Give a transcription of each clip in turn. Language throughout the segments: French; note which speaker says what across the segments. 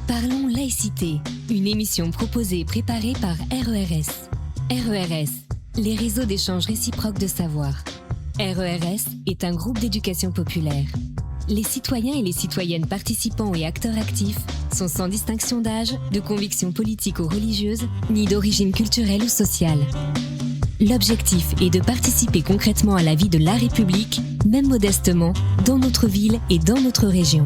Speaker 1: Parlons laïcité, une émission proposée et préparée par RERS. RERS, les réseaux d'échange réciproque de savoir. RERS est un groupe d'éducation populaire. Les citoyens et les citoyennes participants et acteurs actifs sont sans distinction d'âge, de conviction politique ou religieuse, ni d'origine culturelle ou sociale. L'objectif est de participer concrètement à la vie de la République, même modestement, dans notre ville et dans notre région.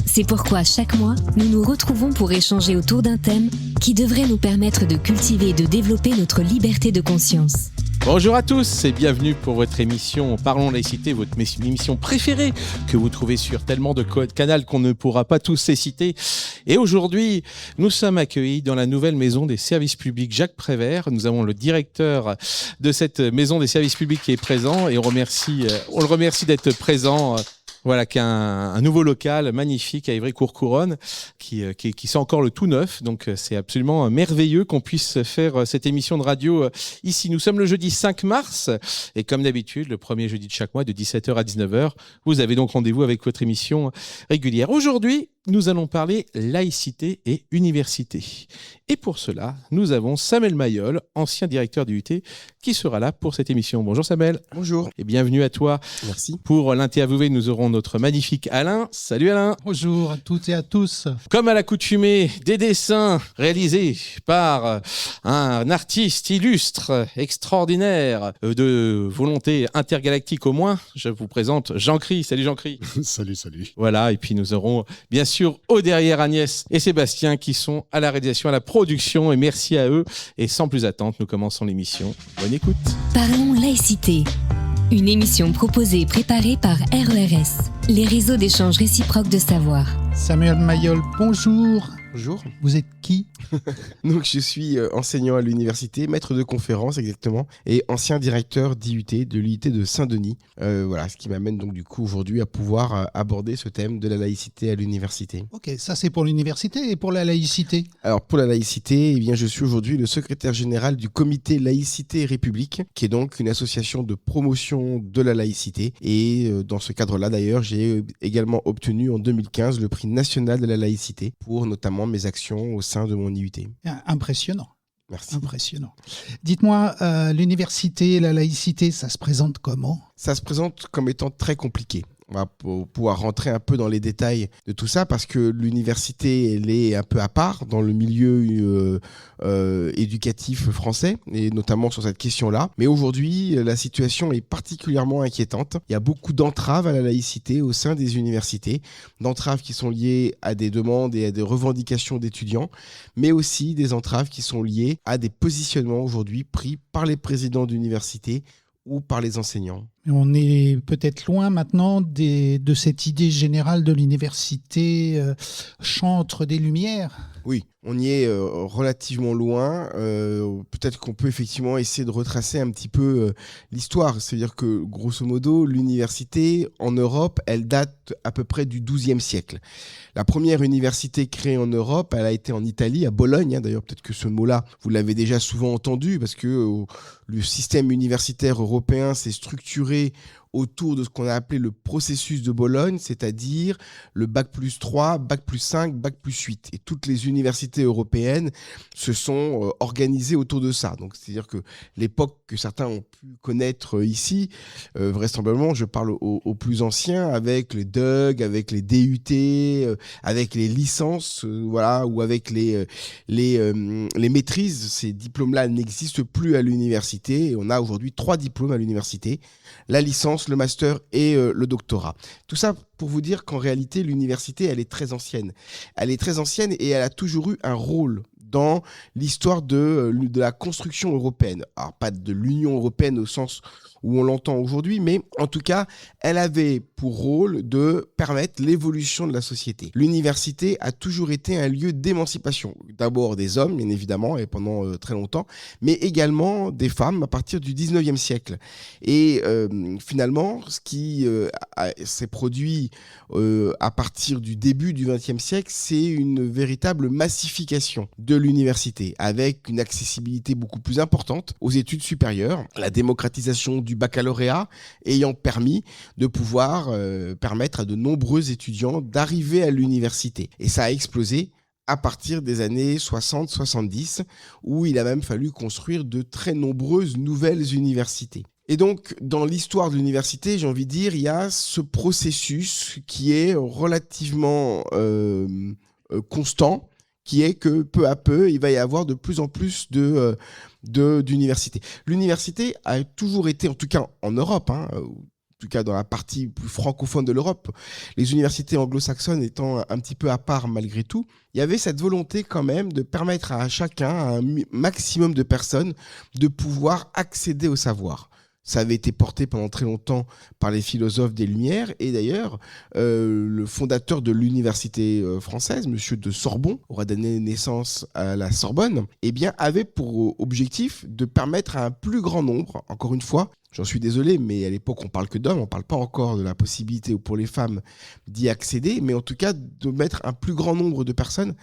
Speaker 1: C'est pourquoi chaque mois, nous nous retrouvons pour échanger autour d'un thème qui devrait nous permettre de cultiver et de développer notre liberté de conscience.
Speaker 2: Bonjour à tous et bienvenue pour votre émission Parlons laïcité, votre émission préférée que vous trouvez sur tellement de canaux qu'on ne pourra pas tous les citer. Et aujourd'hui, nous sommes accueillis dans la nouvelle maison des services publics Jacques Prévert. Nous avons le directeur de cette maison des services publics qui est présent et on le remercie d'être présent. Voilà, qu'un nouveau local magnifique à Ivry-Courcouronnes qui sent encore le tout neuf. Donc, c'est absolument merveilleux qu'on puisse faire cette émission de radio ici. Nous sommes le jeudi 5 mars et comme d'habitude, le premier jeudi de chaque mois de 17h à 19h, vous avez donc rendez-vous avec votre émission régulière. Aujourd'hui, nous allons parler laïcité et université. Et pour cela, nous avons Samuel Mayol, ancien directeur du UT, qui sera là pour cette émission. Bonjour Samuel.
Speaker 3: Bonjour.
Speaker 2: Et bienvenue à toi.
Speaker 3: Merci.
Speaker 2: Pour l'interviewer, nous aurons notre magnifique Alain. Salut Alain.
Speaker 4: Bonjour à toutes et à tous.
Speaker 2: Comme à l'accoutumée, des dessins réalisés par un artiste illustre, extraordinaire, de volonté intergalactique au moins. Je vous présente Jean-Cri. Salut Jean-Cri.
Speaker 3: Salut.
Speaker 2: Voilà, et puis nous aurons bien sûr au derrière Agnès et Sébastien qui sont à la réalisation, à la production, et merci à eux. Et sans plus attendre, nous commençons l'émission. Bonne écoute.
Speaker 1: Parlons laïcité, une émission proposée et préparée par RERS, les réseaux d'échange réciproque de savoir.
Speaker 4: Samuel Mayol, bonjour.
Speaker 3: Bonjour.
Speaker 4: Vous êtes qui ?
Speaker 3: Donc je suis enseignant à l'université, maître de conférence exactement, et ancien directeur d'IUT, de l'IUT de Saint-Denis. Voilà, ce qui m'amène donc du coup aujourd'hui à pouvoir aborder ce thème de la laïcité à l'université.
Speaker 4: Ok, ça c'est pour l'université et pour la laïcité.
Speaker 3: Alors pour la laïcité, eh bien, je suis aujourd'hui le secrétaire général du comité Laïcité et République, qui est donc une association de promotion de la laïcité. Et dans ce cadre-là d'ailleurs, j'ai également obtenu en 2015 le prix national de la laïcité pour notamment mes actions au sein de mon IUT.
Speaker 4: Impressionnant.
Speaker 3: Merci.
Speaker 4: Impressionnant. Dites-moi, l'université, la laïcité, ça se présente comment ?
Speaker 3: Ça se présente comme étant très compliqué. On va pouvoir rentrer un peu dans les détails de tout ça parce que l'université, elle est un peu à part dans le milieu éducatif français et notamment sur cette question-là. Mais aujourd'hui, la situation est particulièrement inquiétante. Il y a beaucoup d'entraves à la laïcité au sein des universités, d'entraves qui sont liées à des demandes et à des revendications d'étudiants, mais aussi des entraves qui sont liées à des positionnements aujourd'hui pris par les présidents d'université ou par les enseignants.
Speaker 4: On est peut-être loin maintenant de cette idée générale de l'université chantre des Lumières.
Speaker 3: Oui, on y est relativement loin. Peut-être qu'on peut effectivement essayer de retracer un petit peu l'histoire. C'est-à-dire que, grosso modo, l'université en Europe, elle date à peu près du XIIe siècle. La première université créée en Europe, elle a été en Italie, à Bologne. D'ailleurs, peut-être que ce mot-là, vous l'avez déjà souvent entendu, parce que le système universitaire européen s'est structuré autour de ce qu'on a appelé le processus de Bologne, c'est-à-dire le bac+3, bac+5, bac+8. Et toutes les universités européennes se sont organisées autour de ça. Donc, c'est-à-dire que l'époque que certains ont pu connaître ici, vraisemblablement, je parle aux plus anciens, avec les DUG, avec les DUT, avec les licences, voilà, ou avec les maîtrises. Ces diplômes-là n'existent plus à l'université. Et on a aujourd'hui 3 diplômes à l'université. La licence, le master et le doctorat. Tout ça pour vous dire qu'en réalité, l'université, elle est très ancienne. Elle est très ancienne et elle a toujours eu un rôle dans l'histoire de la construction européenne. Alors, pas de l'Union européenne au sens où on l'entend aujourd'hui, mais en tout cas, elle avait pour rôle de permettre l'évolution de la société. L'université a toujours été un lieu d'émancipation, d'abord des hommes, bien évidemment, et pendant très longtemps, mais également des femmes à partir du 19e siècle. Et finalement, ce qui s'est produit à partir du début du 20e siècle, c'est une véritable massification de l'université, avec une accessibilité beaucoup plus importante aux études supérieures, la démocratisation du baccalauréat ayant permis de pouvoir permettre à de nombreux étudiants d'arriver à l'université. Et ça a explosé à partir des années 60-70, où il a même fallu construire de très nombreuses nouvelles universités. Et donc, dans l'histoire de l'université, j'ai envie de dire, il y a ce processus qui est relativement constant, qui est que peu à peu, il va y avoir de plus en plus d'universités. L'université a toujours été, en tout cas en Europe, en tout cas dans la partie plus francophone de l'Europe, les universités anglo-saxonnes étant un petit peu à part malgré tout, il y avait cette volonté quand même de permettre à chacun, à un maximum de personnes, de pouvoir accéder au savoir. Ça avait été porté pendant très longtemps par les philosophes des Lumières. Et d'ailleurs, le fondateur de l'université française, monsieur de Sorbon, aura donné naissance à la Sorbonne, eh bien, avait pour objectif de permettre à un plus grand nombre, encore une fois, j'en suis désolé, mais à l'époque, on parle que d'hommes, on parle pas encore de la possibilité pour les femmes d'y accéder, mais en tout cas, de mettre un plus grand nombre de personnes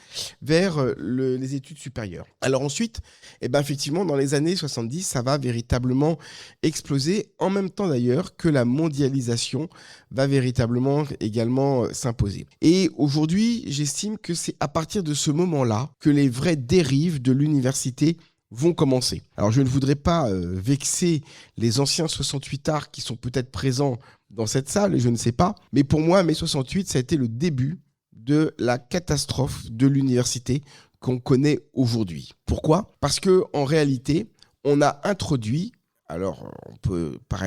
Speaker 3: vers les études supérieures. Alors ensuite, eh ben, effectivement, dans les années 70, ça va véritablement exploser, en même temps d'ailleurs que la mondialisation va véritablement également s'imposer. Et aujourd'hui, j'estime que c'est à partir de ce moment-là que les vraies dérives de l'université vont commencer. Alors je ne voudrais pas vexer les anciens 68ards qui sont peut-être présents dans cette salle, je ne sais pas, mais pour moi, mai 68, ça a été le début de la catastrophe de l'université qu'on connaît aujourd'hui. Pourquoi ? Parce qu'en réalité, on a introduit, alors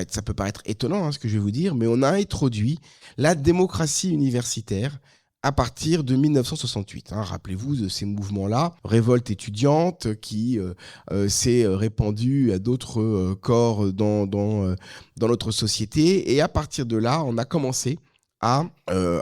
Speaker 3: ça peut paraître étonnant ce que je vais vous dire, mais on a introduit la démocratie universitaire à partir de 1968. Rappelez-vous de ces mouvements-là, révolte étudiante qui s'est répandue à d'autres corps dans notre société. Et à partir de là, on a commencé à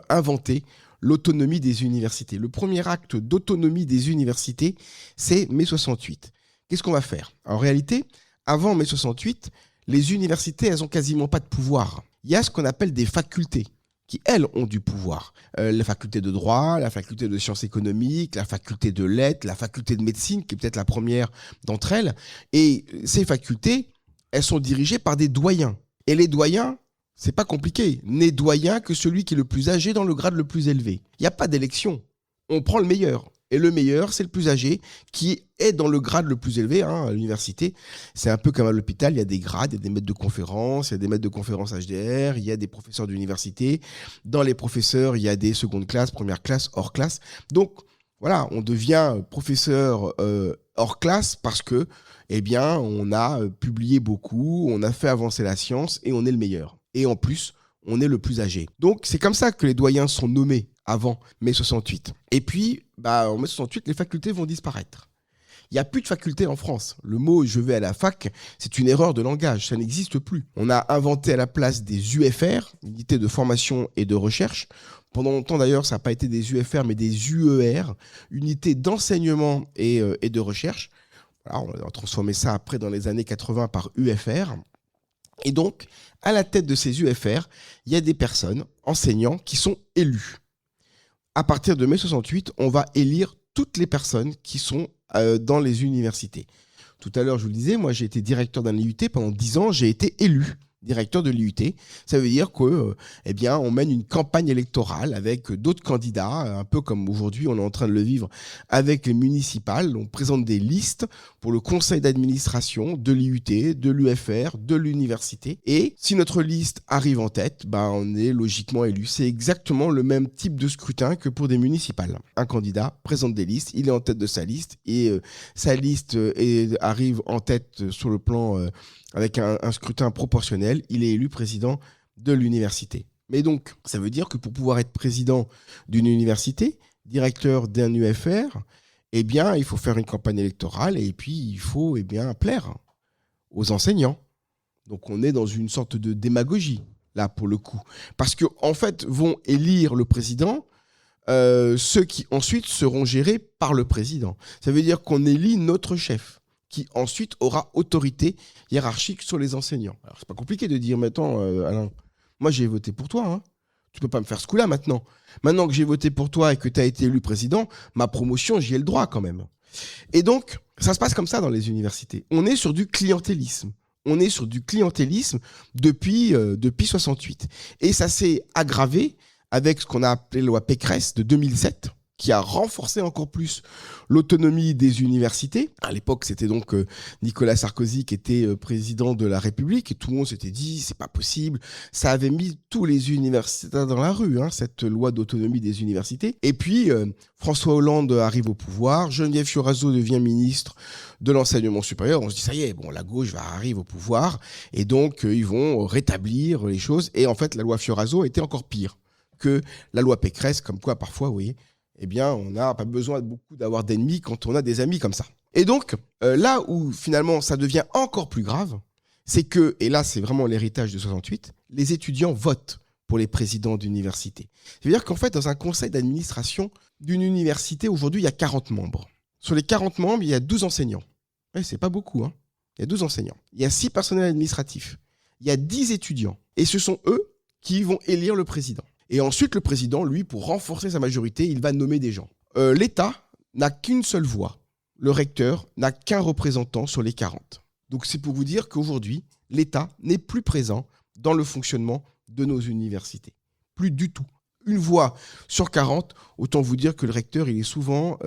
Speaker 3: inventer l'autonomie des universités. Le premier acte d'autonomie des universités, c'est mai 68. Qu'est-ce qu'on va faire ? En réalité, avant mai 68, les universités, elles n'ont quasiment pas de pouvoir. Il y a ce qu'on appelle des facultés qui, elles, ont du pouvoir. La faculté de droit, la faculté de sciences économiques, la faculté de lettres, la faculté de médecine, qui est peut-être la première d'entre elles. Et ces facultés, elles sont dirigées par des doyens. Et les doyens, c'est pas compliqué. N'est doyen que celui qui est le plus âgé dans le grade le plus élevé. Il n'y a pas d'élection. On prend le meilleur. Et le meilleur, c'est le plus âgé qui est dans le grade le plus élevé à l'université. C'est un peu comme à l'hôpital, il y a des grades, il y a des maîtres de conférences, il y a des maîtres de conférences HDR, il y a des professeurs d'université. Dans les professeurs, il y a des secondes classes, première classe, hors classe. Donc, voilà, on devient professeur hors classe parce que, eh bien, on a publié beaucoup, on a fait avancer la science et on est le meilleur. Et en plus, on est le plus âgé. Donc, c'est comme ça que les doyens sont nommés avant mai 68. Et puis, en mai 68, les facultés vont disparaître. Il n'y a plus de facultés en France. Le mot « je vais à la fac », c'est une erreur de langage, ça n'existe plus. On a inventé à la place des UFR, unités de formation et de recherche. Pendant longtemps d'ailleurs, ça n'a pas été des UFR, mais des UER, unités d'enseignement et de recherche. Alors, on a transformé ça après dans les années 80 par UFR. Et donc, à la tête de ces UFR, il y a des personnes, enseignants, qui sont élus. À partir de mai 68, on va élire toutes les personnes qui sont dans les universités. Tout à l'heure, je vous le disais, moi j'ai été directeur d'un IUT pendant 10 ans, j'ai été élu directeur de l'IUT. Ça veut dire que, on mène une campagne électorale avec d'autres candidats, un peu comme aujourd'hui on est en train de le vivre avec les municipales. On présente des listes pour le conseil d'administration de l'IUT, de l'UFR, de l'université. Et si notre liste arrive en tête, on est logiquement élu. C'est exactement le même type de scrutin que pour des municipales. Un candidat présente des listes, il est en tête de sa liste et sa liste arrive en tête sur le plan avec un scrutin proportionnel, il est élu président de l'université. Mais donc, ça veut dire que pour pouvoir être président d'une université, directeur d'un UFR, il faut faire une campagne électorale et puis il faut plaire aux enseignants. Donc on est dans une sorte de démagogie, là, pour le coup. Parce qu'en fait, vont élire le président ceux qui ensuite seront gérés par le président. Ça veut dire qu'on élit notre chef, qui ensuite aura autorité hiérarchique sur les enseignants. Alors, c'est pas compliqué de dire, mais attends, Alain, moi j'ai voté pour toi, tu peux pas me faire ce coup-là maintenant. Maintenant que j'ai voté pour toi et que tu as été élu président, ma promotion, j'y ai le droit quand même. Et donc, ça se passe comme ça dans les universités. On est sur du clientélisme. On est sur du clientélisme depuis 68. Et ça s'est aggravé avec ce qu'on a appelé la loi Pécresse de 2007, qui a renforcé encore plus l'autonomie des universités. À l'époque, c'était donc Nicolas Sarkozy qui était président de la République et tout le monde s'était dit c'est pas possible. Ça avait mis tous les universitaires dans la rue, cette loi d'autonomie des universités. Et puis, François Hollande arrive au pouvoir, Geneviève Fioraso devient ministre de l'enseignement supérieur. On se dit ça y est, la gauche arrive au pouvoir et donc ils vont rétablir les choses. Et en fait, la loi Fioraso était encore pire que la loi Pécresse, comme quoi parfois, vous voyez, on n'a pas besoin d'avoir d'ennemis quand on a des amis comme ça. Et donc, là où finalement ça devient encore plus grave, c'est que, et là c'est vraiment l'héritage de 68, les étudiants votent pour les présidents d'université. C'est-à-dire qu'en fait, dans un conseil d'administration d'une université, aujourd'hui, il y a 40 membres. Sur les 40 membres, il y a 12 enseignants. C'est pas beaucoup, Il y a 12 enseignants. Il y a 6 personnels administratifs. Il y a 10 étudiants. Et ce sont eux qui vont élire le président. Et ensuite, le président, lui, pour renforcer sa majorité, il va nommer des gens. L'État n'a qu'une seule voix. Le recteur n'a qu'un représentant sur les 40. Donc c'est pour vous dire qu'aujourd'hui, l'État n'est plus présent dans le fonctionnement de nos universités. Plus du tout. Une voix sur 40, autant vous dire que le recteur, il est souvent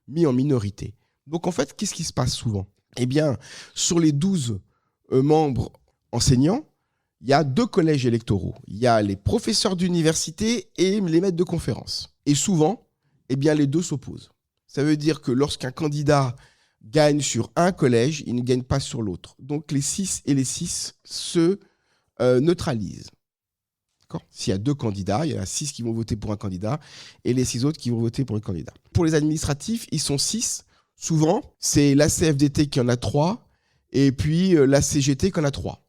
Speaker 3: mis en minorité. Donc en fait, qu'est-ce qui se passe souvent ? Sur les 12 membres enseignants, il y a 2 collèges électoraux. Il y a les professeurs d'université et les maîtres de conférences. Et souvent, les deux s'opposent. Ça veut dire que lorsqu'un candidat gagne sur un collège, il ne gagne pas sur l'autre. Donc les 6 et les 6 se neutralisent. D'accord ? S'il y a 2 candidats, il y en a 6 qui vont voter pour un candidat et les 6 autres qui vont voter pour le candidat. Pour les administratifs, ils sont 6. Souvent, c'est la CFDT qui en a 3. Et puis la CGT qui en a 3.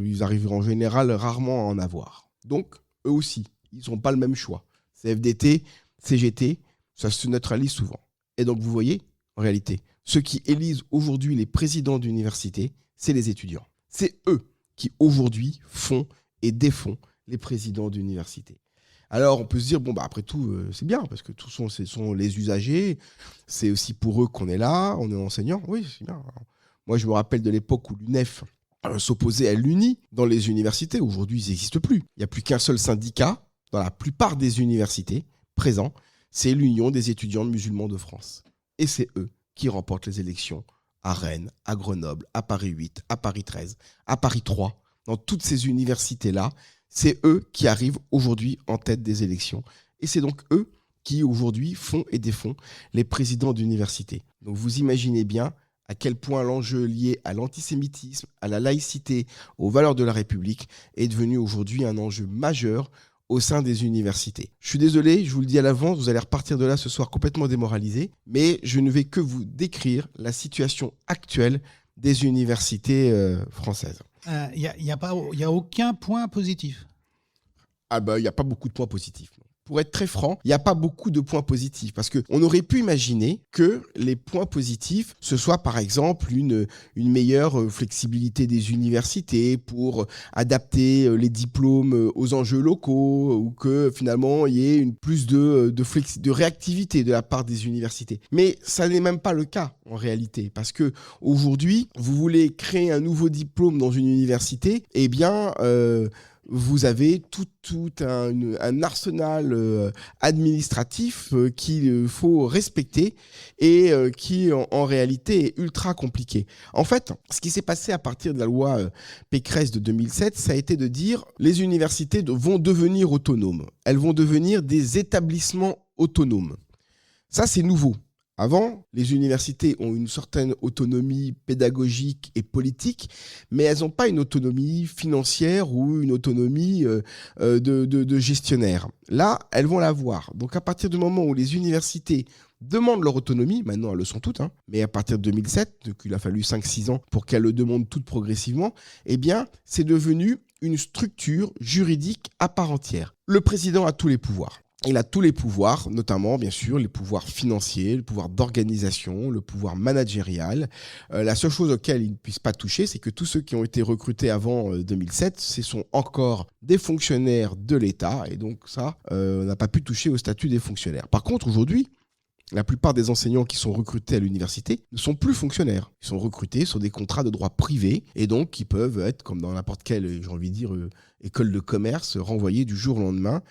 Speaker 3: Ils arrivent en général rarement à en avoir. Donc, eux aussi, ils n'ont pas le même choix. CFDT, CGT, ça se neutralise souvent. Et donc, vous voyez, en réalité, ceux qui élisent aujourd'hui les présidents d'université, c'est les étudiants. C'est eux qui, aujourd'hui, font et défont les présidents d'université. Alors, on peut se dire, après tout, c'est bien, parce que ce sont les usagers. C'est aussi pour eux qu'on est là, on est enseignants. Oui, c'est bien. Moi, je me rappelle de l'époque où l'UNEF s'opposait à l'UNI dans les universités. Aujourd'hui, ils n'existent plus. Il n'y a plus qu'un seul syndicat dans la plupart des universités présents. C'est l'Union des étudiants musulmans de France. Et c'est eux qui remportent les élections à Rennes, à Grenoble, à Paris 8, à Paris 13, à Paris 3. Dans toutes ces universités-là, c'est eux qui arrivent aujourd'hui en tête des élections. Et c'est donc eux qui, aujourd'hui, font et défont les présidents d'université. Donc, vous imaginez bien à quel point l'enjeu lié à l'antisémitisme, à la laïcité, aux valeurs de la République est devenu aujourd'hui un enjeu majeur au sein des universités. Je suis désolé, je vous le dis à l'avance, vous allez repartir de là ce soir complètement démoralisé, mais je ne vais que vous décrire la situation actuelle des universités françaises.
Speaker 4: Il n'y a aucun point positif.
Speaker 3: Il n'y a pas beaucoup de points positifs. Pour être très franc, il n'y a pas beaucoup de points positifs parce qu'on aurait pu imaginer que les points positifs, ce soit par exemple une meilleure flexibilité des universités pour adapter les diplômes aux enjeux locaux ou que finalement il y ait plus de réactivité de la part des universités. Mais ça n'est même pas le cas en réalité parce que aujourd'hui, vous voulez créer un nouveau diplôme dans une université, vous avez tout un arsenal administratif qu'il faut respecter et qui, en réalité, est ultra compliqué. En fait, ce qui s'est passé à partir de la loi Pécresse de 2007, ça a été de dire les universités vont devenir autonomes. Elles vont devenir des établissements autonomes. Ça, c'est nouveau. Avant, les universités ont une certaine autonomie pédagogique et politique, mais elles n'ont pas une autonomie financière ou une autonomie de gestionnaire. Là, elles vont l'avoir. Donc à partir du moment où les universités demandent leur autonomie, maintenant elles le sont toutes, mais à partir de 2007, donc il a fallu 5-6 ans pour qu'elles le demandent toutes progressivement, c'est devenu une structure juridique à part entière. Le président a tous les pouvoirs. Il a tous les pouvoirs, notamment, bien sûr, les pouvoirs financiers, le pouvoir d'organisation, le pouvoir managérial. La seule chose auquel il ne puisse pas toucher, c'est que tous ceux qui ont été recrutés avant 2007, ce sont encore des fonctionnaires de l'État. Et donc ça, on n'a pas pu toucher au statut des fonctionnaires. Par contre, aujourd'hui, la plupart des enseignants qui sont recrutés à l'université ne sont plus fonctionnaires. Ils sont recrutés sur des contrats de droit privé et donc qui peuvent être, comme dans n'importe quelle, école de commerce, renvoyés du jour au lendemain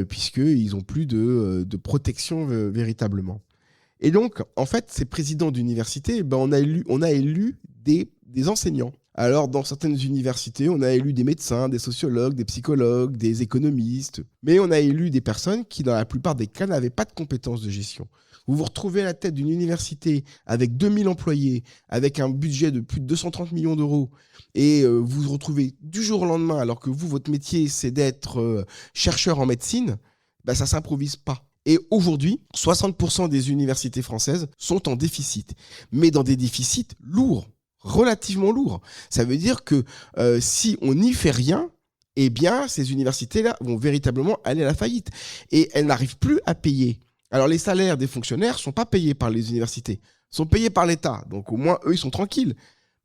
Speaker 3: puisqu'ils n'ont plus de protection véritablement. Et donc, en fait, ces présidents d'université, on a élu des enseignants. Alors, dans certaines universités, on a élu des médecins, des sociologues, des psychologues, des économistes. Mais on a élu des personnes qui, dans la plupart des cas, n'avaient pas de compétences de gestion. Vous vous retrouvez à la tête d'une université avec 2000 employés, avec un budget de plus de 230 millions d'euros, et vous vous retrouvez du jour au lendemain, alors que vous, votre métier, c'est d'être chercheur en médecine, ça ne s'improvise pas. Et aujourd'hui, 60% des universités françaises sont en déficit, mais dans des déficits lourds, relativement lourds. Ça veut dire que si on n'y fait rien, eh bien, ces universités-là vont véritablement aller à la faillite. Et elles n'arrivent plus à payer. Alors, les salaires des fonctionnaires ne sont pas payés par les universités, sont payés par l'État. Donc, au moins, eux, ils sont tranquilles.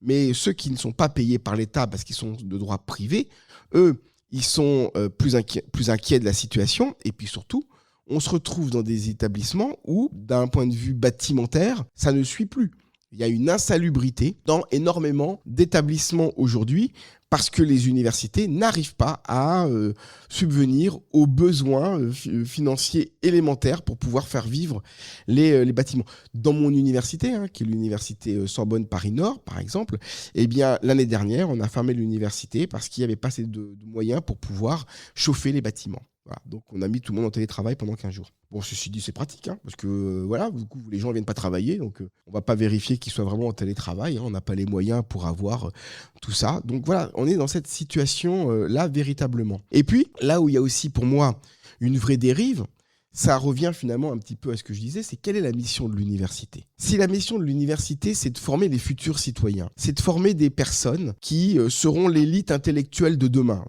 Speaker 3: Mais ceux qui ne sont pas payés par l'État parce qu'ils sont de droit privé, eux, ils sont plus inquiets de la situation. Et puis surtout, on se retrouve dans des établissements où, d'un point de vue bâtimentaire, ça ne suit plus. Il y a une insalubrité dans énormément d'établissements aujourd'hui parce que les universités n'arrivent pas à subvenir aux besoins financiers élémentaires pour pouvoir faire vivre les bâtiments. Dans mon université, qui est l'université Sorbonne Paris-Nord, par exemple, eh bien, l'année dernière, on a fermé l'université parce qu'il n'y avait pas assez de moyens pour pouvoir chauffer les bâtiments. Voilà. Donc, on a mis tout le monde en télétravail pendant 15 jours. Bon, ceci dit, c'est pratique, parce que du coup, les gens ne viennent pas travailler, donc on ne va pas vérifier qu'ils soient vraiment en télétravail. On n'a pas les moyens pour avoir tout ça. Donc voilà, on est dans cette situation-là véritablement. Et puis, là où il y a aussi pour moi une vraie dérive, ça revient finalement un petit peu à ce que je disais, c'est quelle est la mission de l'université ? Si la mission de l'université, c'est de former les futurs citoyens, c'est de former des personnes qui seront l'élite intellectuelle de demain.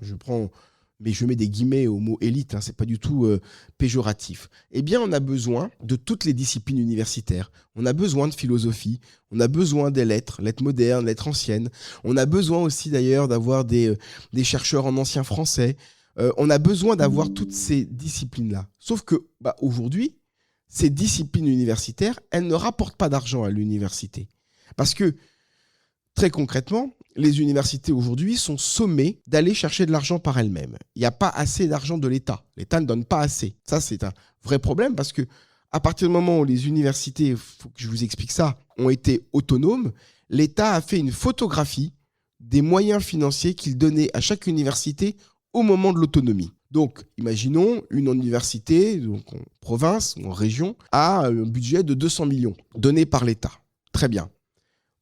Speaker 3: Mais je mets des guillemets au mot élite, c'est pas du tout péjoratif. Eh bien, on a besoin de toutes les disciplines universitaires. On a besoin de philosophie, on a besoin des lettres modernes, lettres anciennes. On a besoin aussi d'ailleurs d'avoir des chercheurs en ancien français. On a besoin d'avoir toutes ces disciplines-là. Sauf que aujourd'hui, ces disciplines universitaires, elles ne rapportent pas d'argent à l'université. Parce que, très concrètement, les universités aujourd'hui sont sommées d'aller chercher de l'argent par elles-mêmes. Il n'y a pas assez d'argent de l'État. L'État ne donne pas assez. Ça, c'est un vrai problème parce que à partir du moment où les universités, il faut que je vous explique ça, ont été autonomes, l'État a fait une photographie des moyens financiers qu'il donnait à chaque université au moment de l'autonomie. Donc, imaginons une université, donc en province ou en région, a un budget de 200 millions donné par l'État. Très bien.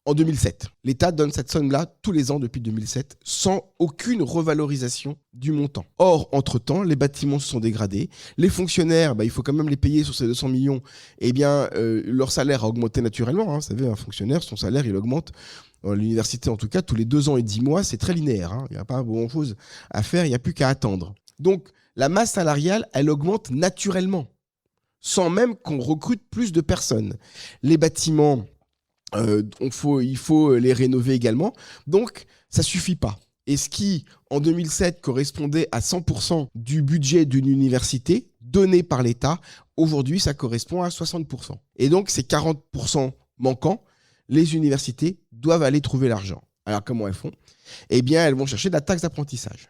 Speaker 3: En 2007, l'État donne cette somme-là tous les ans depuis 2007 sans aucune revalorisation du montant. Or, entre-temps, les bâtiments se sont dégradés. Les fonctionnaires, il faut quand même les payer sur ces 200 millions. Eh bien, leur salaire a augmenté naturellement. Vous savez, un fonctionnaire, son salaire, il augmente. À l'université, en tout cas, tous les 2 ans et 10 mois, c'est très linéaire. Il n'y a pas grand-chose à faire, il n'y a plus qu'à attendre. Donc, la masse salariale, elle augmente naturellement, sans même qu'on recrute plus de personnes. Les bâtiments... il faut les rénover également. Donc, ça ne suffit pas. Et ce qui, en 2007, correspondait à 100% du budget d'une université donné par l'État, aujourd'hui, ça correspond à 60%. Et donc, ces 40% manquants, les universités doivent aller trouver l'argent. Alors, comment elles font ? Eh bien, elles vont chercher de la taxe d'apprentissage.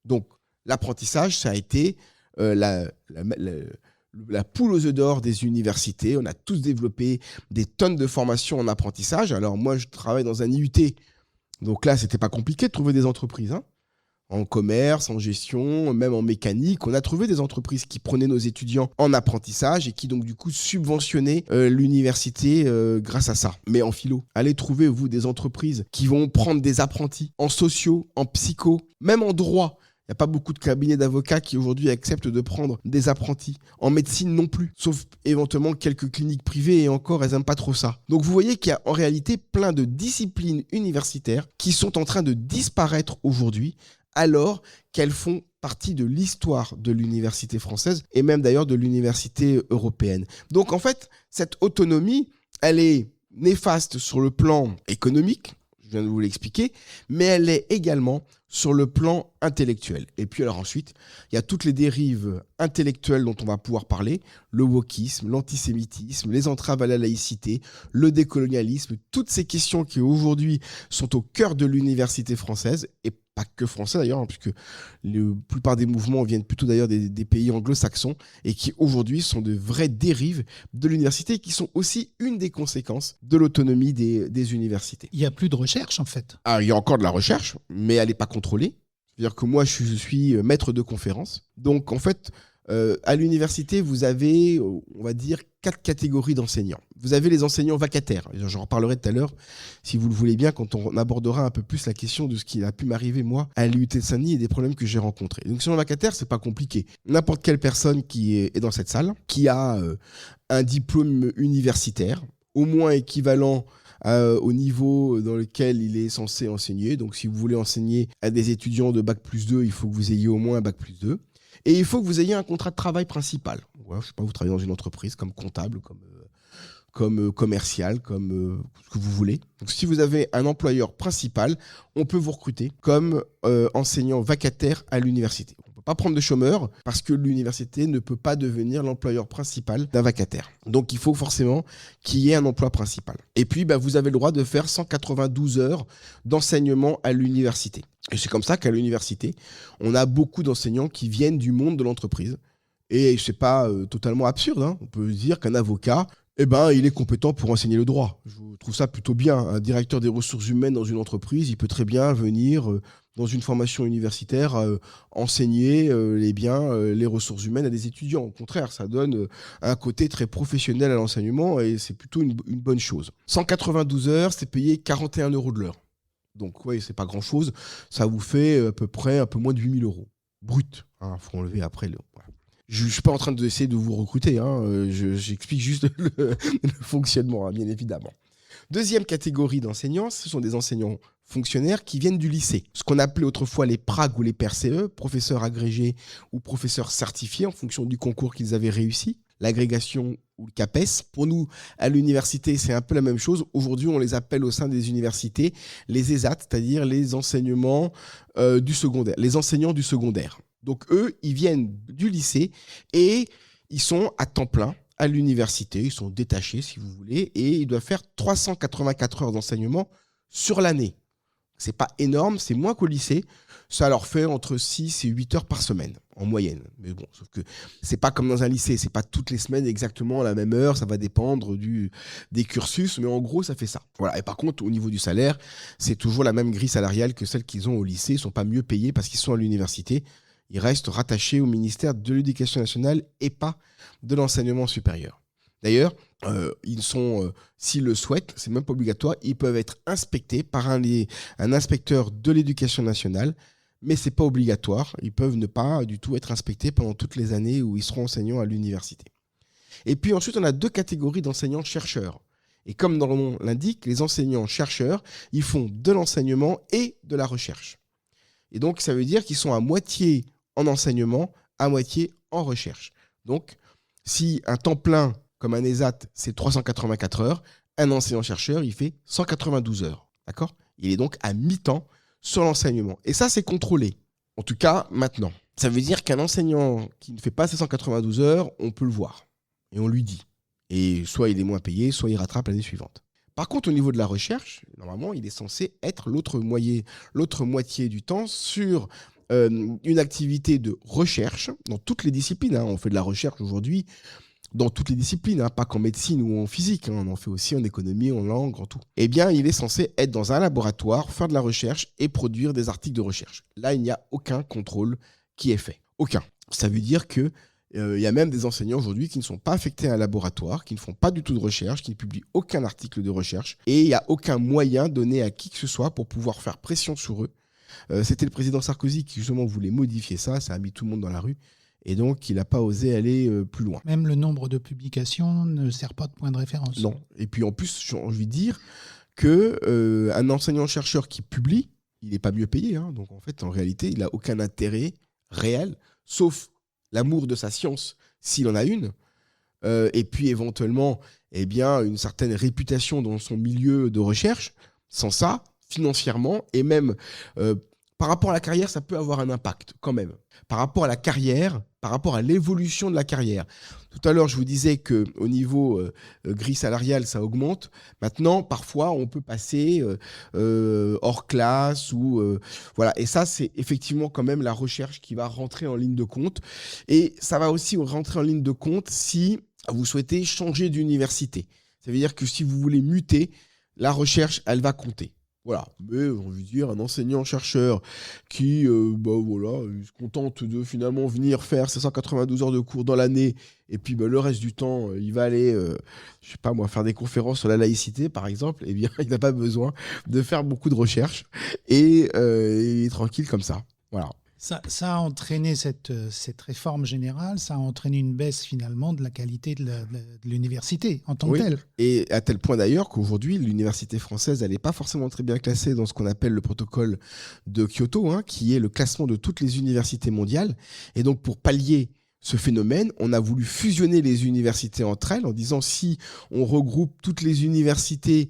Speaker 3: Donc, l'apprentissage, ça a été la poule aux œufs d'or des universités. On a tous développé des tonnes de formations en apprentissage. Alors moi, je travaille dans un IUT. Donc là, c'était pas compliqué de trouver des entreprises. En commerce, en gestion, même en mécanique. On a trouvé des entreprises qui prenaient nos étudiants en apprentissage et qui donc du coup subventionnaient l'université grâce à ça. Mais en philo, allez trouver, vous, des entreprises qui vont prendre des apprentis en sociaux, en psycho, même en droit. Il n'y a pas beaucoup de cabinets d'avocats qui aujourd'hui acceptent de prendre des apprentis. En médecine non plus, sauf éventuellement quelques cliniques privées et encore, elles n'aiment pas trop ça. Donc vous voyez qu'il y a en réalité plein de disciplines universitaires qui sont en train de disparaître aujourd'hui alors qu'elles font partie de l'histoire de l'université française et même d'ailleurs de l'université européenne. Donc en fait, cette autonomie, elle est néfaste sur le plan économique, je viens de vous l'expliquer, mais elle est également sur le plan intellectuel. Et puis alors ensuite, il y a toutes les dérives intellectuelles dont on va pouvoir parler, le wokisme, l'antisémitisme, les entraves à la laïcité, le décolonialisme, toutes ces questions qui aujourd'hui sont au cœur de l'université française, et pas que français d'ailleurs, hein, puisque la plupart des mouvements viennent plutôt d'ailleurs des pays anglo-saxons, et qui aujourd'hui sont de vraies dérives de l'université, qui sont aussi une des conséquences de l'autonomie des universités.
Speaker 4: Il n'y a plus de recherche en fait.
Speaker 3: Alors, il y a encore de la recherche, mais elle n'est pas contrôlée. C'est-à-dire que moi, je suis maître de conférence. Donc, en fait, à l'université, vous avez, on va dire, 4 catégories d'enseignants. Vous avez les enseignants vacataires. J'en reparlerai tout à l'heure, si vous le voulez bien, quand on abordera un peu plus la question de ce qui a pu m'arriver, moi, à l'IUT de Saint-Denis et des problèmes que j'ai rencontrés. Donc, enseignant vacataire, c'est pas compliqué. N'importe quelle personne qui est dans cette salle, qui a un diplôme universitaire, au moins équivalent au niveau dans lequel il est censé enseigner. Donc, si vous voulez enseigner à des étudiants de Bac+2, il faut que vous ayez au moins un Bac+2. Et il faut que vous ayez un contrat de travail principal. Ouais, je sais pas, vous travaillez dans une entreprise comme comptable, comme commercial, comme ce que vous voulez. Donc, si vous avez un employeur principal, on peut vous recruter comme enseignant vacataire à l'université. On ne peut pas prendre de chômeurs parce que l'université ne peut pas devenir l'employeur principal d'un vacataire. Donc, il faut forcément qu'il y ait un emploi principal. Et puis, vous avez le droit de faire 192 heures d'enseignement à l'université. Et c'est comme ça qu'à l'université, on a beaucoup d'enseignants qui viennent du monde de l'entreprise. Et c'est pas totalement absurde, hein. On peut dire qu'un avocat, il est compétent pour enseigner le droit. Je trouve ça plutôt bien. Un directeur des ressources humaines dans une entreprise, il peut très bien venir dans une formation universitaire enseigner les ressources humaines à des étudiants. Au contraire, ça donne un côté très professionnel à l'enseignement et c'est plutôt une bonne chose. 192 heures, c'est payé 41 € de l'heure. Donc, oui, c'est pas grand-chose. Ça vous fait à peu près un peu moins de 8 000 € brut. Faut enlever après le... Voilà. Je ne suis pas en train d'essayer de vous recruter. J'explique juste le fonctionnement, bien évidemment. Deuxième catégorie d'enseignants, ce sont des enseignants fonctionnaires qui viennent du lycée. Ce qu'on appelait autrefois les PRAG ou les PRCE, professeurs agrégés ou professeurs certifiés en fonction du concours qu'ils avaient réussi. L'agrégation ou le CAPES. Pour nous, à l'université, c'est un peu la même chose. Aujourd'hui, on les appelle au sein des universités les ESAT, c'est-à-dire les enseignements du secondaire, les enseignants du secondaire. Donc eux, ils viennent du lycée et ils sont à temps plein à l'université. Ils sont détachés, si vous voulez, et ils doivent faire 384 heures d'enseignement sur l'année. C'est pas énorme, c'est moins qu'au lycée. Ça leur fait entre 6 et 8 heures par semaine, en moyenne. Mais bon, sauf que c'est pas comme dans un lycée, c'est pas toutes les semaines exactement à la même heure, ça va dépendre des cursus, mais en gros, ça fait ça. Voilà. Et par contre, au niveau du salaire, c'est toujours la même grille salariale que celle qu'ils ont au lycée. Ils sont pas mieux payés parce qu'ils sont à l'université. Ils restent rattachés au ministère de l'Éducation nationale et pas de l'enseignement supérieur. D'ailleurs, ils sont, s'ils le souhaitent, c'est même pas obligatoire, ils peuvent être inspectés par un inspecteur de l'Éducation nationale, mais c'est pas obligatoire. Ils peuvent ne pas du tout être inspectés pendant toutes les années où ils seront enseignants à l'université. Et puis ensuite, on a 2 catégories d'enseignants-chercheurs. Et comme dans le nom l'indique, les enseignants-chercheurs, ils font de l'enseignement et de la recherche. Et donc, ça veut dire qu'ils sont à moitié en enseignement, à moitié en recherche. Donc, si un temps plein, comme un ESAT, c'est 384 heures, un enseignant-chercheur, il fait 192 heures. D'accord ? Il est donc à mi-temps sur l'enseignement. Et ça, c'est contrôlé. En tout cas, maintenant. Ça veut dire qu'un enseignant qui ne fait pas ses 192 heures, on peut le voir. Et on lui dit. Et soit il est moins payé, soit il rattrape l'année suivante. Par contre, au niveau de la recherche, normalement, il est censé être l'autre moitié du temps sur une activité de recherche dans toutes les disciplines. On fait de la recherche aujourd'hui dans toutes les disciplines, pas qu'en médecine ou en physique. On en fait aussi en économie, en langue, en tout. Eh bien, il est censé être dans un laboratoire, faire de la recherche et produire des articles de recherche. Là, il n'y a aucun contrôle qui est fait. Aucun. Ça veut dire que il y a même des enseignants aujourd'hui qui ne sont pas affectés à un laboratoire, qui ne font pas du tout de recherche, qui ne publient aucun article de recherche, et il n'y a aucun moyen donné à qui que ce soit pour pouvoir faire pression sur eux. C'était le président Sarkozy qui justement voulait modifier ça a mis tout le monde dans la rue, et donc il n'a pas osé aller plus loin.
Speaker 4: Même le nombre de publications ne sert pas de point de référence.
Speaker 3: Non, et puis en plus, j'ai envie de dire qu'un enseignant-chercheur qui publie, il n'est pas mieux payé, donc en fait, en réalité, il n'a aucun intérêt réel, sauf l'amour de sa science, s'il en a une, et puis éventuellement une certaine réputation dans son milieu de recherche. Sans ça, financièrement, et même Par rapport à la carrière, ça peut avoir un impact quand même. Par rapport à la carrière, par rapport à l'évolution de la carrière. Tout à l'heure, je vous disais qu'au niveau grille salariale, ça augmente. Maintenant, parfois, on peut passer hors classe. Voilà. Et ça, c'est effectivement quand même la recherche qui va rentrer en ligne de compte. Et ça va aussi rentrer en ligne de compte si vous souhaitez changer d'université. Ça veut dire que si vous voulez muter, la recherche, elle va compter. Voilà, mais on veut dire un enseignant-chercheur qui se contente de finalement venir faire ses 192 heures de cours dans l'année et puis le reste du temps, il va aller, je sais pas moi, faire des conférences sur la laïcité par exemple, eh bien il n'a pas besoin de faire beaucoup de recherches et il est tranquille comme ça. Voilà.
Speaker 4: Ça a entraîné cette réforme générale, ça a entraîné une baisse finalement de la qualité de l'université en tant que telle.
Speaker 3: Et à tel point d'ailleurs qu'aujourd'hui, l'université française, elle n'est pas forcément très bien classée dans ce qu'on appelle le protocole de Kyoto, qui est le classement de toutes les universités mondiales. Et donc pour pallier ce phénomène, on a voulu fusionner les universités entre elles en disant si on regroupe toutes les universités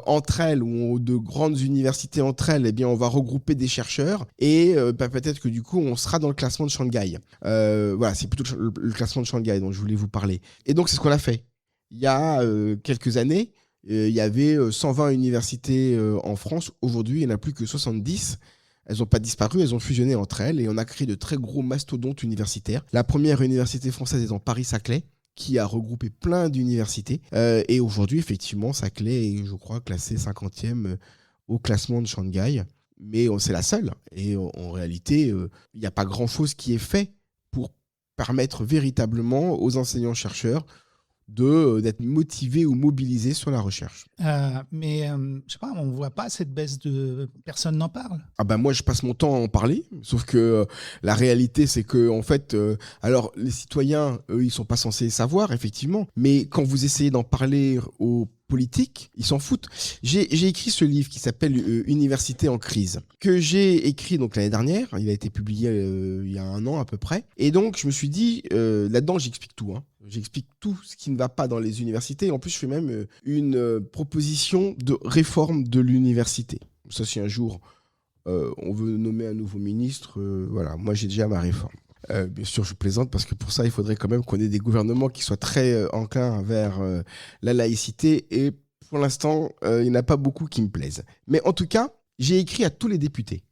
Speaker 3: entre elles ou de grandes universités entre elles, eh bien on va regrouper des chercheurs et peut-être que du coup on sera dans le classement de Shanghai. Voilà, c'est plutôt le classement de Shanghai dont je voulais vous parler. Et donc c'est ce qu'on a fait. Il y a quelques années, il y avait 120 universités en France. Aujourd'hui, il n'y en a plus que 70. Elles n'ont pas disparu, elles ont fusionné entre elles et on a créé de très gros mastodontes universitaires. La première université française étant Paris-Saclay, qui a regroupé plein d'universités. Et aujourd'hui, effectivement, Saclay est, je crois, classé 50e au classement de Shanghai. Mais c'est la seule. Et en réalité, il n'y a pas grand-chose qui est fait pour permettre véritablement aux enseignants-chercheurs d'être motivés ou mobilisés sur la recherche.
Speaker 4: Mais je sais pas, on voit pas cette baisse de... Personne n'en parle.
Speaker 3: Moi, je passe mon temps à en parler, sauf que la réalité, c'est que en fait, alors les citoyens, eux, ils sont pas censés savoir, effectivement, mais quand vous essayez d'en parler aux politiques, ils s'en foutent. J'ai écrit ce livre qui s'appelle Université en crise, que j'ai écrit donc l'année dernière. Il a été publié il y a 1 an à peu près. Et donc, je me suis dit, là-dedans, j'explique tout. J'explique tout ce qui ne va pas dans les universités. En plus, je fais même une proposition de réforme de l'université. Ça, si un jour, on veut nommer un nouveau ministre, voilà, moi, j'ai déjà ma réforme. Bien sûr, je plaisante parce que pour ça, il faudrait quand même qu'on ait des gouvernements qui soient très enclins vers la laïcité. Et pour l'instant, il n'y en a pas beaucoup qui me plaisent. Mais en tout cas, j'ai écrit à tous les députés,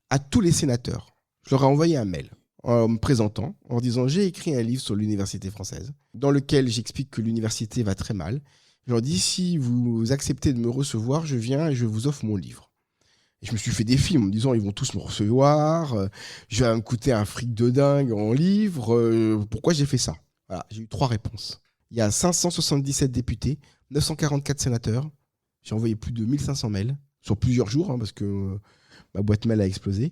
Speaker 3: à tous les sénateurs. Je leur ai envoyé un mail en me présentant, en disant j'ai écrit un livre sur l'université française dans lequel j'explique que l'université va très mal. Je leur dis si vous acceptez de me recevoir, je viens et je vous offre mon livre. Et je me suis fait des films en me disant ils vont tous me recevoir, je vais me coûter un fric de dingue en livre, pourquoi j'ai fait ça? Voilà, j'ai eu 3 réponses. Il y a 577 députés, 944 sénateurs, j'ai envoyé plus de 1500 mails sur plusieurs jours parce que ma boîte mail a explosé.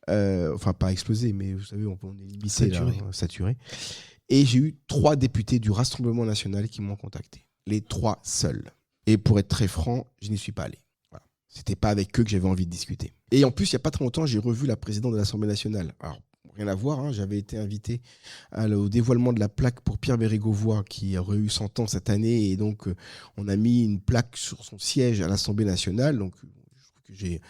Speaker 3: Enfin, pas explosé, mais vous savez, on est limité, saturé. Et j'ai eu 3 députés du Rassemblement national qui m'ont contacté. Les 3 seuls. Et pour être très franc, je n'y suis pas allé. Voilà. C'était pas avec eux que j'avais envie de discuter. Et en plus, il n'y a pas très longtemps, j'ai revu la présidente de l'Assemblée nationale. Alors, rien à voir, j'avais été invité au dévoilement de la plaque pour Pierre Bérégovoy, qui aurait eu 100 ans cette année. Et donc, on a mis une plaque sur son siège à l'Assemblée nationale. Donc, j'ai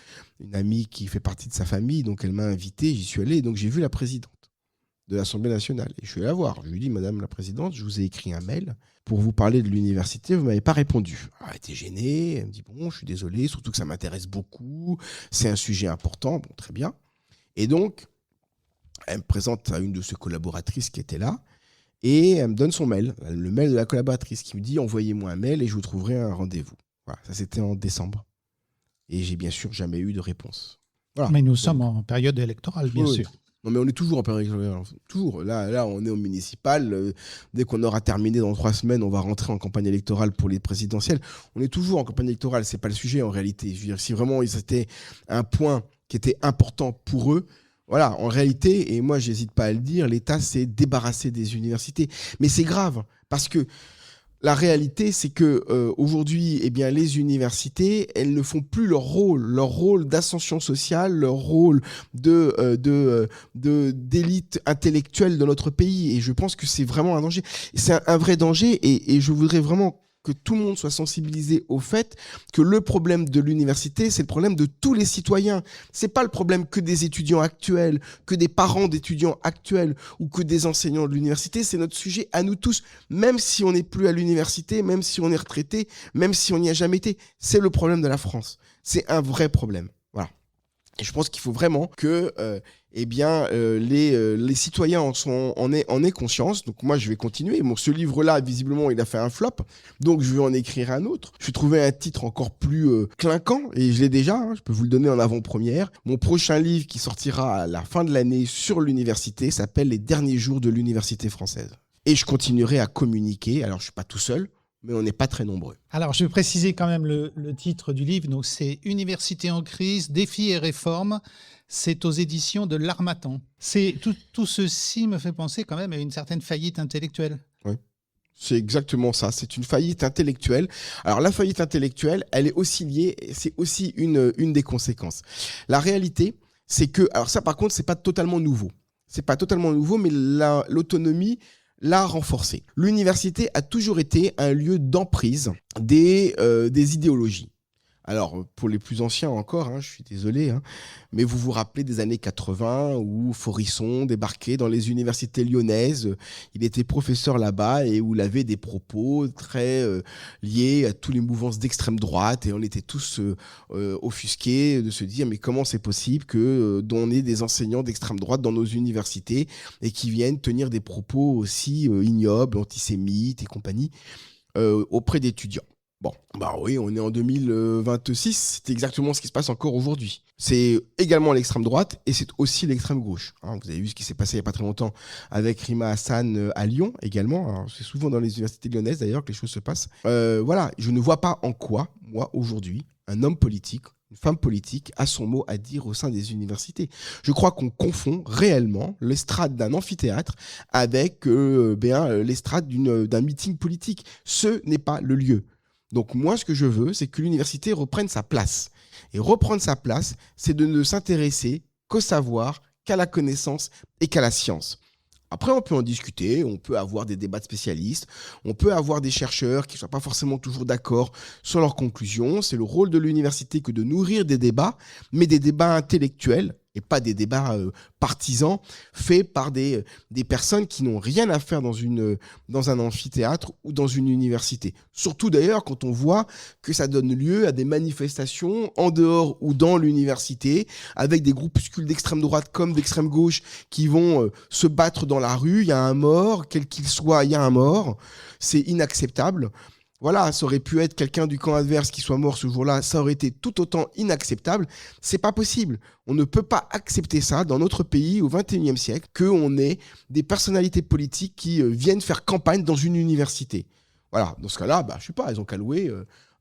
Speaker 3: une amie qui fait partie de sa famille, donc elle m'a invité, j'y suis allé, donc j'ai vu la présidente de l'Assemblée nationale. Et je suis allé la voir. Je lui ai dit, Madame la Présidente, je vous ai écrit un mail pour vous parler de l'université, vous ne m'avez pas répondu. Elle était gênée, elle me dit, bon, je suis désolé, surtout que ça m'intéresse beaucoup, c'est un sujet important, bon, très bien. Et donc, elle me présente à une de ses collaboratrices qui était là, et elle me donne son mail, le mail de la collaboratrice, qui me dit, envoyez-moi un mail et je vous trouverai un rendez-vous. Voilà, ça c'était en décembre. Et j'ai bien sûr jamais eu de réponse. Voilà.
Speaker 4: Mais nous sommes en période électorale, bien sûr.
Speaker 3: Non, mais on est toujours en période électorale. Toujours. Là, on est au municipal. Dès qu'on aura terminé dans 3 semaines, on va rentrer en campagne électorale pour les présidentielles. On est toujours en campagne électorale. C'est pas le sujet en réalité. Je veux dire, si vraiment c'était un point qui était important pour eux, voilà, en réalité, et moi, j'hésite pas à le dire, l'État s'est débarrassé des universités. Mais c'est grave parce que la réalité, c'est que aujourd'hui, eh bien, les universités, elles ne font plus leur rôle d'ascension sociale, leur rôle d'élite intellectuelle de notre pays. Et je pense que c'est vraiment un danger. C'est un vrai danger. Et je voudrais vraiment que tout le monde soit sensibilisé au fait que le problème de l'université, c'est le problème de tous les citoyens. C'est pas le problème que des étudiants actuels, que des parents d'étudiants actuels ou que des enseignants de l'université. C'est notre sujet à nous tous, même si on n'est plus à l'université, même si on est retraité, même si on n'y a jamais été. C'est le problème de la France. C'est un vrai problème. Voilà. Et je pense qu'il faut vraiment que les citoyens en aient conscience. Donc moi, je vais continuer. Bon, ce livre-là, visiblement, il a fait un flop. Donc je vais en écrire un autre. Je vais trouver un titre encore plus clinquant. Et je l'ai déjà. Je peux vous le donner en avant-première. Mon prochain livre qui sortira à la fin de l'année sur l'université s'appelle « Les derniers jours de l'université française ». Et je continuerai à communiquer. Alors, je ne suis pas tout seul, mais on n'est pas très nombreux.
Speaker 4: Alors, je vais préciser quand même le titre du livre. Donc, c'est « Université en crise, défis et réformes ». C'est aux éditions de l'Harmattan. Tout ceci me fait penser quand même à une certaine faillite intellectuelle.
Speaker 3: Oui, c'est exactement ça. C'est une faillite intellectuelle. Alors, la faillite intellectuelle, elle est aussi liée, c'est aussi une des conséquences. La réalité, c'est que, alors ça par contre, c'est pas totalement nouveau. C'est pas totalement nouveau, mais l'autonomie l'a renforcé. L'université a toujours été un lieu d'emprise des idéologies. Alors, pour les plus anciens encore, je suis désolé, mais vous vous rappelez des années 80 où Faurisson débarquait dans les universités lyonnaises. Il était professeur là-bas et où il avait des propos très liés à toutes les mouvances d'extrême droite. Et on était tous offusqués de se dire, mais comment c'est possible qu'on ait des enseignants d'extrême droite dans nos universités et qui viennent tenir des propos aussi ignobles, antisémites et compagnie auprès d'étudiants. Bon, bah oui, on est en 2026, c'est exactement ce qui se passe encore aujourd'hui. C'est également l'extrême droite et c'est aussi l'extrême gauche. Vous avez vu ce qui s'est passé il n'y a pas très longtemps avec Rima Hassan à Lyon également. Alors, c'est souvent dans les universités lyonnaises d'ailleurs que les choses se passent. Voilà, je ne vois pas en quoi, moi, aujourd'hui, un homme politique, une femme politique a son mot à dire au sein des universités. Je crois qu'on confond réellement l'estrade d'un amphithéâtre avec l'estrade d'un meeting politique. Ce n'est pas le lieu. Donc moi, ce que je veux, c'est que l'université reprenne sa place. Et reprendre sa place, c'est de ne s'intéresser qu'au savoir, qu'à la connaissance et qu'à la science. Après, on peut en discuter, on peut avoir des débats de spécialistes, on peut avoir des chercheurs qui ne soient pas forcément toujours d'accord sur leurs conclusions. C'est le rôle de l'université que de nourrir des débats, mais des débats intellectuels et pas des débats partisans faits par des personnes qui n'ont rien à faire dans un amphithéâtre ou dans une université. Surtout d'ailleurs quand on voit que ça donne lieu à des manifestations en dehors ou dans l'université avec des groupuscules d'extrême droite comme d'extrême gauche qui vont se battre dans la rue. Il y a un mort, quel qu'il soit, il y a un mort. C'est inacceptable. Voilà, ça aurait pu être quelqu'un du camp adverse qui soit mort ce jour-là, ça aurait été tout autant inacceptable. C'est pas possible. On ne peut pas accepter ça dans notre pays au XXIe siècle, qu'on ait des personnalités politiques qui viennent faire campagne dans une université. Voilà, dans ce cas-là, je sais pas, elles ont qu'à louer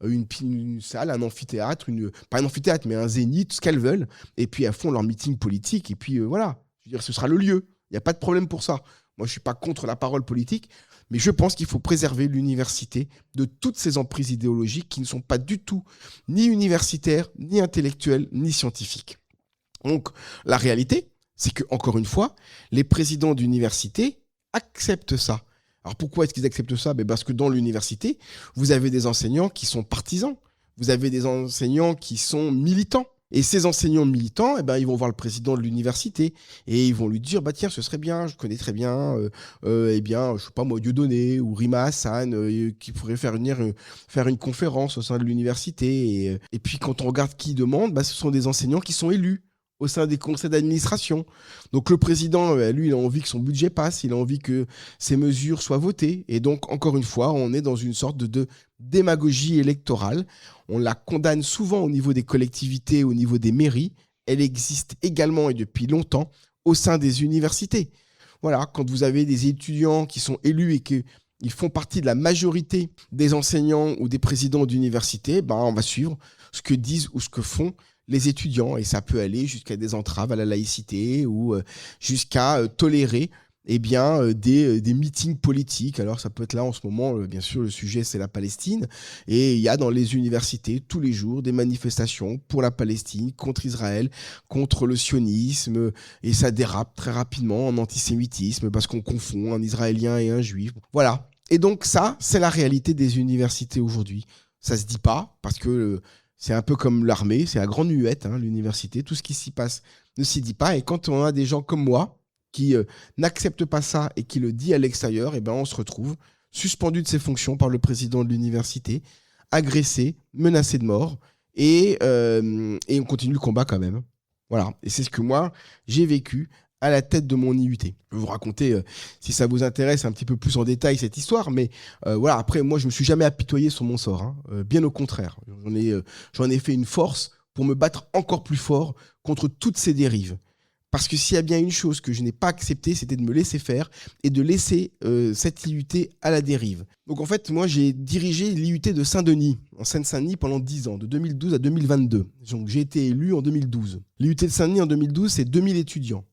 Speaker 3: une salle, un amphithéâtre, pas un amphithéâtre, mais un zénith, ce qu'elles veulent, et puis elles font leur meeting politique, et puis voilà. Je veux dire, ce sera le lieu. Il n'y a pas de problème pour ça. Moi, je suis pas contre la parole politique, mais je pense qu'il faut préserver l'université de toutes ces emprises idéologiques qui ne sont pas du tout ni universitaires, ni intellectuelles, ni scientifiques. Donc, la réalité, c'est que, encore une fois, les présidents d'université acceptent ça. Alors, pourquoi est-ce qu'ils acceptent ça ? Parce que dans l'université, vous avez des enseignants qui sont partisans, vous avez des enseignants qui sont militants. Et ces enseignants militants, ils vont voir le président de l'université et ils vont lui dire tiens, ce serait bien, je connais très bien, je sais pas moi, Dieudonné ou Rima Hassan qui pourrait faire une conférence au sein de l'université. Et puis quand on regarde qui demande, ce sont des enseignants qui sont élus au sein des conseils d'administration. Donc le président, lui, il a envie que son budget passe, il a envie que ses mesures soient votées. Et donc, encore une fois, on est dans une sorte de démagogie électorale. On la condamne souvent au niveau des collectivités, au niveau des mairies. Elle existe également et depuis longtemps au sein des universités. Voilà, quand vous avez des étudiants qui sont élus et qu'ils font partie de la majorité des enseignants ou des présidents d'université, on va suivre ce que disent ou ce que font les étudiants. Et ça peut aller jusqu'à des entraves à la laïcité ou jusqu'à tolérer des meetings politiques. Alors ça peut être là en ce moment, bien sûr le sujet c'est la Palestine, et il y a dans les universités tous les jours des manifestations pour la Palestine, contre Israël, contre le sionisme, et ça dérape très rapidement en antisémitisme parce qu'on confond un Israélien et un Juif. Voilà, Et donc ça, c'est la réalité des universités aujourd'hui. Ça se dit pas parce que c'est un peu comme l'armée, c'est à grande muette, l'université. Tout ce qui s'y passe ne s'y dit pas. Et quand on a des gens comme moi qui n'acceptent pas ça et qui le dit à l'extérieur, on se retrouve suspendu de ses fonctions par le président de l'université, agressé, menacé de mort, et on continue le combat quand même. Voilà. Et c'est ce que moi, j'ai vécu à la tête de mon IUT. Je vais vous raconter, si ça vous intéresse, un petit peu plus en détail cette histoire, mais voilà. Après, moi, je me suis jamais apitoyé sur mon sort. Bien au contraire. J'en ai fait une force pour me battre encore plus fort contre toutes ces dérives. Parce que s'il y a bien une chose que je n'ai pas acceptée, c'était de me laisser faire et de laisser cette IUT à la dérive. Donc en fait, moi, j'ai dirigé l'IUT de Saint-Denis, en Seine-Saint-Denis, pendant 10 ans, de 2012 à 2022. Donc j'ai été élu en 2012. L'IUT de Saint-Denis, en 2012, c'est 2000 étudiants,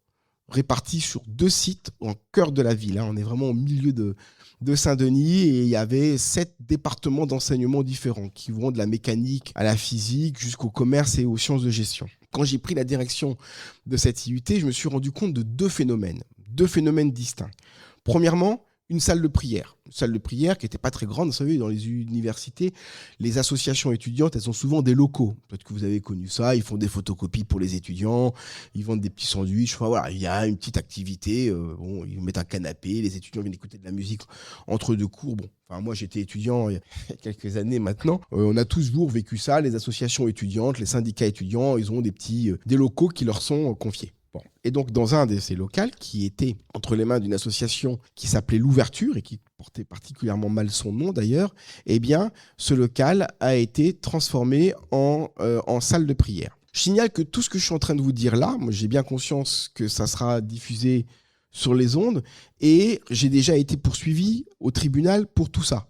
Speaker 3: répartis sur 2 sites en cœur de la ville. On est vraiment au milieu de Saint-Denis et il y avait 7 départements d'enseignement différents qui vont de la mécanique à la physique jusqu'au commerce et aux sciences de gestion. Quand j'ai pris la direction de cette IUT, je me suis rendu compte de 2 phénomènes distincts. Premièrement, une salle de prière. Une salle de prière qui n'était pas très grande. Vous savez, dans les universités, les associations étudiantes, elles ont souvent des locaux. Peut-être que vous avez connu ça. Ils font des photocopies pour les étudiants. Ils vendent des petits sandwichs. Enfin, voilà, il y a une petite activité. Ils mettent un canapé. Les étudiants viennent écouter de la musique entre 2 cours. Moi, j'étais étudiant il y a quelques années maintenant. On a toujours vécu ça. Les associations étudiantes, les syndicats étudiants, ils ont des locaux qui leur sont confiés. Et donc, dans un de ces locaux qui était entre les mains d'une association qui s'appelait l'Ouverture et qui portait particulièrement mal son nom d'ailleurs, ce local a été transformé en salle de prière. Je signale que tout ce que je suis en train de vous dire là, moi j'ai bien conscience que ça sera diffusé sur les ondes et j'ai déjà été poursuivi au tribunal pour tout ça.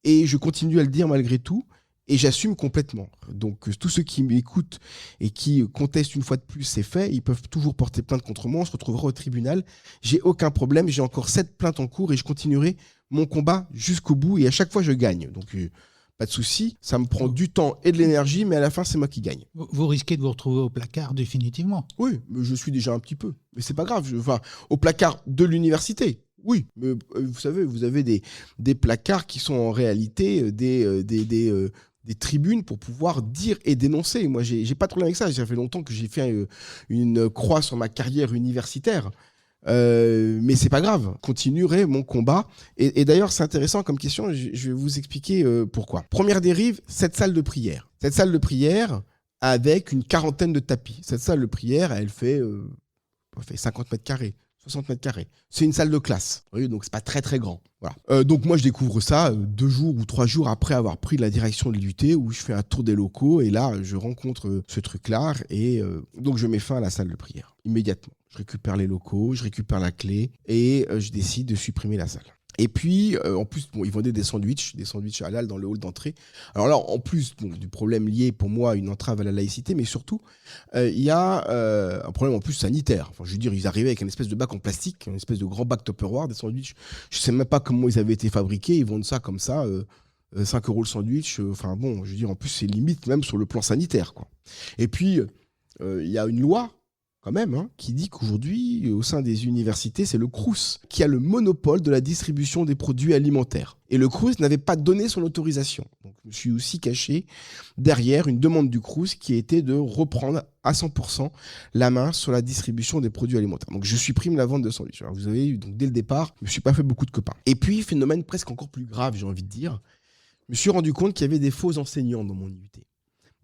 Speaker 3: Et je continue à le dire malgré tout. Et j'assume complètement. Donc, tous ceux qui m'écoutent et qui contestent une fois de plus ces faits, ils peuvent toujours porter plainte contre moi. On se retrouvera au tribunal. J'ai aucun problème. J'ai encore 7 plaintes en cours et je continuerai mon combat jusqu'au bout. Et à chaque fois, je gagne. Donc, pas de souci. Ça me prend du temps et de l'énergie, mais à la fin, c'est moi qui gagne.
Speaker 4: Vous risquez de vous retrouver au placard définitivement.
Speaker 3: Oui, mais je suis déjà un petit peu. Mais c'est pas grave. Au placard de l'université. Oui, mais vous savez, vous avez des placards qui sont en réalité des tribunes pour pouvoir dire et dénoncer. Moi, j'ai pas de problème avec ça. Ça fait longtemps que j'ai fait une croix sur ma carrière universitaire. Mais c'est pas grave. Continuerai mon combat. Et d'ailleurs, c'est intéressant comme question. Je vais vous expliquer pourquoi. Première dérive, cette salle de prière. Cette salle de prière avec une 40aine de tapis. Cette salle de prière, elle fait 50 mètres carrés. 60 mètres carrés. C'est une salle de classe. Vous voyez, donc c'est pas très très grand. Voilà. Donc moi je découvre ça 2 jours ou 3 jours après avoir pris la direction de l'IUT où je fais un tour des locaux et là je rencontre ce truc-là et donc je mets fin à la salle de prière immédiatement. Je récupère les locaux, je récupère la clé et je décide de supprimer la salle. Et puis, en plus, ils vendaient des sandwichs halal dans le hall d'entrée. Alors là, en plus du problème lié pour moi à une entrave à la laïcité, mais surtout, il y a un problème en plus sanitaire. Enfin, je veux dire, ils arrivaient avec une espèce de bac en plastique, une espèce de grand bac Tupperware, des sandwichs. Je ne sais même pas comment ils avaient été fabriqués. Ils vendent ça comme ça, 5 € le sandwich. Je veux dire, en plus, c'est limite même sur le plan sanitaire, quoi. Et puis, il y a une loi quand même, qui dit qu'aujourd'hui, au sein des universités, c'est le Crous qui a le monopole de la distribution des produits alimentaires. Et le Crous n'avait pas donné son autorisation. Donc, je me suis aussi caché derrière une demande du Crous qui était de reprendre à 100% la main sur la distribution des produits alimentaires. Donc, je supprime la vente de sandwichs. Alors, vous avez eu, donc, dès le départ, je ne me suis pas fait beaucoup de copains. Et puis, phénomène presque encore plus grave, j'ai envie de dire, je me suis rendu compte qu'il y avait des faux enseignants dans mon IUT.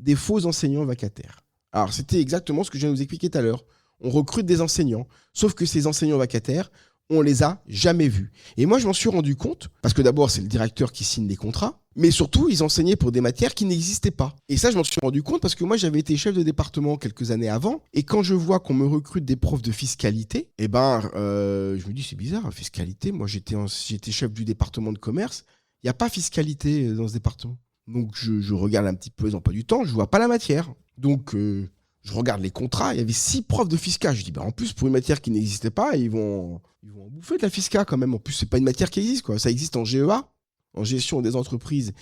Speaker 3: Des faux enseignants vacataires. Alors, c'était exactement ce que je viens de vous expliquer tout à l'heure. On recrute des enseignants, sauf que ces enseignants vacataires, on les a jamais vus. Et moi, je m'en suis rendu compte, parce que d'abord, c'est le directeur qui signe les contrats, mais surtout, ils enseignaient pour des matières qui n'existaient pas. Et ça, je m'en suis rendu compte parce que moi, j'avais été chef de département quelques années avant, et quand je vois qu'on me recrute des profs de fiscalité, je me dis, c'est bizarre, fiscalité, moi, j'étais chef du département de commerce, il n'y a pas fiscalité dans ce département. Donc, je regarde un petit peu les emplois du temps, je ne vois pas la matière. Donc, je regarde les contrats, il y avait 6 profs de fiscal. Je dis, en plus, pour une matière qui n'existait pas, ils vont en bouffer de la fiscal quand même. En plus, c'est pas une matière qui existe, quoi. Ça existe en GEA, en gestion des entreprises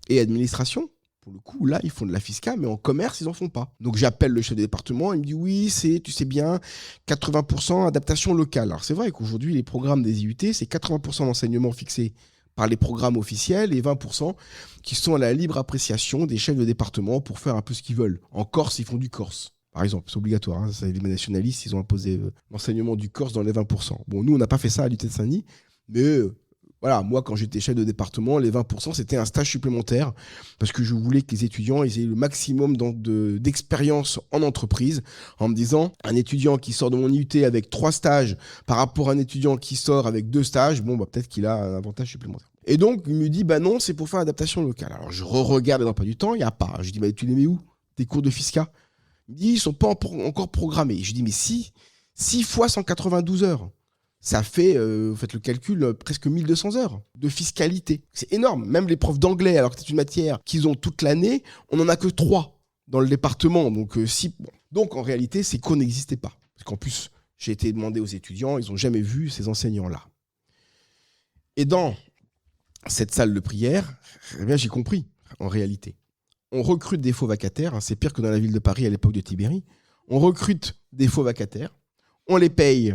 Speaker 3: et administration. Pour le coup, là, ils font de la fiscal, mais en commerce, ils en font pas. Donc, j'appelle le chef de département, il me dit, oui, tu sais bien, 80% adaptation locale. Alors, c'est vrai qu'aujourd'hui, les programmes des IUT, c'est 80% d'enseignement fixé par les programmes officiels et 20% qui sont à la libre appréciation des chefs de département pour faire un peu ce qu'ils veulent. En Corse, ils font du corse. Par exemple, c'est obligatoire. Hein. Les nationalistes, ils ont imposé l'enseignement du corse dans les 20%. Bon, nous, on n'a pas fait ça à l'UT de Saint-Denis, mais voilà, moi, quand j'étais chef de département, les 20%, c'était un stage supplémentaire parce que je voulais que les étudiants aient le maximum d'expérience en entreprise en me disant, un étudiant qui sort de mon IUT avec 3 stages par rapport à un étudiant qui sort avec 2 stages, bon, bah, peut-être qu'il a un avantage supplémentaire. Et donc, il me dit, bah non, c'est pour faire l'adaptation locale. Alors, je regarde dans pas du temps, il n'y a pas. Je dis, bah, tu les mets où, tes cours de FISCA? Il me dit, ils ne sont pas encore programmés. Je dis, mais si, 6 fois 192 heures. Ça fait, vous faites le calcul, presque 1200 heures de fiscalité. C'est énorme. Même les profs d'anglais, alors que c'est une matière qu'ils ont toute l'année, on n'en a que 3 dans le département. Donc, donc en réalité, ces cours n'existaient pas. Parce qu'en plus, j'ai été demandé aux étudiants, ils n'ont jamais vu ces enseignants-là. Et dans cette salle de prière, eh bien, j'ai compris, en réalité. On recrute des faux vacataires. Hein, c'est pire que dans la ville de Paris à l'époque de Tibéri. On recrute des faux vacataires. On les paye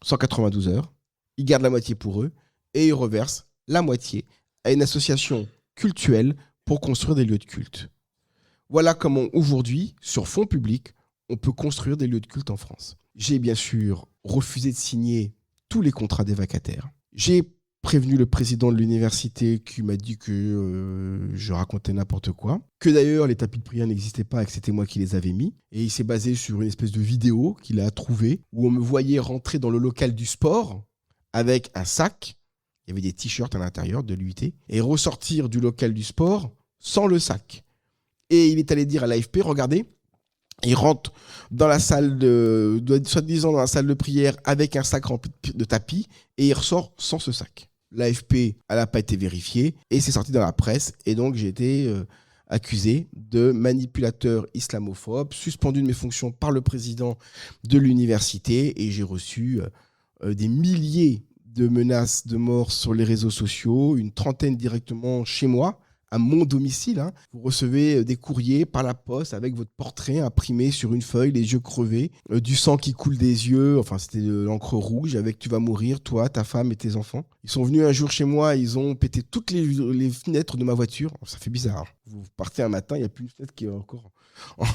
Speaker 3: 192 heures, ils gardent la moitié pour eux et ils reversent la moitié à une association cultuelle pour construire des lieux de culte. Voilà comment aujourd'hui, sur fonds publics, on peut construire des lieux de culte en France. J'ai bien sûr refusé de signer tous les contrats des vacataires. J'ai prévenu le président de l'université qui m'a dit que je racontais n'importe quoi, que d'ailleurs les tapis de prière n'existaient pas et que c'était moi qui les avais mis. Et il s'est basé sur une espèce de vidéo qu'il a trouvée où on me voyait rentrer dans le local du sport avec un sac, il y avait des t-shirts à l'intérieur de l'UIT, et ressortir du local du sport sans le sac. Et il est allé dire à l'AFP, regardez, il rentre dans la salle soi-disant dans la salle de prière avec un sac rempli de tapis et il ressort sans ce sac. L'AFP, elle n'a pas été vérifiée et c'est sorti dans la presse. Et donc, j'ai été accusé de manipulateur islamophobe, suspendu de mes fonctions par le président de l'université et j'ai reçu des milliers de menaces de mort sur les réseaux sociaux, une trentaine directement chez moi, à mon domicile. Hein. Vous recevez des courriers par la poste avec votre portrait imprimé sur une feuille, les yeux crevés, du sang qui coule des yeux, enfin c'était de l'encre rouge avec « tu vas mourir, toi, ta femme et tes enfants ». Ils sont venus un jour chez moi, ils ont pété toutes les fenêtres de ma voiture. Ça fait bizarre. Hein. Vous partez un matin, il n'y a plus une fenêtre qui est encore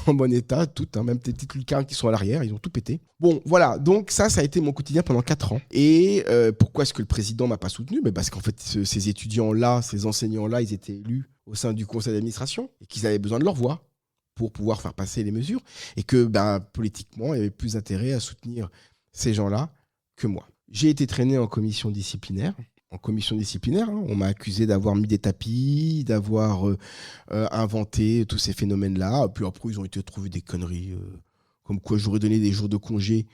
Speaker 3: en bon état, toutes, hein, même tes petites lucarnes qui sont à l'arrière, ils ont tout pété. Bon, voilà, donc ça a été mon quotidien pendant 4 ans. Et pourquoi est-ce que le président ne m'a pas soutenu ? Parce qu'en fait, ces étudiants-là, ces enseignants-là, ils étaient élus au sein du conseil d'administration et qu'ils avaient besoin de leur voix pour pouvoir faire passer les mesures et que politiquement, il y avait plus intérêt à soutenir ces gens-là que moi. J'ai été traîné en commission disciplinaire. Hein, on m'a accusé d'avoir mis des tapis, d'avoir inventé tous ces phénomènes-là. Puis après, ils ont été trouvés des conneries, comme quoi j'aurais donné des jours de congé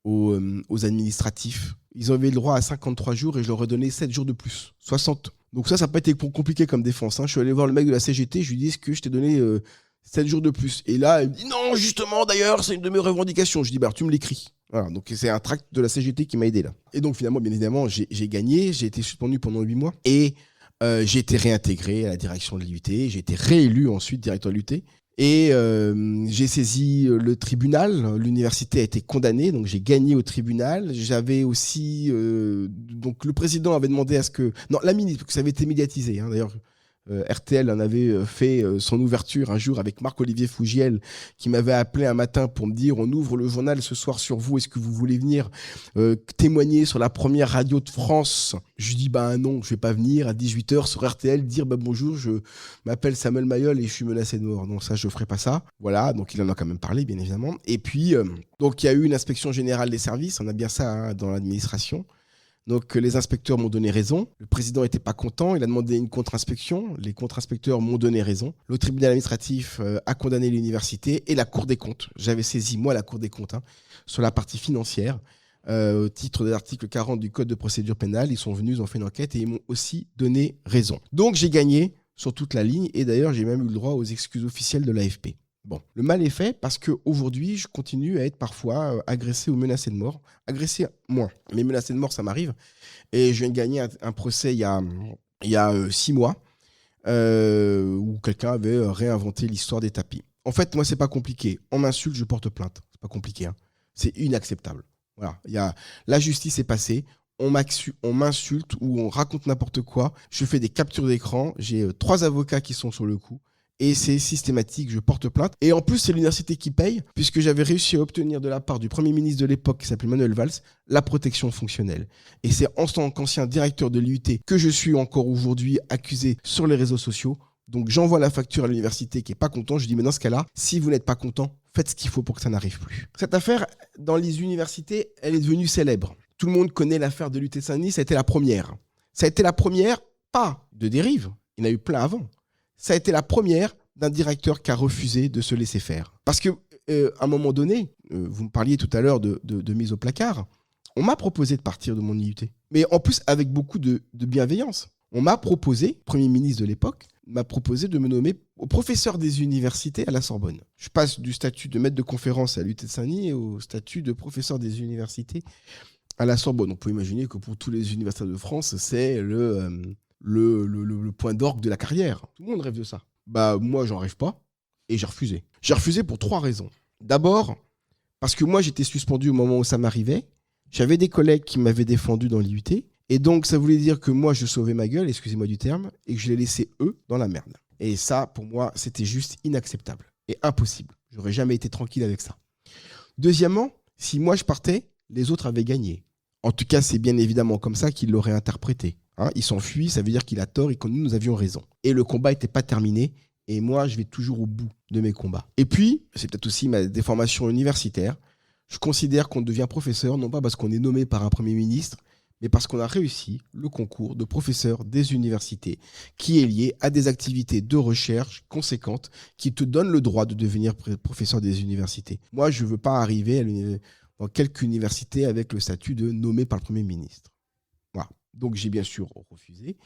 Speaker 3: aux administratifs. Ils avaient le droit à 53 jours et je leur ai donné 7 jours de plus, 60. Donc ça n'a pas été compliqué comme défense. Hein. Je suis allé voir le mec de la CGT, je lui ai dit, est-ce que je t'ai donné 7 jours de plus ? Et là, il me dit, non, justement, d'ailleurs, c'est une de mes revendications. Je dis, tu me l'écris. Voilà, donc c'est un tract de la CGT qui m'a aidé là. Et donc finalement, bien évidemment, j'ai gagné, j'ai été suspendu pendant 8 mois et j'ai été réintégré à la direction de l'IUT, j'ai été réélu ensuite directeur de l'IUT et j'ai saisi le tribunal, l'université a été condamnée, donc j'ai gagné au tribunal. J'avais aussi, donc le président avait demandé à ce que, non, la ministre, parce que ça avait été médiatisé, hein, d'ailleurs. RTL en avait fait son ouverture un jour avec Marc-Olivier Fougiel qui m'avait appelé un matin pour me dire on ouvre le journal ce soir sur vous, est-ce que vous voulez venir témoigner sur la première radio de France ? Je lui dis non, je vais pas venir à 18h sur RTL dire bonjour, je m'appelle Samuel Mayol et je suis menacé de mort. Non, ça je ferai pas ça. Voilà, donc il en a quand même parlé bien évidemment. Et puis donc il y a eu une inspection générale des services, on a bien ça hein, dans l'administration. Donc les inspecteurs m'ont donné raison. Le président n'était pas content, il a demandé une contre-inspection. Les contre-inspecteurs m'ont donné raison. Le tribunal administratif a condamné l'université et la Cour des comptes. J'avais saisi, moi, la Cour des comptes sur la partie financière. Au titre de l'article 40 du Code de procédure pénale, ils sont venus, ils ont fait une enquête et ils m'ont aussi donné raison. Donc j'ai gagné sur toute la ligne et d'ailleurs j'ai même eu le droit aux excuses officielles de l'AFP. Bon, le mal est fait parce qu'aujourd'hui, je continue à être parfois agressé ou menacé de mort. Agressé, moins. Mais menacé de mort, ça m'arrive. Et je viens de gagner un procès il y a 6 mois où quelqu'un avait réinventé l'histoire des tapis. En fait, moi, c'est pas compliqué. On m'insulte, je porte plainte. C'est pas compliqué. Hein. C'est inacceptable. Voilà. La justice est passée. on m'insulte ou on raconte n'importe quoi. Je fais des captures d'écran. J'ai 3 avocats qui sont sur le coup. Et c'est systématique, je porte plainte. Et en plus, c'est l'université qui paye, puisque j'avais réussi à obtenir de la part du Premier ministre de l'époque, qui s'appelait Manuel Valls, la protection fonctionnelle. Et c'est en tant qu'ancien directeur de l'IUT que je suis encore aujourd'hui accusé sur les réseaux sociaux. Donc j'envoie la facture à l'université qui n'est pas content. Je dis, mais dans ce cas-là, si vous n'êtes pas content, faites ce qu'il faut pour que ça n'arrive plus. Cette affaire, dans les universités, elle est devenue célèbre. Tout le monde connaît l'affaire de l'UT Saint-Denis, ça a été la première. Ça a été la première, pas de dérive, il y en a eu plein avant. Ça a été la première d'un directeur qui a refusé de se laisser faire. Parce qu'à un moment donné, vous me parliez tout à l'heure de mise au placard, on m'a proposé de partir de mon IUT. Mais en plus, avec beaucoup de bienveillance. On m'a proposé, le Premier ministre de l'époque, m'a proposé de me nommer au professeur des universités à la Sorbonne. Je passe du statut de maître de conférence à l'UT de Saint-Denis au statut de professeur des universités à la Sorbonne. On peut imaginer que pour tous les universitaires de France, c'est le point d'orgue de la carrière. Tout le monde rêve de ça. Bah, moi, j'en rêve pas et j'ai refusé. J'ai refusé pour 3 raisons. D'abord, parce que moi, j'étais suspendu au moment où ça m'arrivait. J'avais des collègues qui m'avaient défendu dans l'IUT. Et donc, ça voulait dire que moi, je sauvais ma gueule, excusez-moi du terme, et que je les laissais, eux, dans la merde. Et ça, pour moi, c'était juste inacceptable et impossible. J'aurais jamais été tranquille avec ça. Deuxièmement, si moi, je partais, les autres avaient gagné. En tout cas, c'est bien évidemment comme ça qu'ils l'auraient interprété. Il s'enfuit, ça veut dire qu'il a tort et que nous avions raison. Et le combat n'était pas terminé. Et moi, je vais toujours au bout de mes combats. Et puis, c'est peut-être aussi ma déformation universitaire. Je considère qu'on devient professeur, non pas parce qu'on est nommé par un Premier ministre, mais parce qu'on a réussi le concours de professeur des universités, qui est lié à des activités de recherche conséquentes qui te donnent le droit de devenir professeur des universités. Moi, je ne veux pas arriver dans quelque université avec le statut de nommé par le Premier ministre. Voilà. Donc, j'ai bien sûr refusé.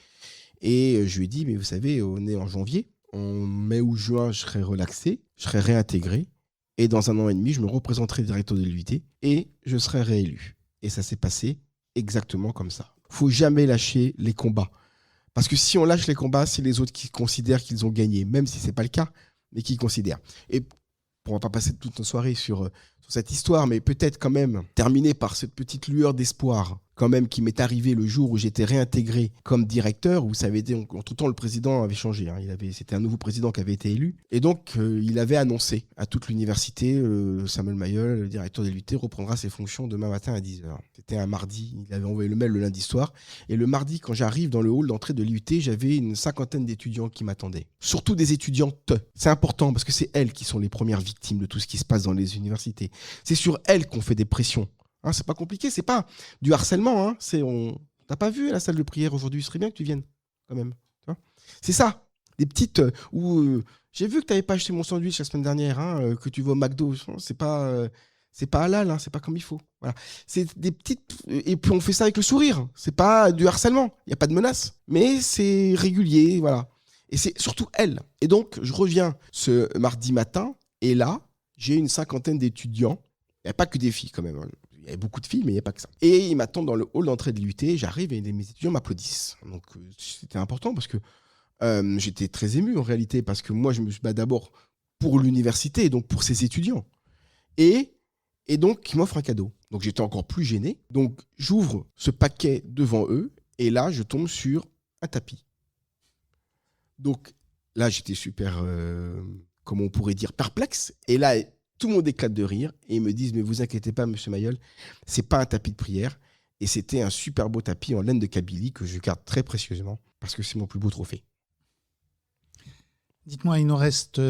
Speaker 3: Et je lui ai dit, mais vous savez, on est en janvier. En mai ou juin, je serai relaxé, je serai réintégré. Et dans 1 an et demi, je me représenterai directeur de l'IUT et je serai réélu. Et ça s'est passé exactement comme ça. Il ne faut jamais lâcher les combats. Parce que si on lâche les combats, c'est les autres qui considèrent qu'ils ont gagné, même si ce n'est pas le cas, mais qui considèrent. Et on ne va pas passer toute nos soirées sur cette histoire, mais peut-être quand même terminer par cette petite lueur d'espoir quand même qui m'est arrivée le jour où j'étais réintégré comme directeur, où ça avait été, entre-temps, le président avait changé. C'était un nouveau président qui avait été élu. Et donc, il avait annoncé à toute l'université, Samuel Mayol, le directeur de l'IUT, reprendra ses fonctions demain matin à 10h. C'était un mardi. Il avait envoyé le mail le lundi soir. Et le mardi, quand j'arrive dans le hall d'entrée de l'IUT, j'avais une 50aine d'étudiants qui m'attendaient. Surtout des étudiantes. C'est important parce que c'est elles qui sont les premières victimes de tout ce qui se passe dans les universités. C'est sur elles qu'on fait des pressions. C'est pas compliqué, c'est pas du harcèlement. T'as pas vu à la salle de prière aujourd'hui, ce serait bien que tu viennes quand même. C'est ça, des petites j'ai vu que t'avais pas acheté mon sandwich la semaine dernière, que tu vas au McDo. C'est pas halal, c'est pas comme il faut. Voilà. C'est des petites et puis on fait ça avec le sourire. C'est pas du harcèlement, il y a pas de menace, mais c'est régulier, voilà. Et c'est surtout elle. Et donc je reviens ce mardi matin et là j'ai une 50aine d'étudiants. Il n'y a pas que des filles quand même. Il y avait beaucoup de filles, mais il n'y a pas que ça. Et ils m'attendent dans le hall d'entrée de l'IUT. J'arrive et mes étudiants m'applaudissent. Donc, c'était important parce que j'étais très ému en réalité parce que moi, je me suis battu d'abord pour l'université, donc pour ses étudiants. Et donc, ils m'offrent un cadeau. Donc, j'étais encore plus gêné. Donc, j'ouvre ce paquet devant eux et là, je tombe sur un tapis. Donc, là, j'étais super, comment on pourrait dire, perplexe. Et là, tout le monde éclate de rire et ils me disent « Mais vous inquiétez pas, monsieur Mayol, c'est pas un tapis de prière. » Et c'était un super beau tapis en laine de Kabylie que je garde très précieusement parce que c'est mon plus beau trophée.
Speaker 4: Dites-moi, il nous reste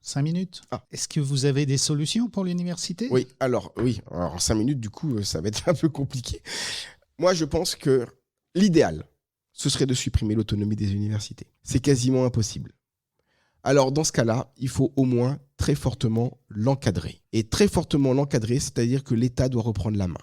Speaker 4: 5 minutes. Est-ce que vous avez des solutions pour l'université ?
Speaker 3: Oui, alors 5 minutes, du coup, ça va être un peu compliqué. Moi, je pense que l'idéal, ce serait de supprimer l'autonomie des universités. C'est quasiment impossible. Alors, dans ce cas-là, il faut au moins très fortement l'encadrer. Et très fortement l'encadrer, c'est-à-dire que l'État doit reprendre la main.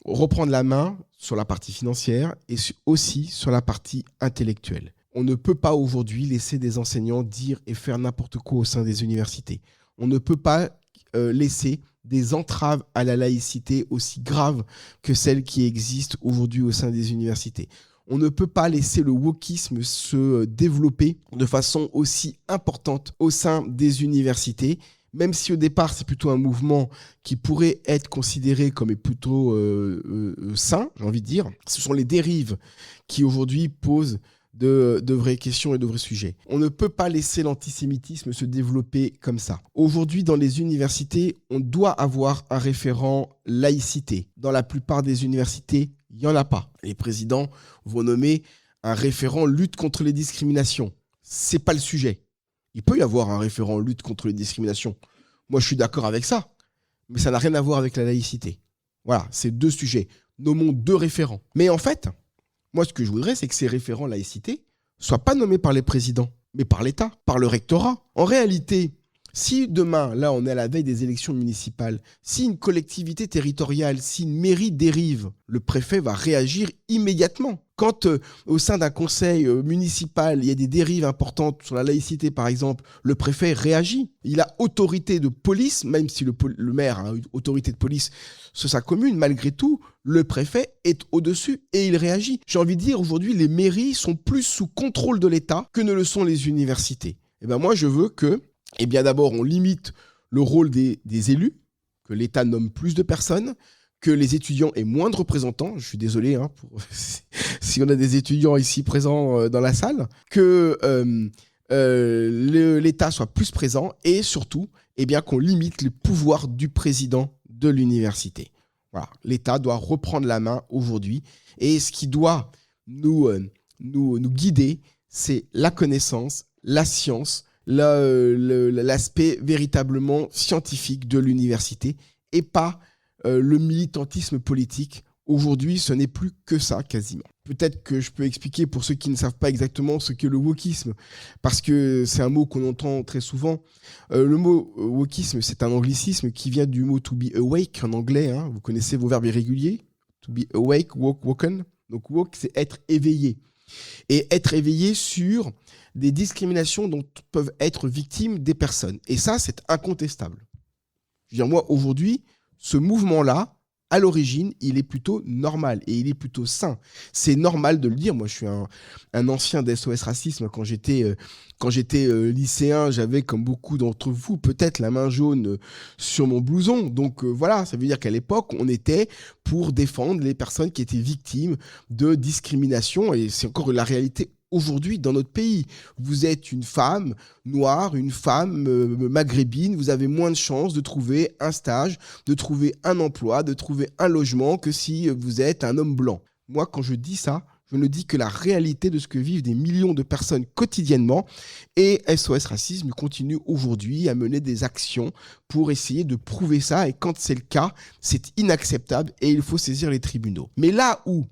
Speaker 3: Reprendre la main sur la partie financière et aussi sur la partie intellectuelle. On ne peut pas aujourd'hui laisser des enseignants dire et faire n'importe quoi au sein des universités. On ne peut pas laisser des entraves à la laïcité aussi graves que celles qui existent aujourd'hui au sein des universités. On ne peut pas laisser le wokisme se développer de façon aussi importante au sein des universités même si au départ c'est plutôt un mouvement qui pourrait être considéré comme plutôt sain, j'ai envie de dire, ce sont les dérives qui aujourd'hui posent de vraies questions et de vrais sujets. On ne peut pas laisser l'antisémitisme se développer comme ça. Aujourd'hui, dans les universités, on doit avoir un référent laïcité. Dans la plupart des universités, il n'y en a pas. Les présidents vont nommer un référent lutte contre les discriminations. C'est pas le sujet. Il peut y avoir un référent lutte contre les discriminations. Moi, je suis d'accord avec ça, mais ça n'a rien à voir avec la laïcité. Voilà, c'est deux sujets. Nommons deux référents. Mais en fait, moi, ce que je voudrais, c'est que ces référents laïcité ne soient pas nommés par les présidents, mais par l'État, par le rectorat. En réalité, si demain, là, on est à la veille des élections municipales, si une collectivité territoriale, si une mairie dérive, le préfet va réagir immédiatement. Quand au sein d'un conseil municipal, il y a des dérives importantes sur la laïcité, par exemple, le préfet réagit. Il a autorité de police, même si le maire a une autorité de police sur sa commune, malgré tout, le préfet est au-dessus et il réagit. J'ai envie de dire, aujourd'hui, les mairies sont plus sous contrôle de l'État que ne le sont les universités. Et ben moi, je veux que, eh bien d'abord, on limite le rôle des élus, que l'État nomme plus de personnes, que les étudiants aient moins de représentants. Je suis désolé si on a des étudiants ici présents dans la salle, que l'État soit plus présent et surtout, eh bien, qu'on limite les pouvoirs du président de l'université. Voilà. L'État doit reprendre la main aujourd'hui et ce qui doit nous guider, c'est la connaissance, la science, l'aspect véritablement scientifique de l'université et pas le militantisme politique. Aujourd'hui, ce n'est plus que ça, quasiment. Peut-être que je peux expliquer pour ceux qui ne savent pas exactement ce qu'est le wokisme, parce que c'est un mot qu'on entend très souvent. Le mot wokisme, c'est un anglicisme qui vient du mot to be awake en anglais. Hein. Vous connaissez vos verbes irréguliers. To be awake, woken. Donc woke, c'est être éveillé. Et être éveillé sur des discriminations dont peuvent être victimes des personnes. Et ça, c'est incontestable. Je veux dire, moi, aujourd'hui, ce mouvement-là, à l'origine, il est plutôt normal et il est plutôt sain. C'est normal de le dire. Moi, je suis un ancien d'SOS Racisme. Quand j'étais lycéen, j'avais, comme beaucoup d'entre vous, peut-être la main jaune sur mon blouson. Donc voilà, ça veut dire qu'à l'époque, on était pour défendre les personnes qui étaient victimes de discrimination. Et c'est encore la réalité aujourd'hui dans notre pays. Vous êtes une femme noire, une femme maghrébine, vous avez moins de chances de trouver un stage, de trouver un emploi, de trouver un logement que si vous êtes un homme blanc. Moi, quand je dis ça, je ne dis que la réalité de ce que vivent des millions de personnes quotidiennement. Et SOS Racisme continue aujourd'hui à mener des actions pour essayer de prouver ça. Et quand c'est le cas, c'est inacceptable et il faut saisir les tribunaux. Mais là où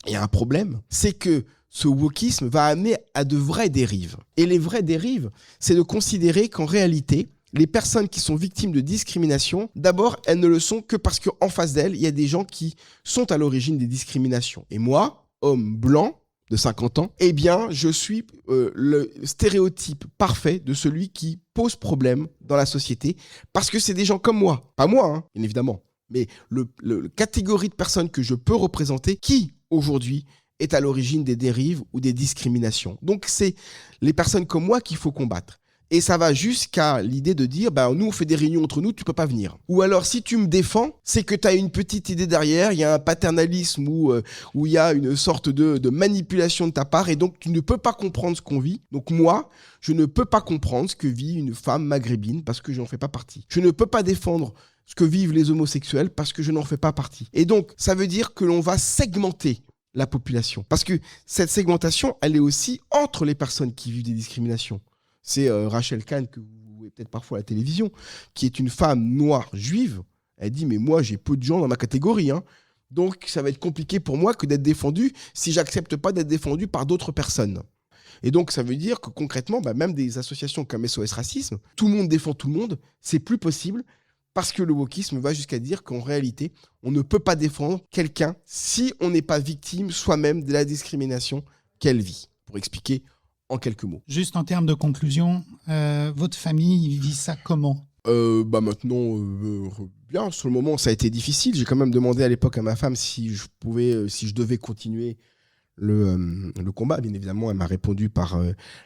Speaker 3: il y a un problème, c'est que ce wokisme va amener à de vraies dérives. Et les vraies dérives, c'est de considérer qu'en réalité, les personnes qui sont victimes de discrimination, d'abord, elles ne le sont que parce qu'en face d'elles, il y a des gens qui sont à l'origine des discriminations. Et moi, homme blanc de 50 ans, eh bien, je suis le stéréotype parfait de celui qui pose problème dans la société parce que c'est des gens comme moi. Pas moi, hein, bien évidemment, mais le catégorie de personnes que je peux représenter qui, aujourd'hui, est à l'origine des dérives ou des discriminations. Donc, c'est les personnes comme moi qu'il faut combattre. Et ça va jusqu'à l'idée de dire, nous, on fait des réunions entre nous, tu peux pas venir. Ou alors, si tu me défends, c'est que tu as une petite idée derrière, il y a un paternalisme où il y a une sorte de manipulation de ta part, et donc tu ne peux pas comprendre ce qu'on vit. Donc moi, je ne peux pas comprendre ce que vit une femme maghrébine parce que je n'en fais pas partie. Je ne peux pas défendre ce que vivent les homosexuels parce que je n'en fais pas partie. Et donc, ça veut dire que l'on va segmenter la population. Parce que cette segmentation, elle est aussi entre les personnes qui vivent des discriminations. C'est Rachel Kahn, que vous voyez peut-être parfois à la télévision, qui est une femme noire juive. Elle dit, mais moi, j'ai peu de gens dans ma catégorie. Hein. Donc, ça va être compliqué pour moi que d'être défendu si j'accepte pas d'être défendu par d'autres personnes. Et donc, ça veut dire que concrètement, même des associations comme SOS Racisme, tout le monde défend tout le monde, c'est plus possible. Parce que le wokisme va jusqu'à dire qu'en réalité, on ne peut pas défendre quelqu'un si on n'est pas victime soi-même de la discrimination qu'elle vit. Pour expliquer en quelques mots.
Speaker 4: Juste en termes de conclusion, votre famille vit ça comment ?
Speaker 3: Maintenant, bien. Sur le moment, ça a été difficile. J'ai quand même demandé à l'époque à ma femme si je devais continuer le combat. Bien évidemment, elle m'a répondu par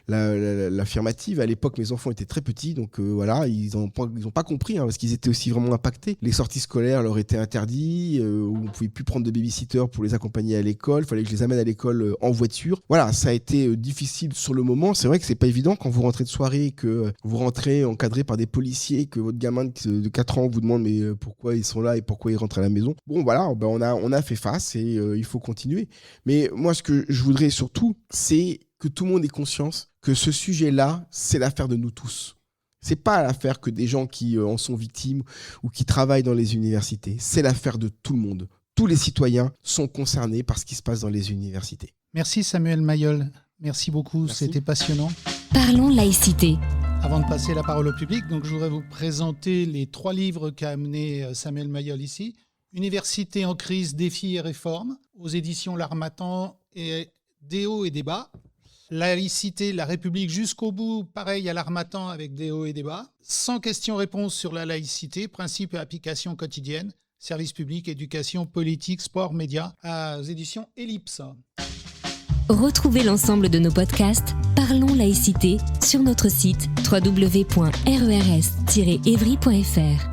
Speaker 3: l'affirmative. À l'époque, mes enfants étaient très petits, donc voilà, ils ont pas compris, parce qu'ils étaient aussi vraiment impactés. Les sorties scolaires leur étaient interdites, on ne pouvait plus prendre de babysitter pour les accompagner à l'école, il fallait que je les amène à l'école en voiture. Voilà, ça a été difficile sur le moment. C'est vrai que c'est pas évident quand vous rentrez de soirée, que vous rentrez encadré par des policiers, que votre gamin de 4 ans vous demande mais pourquoi ils sont là et pourquoi ils rentrent à la maison. Bon voilà, on a fait face et il faut continuer. Mais moi, ce que je voudrais surtout, c'est que tout le monde ait conscience que ce sujet-là, c'est l'affaire de nous tous. C'est pas l'affaire que des gens qui en sont victimes ou qui travaillent dans les universités. C'est l'affaire de tout le monde. Tous les citoyens sont concernés par ce qui se passe dans les universités.
Speaker 4: Merci Samuel Mayol. Merci beaucoup,
Speaker 3: Merci.
Speaker 4: C'était passionnant.
Speaker 1: Parlons laïcité.
Speaker 4: Avant de passer la parole au public, donc je voudrais vous présenter les 3 livres qu'a amené Samuel Mayol ici. Université en crise, défis et réformes, aux éditions L'Harmattan et Des hauts et des bas. Laïcité, la République jusqu'au bout, pareil à L'Harmattan avec des hauts et des bas. 100 questions-réponses sur la laïcité, principes et applications quotidiennes, service public, éducation, politique, sport, médias, aux éditions Ellipse.
Speaker 1: Retrouvez l'ensemble de nos podcasts Parlons laïcité sur notre site www.rers-evry.fr.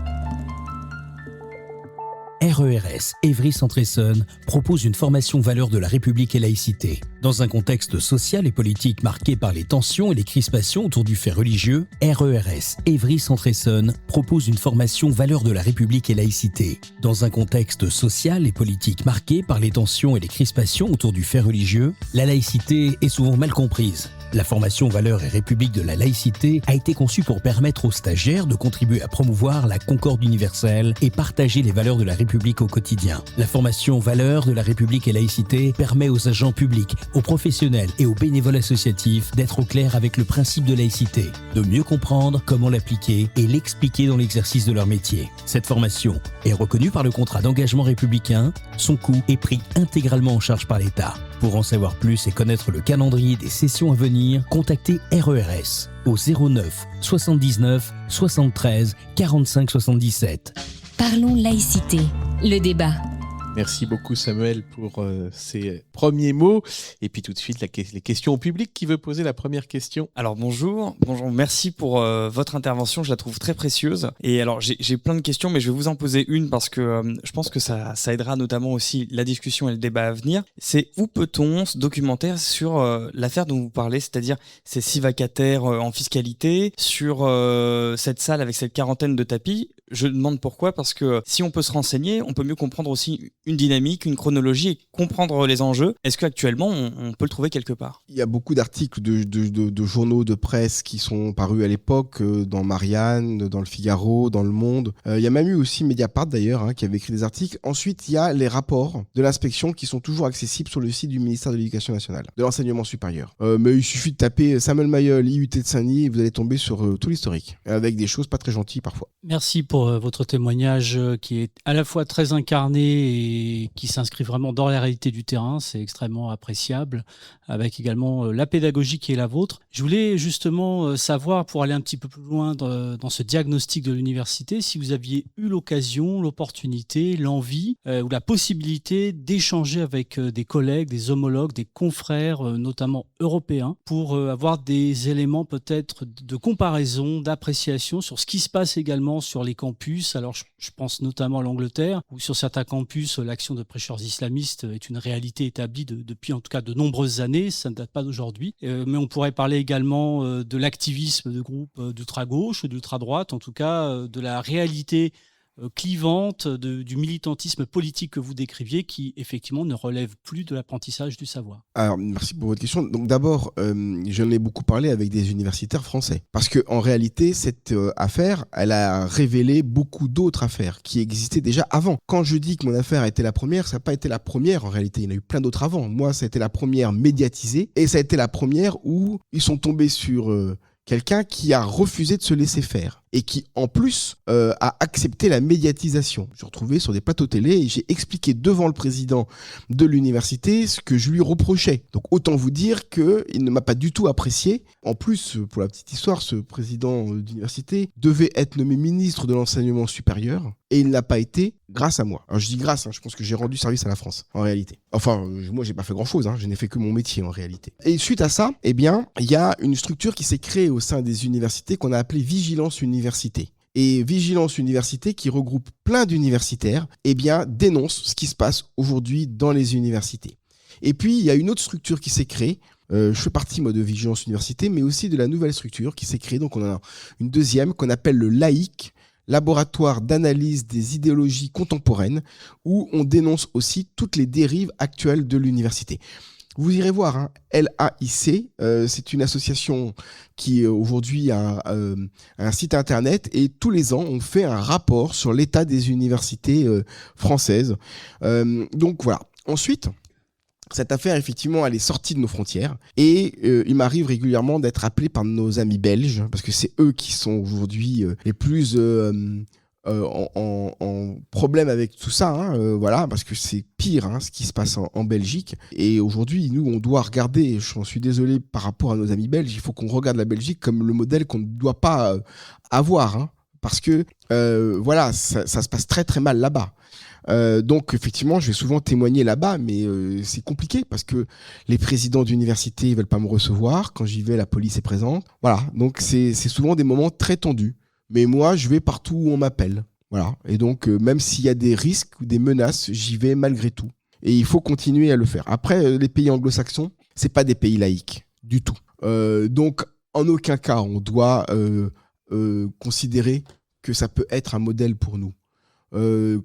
Speaker 5: RERS, Évry-Centre-Essonne, propose une formation valeurs de la République et laïcité. Dans un contexte social et politique marqué par les tensions et les crispations autour du fait religieux, RERS, Évry-Centre-Essonne, propose une formation valeurs de la République et laïcité. Dans un contexte social et politique marqué par les tensions et les crispations autour du fait religieux, la laïcité est souvent mal comprise. La formation Valeurs et République de la laïcité a été conçue pour permettre aux stagiaires de contribuer à promouvoir la concorde universelle et partager les valeurs de la République au quotidien. La formation Valeurs de la République et laïcité permet aux agents publics, aux professionnels et aux bénévoles associatifs d'être au clair avec le principe de laïcité, de mieux comprendre comment l'appliquer et l'expliquer dans l'exercice de leur métier. Cette formation est reconnue par le contrat d'engagement républicain. Son coût est pris intégralement en charge par l'État. Pour en savoir plus et connaître le calendrier des sessions à venir, contactez RERS au 09 79 73 45 77.
Speaker 1: Parlons laïcité, le débat.
Speaker 2: Merci beaucoup Samuel pour ces premiers mots. Et puis tout de suite, les questions au public. Qui veut poser la première question ?
Speaker 6: Alors bonjour, merci pour votre intervention, je la trouve très précieuse. Et alors j'ai plein de questions, mais je vais vous en poser une parce que je pense que ça aidera notamment aussi la discussion et le débat à venir. C'est où peut-on se documenter sur l'affaire dont vous parlez, c'est-à-dire ces 6 vacataires en fiscalité, sur cette salle avec cette quarantaine de tapis. Je demande pourquoi, parce que si on peut se renseigner, on peut mieux comprendre aussi une dynamique, une chronologie et comprendre les enjeux. Est-ce qu'actuellement, on peut le trouver quelque part ?
Speaker 3: Il y a beaucoup d'articles de journaux de presse qui sont parus à l'époque, dans Marianne, dans le Figaro, dans Le Monde. Il y a même eu aussi Mediapart d'ailleurs, qui avait écrit des articles. Ensuite, il y a les rapports de l'inspection qui sont toujours accessibles sur le site du ministère de l'Éducation nationale, de l'enseignement supérieur. Mais il suffit de taper Samuel Mayol, IUT de Saint-Denis, et vous allez tomber sur tout l'historique, avec des choses pas très gentilles parfois.
Speaker 7: Merci pour votre témoignage qui est à la fois très incarné et qui s'inscrit vraiment dans la réalité du terrain. C'est extrêmement appréciable, avec également la pédagogie qui est la vôtre. Je voulais justement savoir, pour aller un petit peu plus loin dans ce diagnostic de l'université, si vous aviez eu l'occasion, l'opportunité, l'envie ou la possibilité d'échanger avec des collègues, des homologues, des confrères, notamment européens, pour avoir des éléments peut-être de comparaison, d'appréciation sur ce qui se passe également sur les campus. Alors je pense notamment à l'Angleterre, où sur certains campus, l'action de prêcheurs islamistes est une réalité établie depuis en tout cas de nombreuses années, ça ne date pas d'aujourd'hui. Mais on pourrait parler également de l'activisme de groupes d'ultra-gauche ou d'ultra-droite, en tout cas de la réalité clivante du militantisme politique que vous décriviez, qui effectivement ne relève plus de l'apprentissage du savoir.
Speaker 3: Alors, merci pour votre question. Donc d'abord, j'en ai beaucoup parlé avec des universitaires français. Parce qu'en réalité, cette affaire, elle a révélé beaucoup d'autres affaires qui existaient déjà avant. Quand je dis que mon affaire a été la première, ça n'a pas été la première en réalité. Il y en a eu plein d'autres avant. Moi, ça a été la première médiatisée. Et ça a été la première où ils sont tombés sur quelqu'un qui a refusé de se laisser faire. et qui, en plus, a accepté la médiatisation. Je me suis retrouvé sur des plateaux télé et j'ai expliqué devant le président de l'université ce que je lui reprochais. Donc autant vous dire qu'il ne m'a pas du tout apprécié. En plus, pour la petite histoire, ce président d'université devait être nommé ministre de l'enseignement supérieur et il n'a pas été grâce à moi. Alors je dis grâce, je pense que j'ai rendu service à la France, en réalité. Enfin, moi, j'ai pas fait grand-chose, je n'ai fait que mon métier, en réalité. Et suite à ça, eh bien, il y a une structure qui s'est créée au sein des universités qu'on a appelée Vigilance Université. Et Vigilance Université, qui regroupe plein d'universitaires, eh bien, dénonce ce qui se passe aujourd'hui dans les universités. Et puis, il y a une autre structure qui s'est créée. Je fais partie, moi, de Vigilance Université, mais aussi de la nouvelle structure qui s'est créée. Donc, on en a une deuxième qu'on appelle le LAIC, Laboratoire d'analyse des idéologies contemporaines, où on dénonce aussi toutes les dérives actuelles de l'université. Vous irez voir, LAIC, c'est une association qui aujourd'hui a un site internet et tous les ans, on fait un rapport sur l'état des universités françaises. Donc voilà. Ensuite, cette affaire, effectivement, elle est sortie de nos frontières et il m'arrive régulièrement d'être appelé par nos amis belges, parce que c'est eux qui sont aujourd'hui les plus en problème avec tout ça, voilà, parce que c'est pire ce qui se passe en Belgique. Et aujourd'hui, nous, on doit regarder, j'en suis désolé par rapport à nos amis belges, il faut qu'on regarde la Belgique comme le modèle qu'on ne doit pas avoir, parce que voilà, ça se passe très très mal là-bas. Donc effectivement, je vais souvent témoigner là-bas, mais c'est compliqué parce que les présidents d'université ne veulent pas me recevoir. Quand j'y vais, la police est présente. Voilà, donc c'est souvent des moments très tendus. Mais moi, je vais partout où on m'appelle. Voilà, et donc même s'il y a des risques ou des menaces, j'y vais malgré tout. Et il faut continuer à le faire. Après, les pays anglo-saxons, c'est pas des pays laïques du tout. Donc en aucun cas, on doit considérer que ça peut être un modèle pour nous.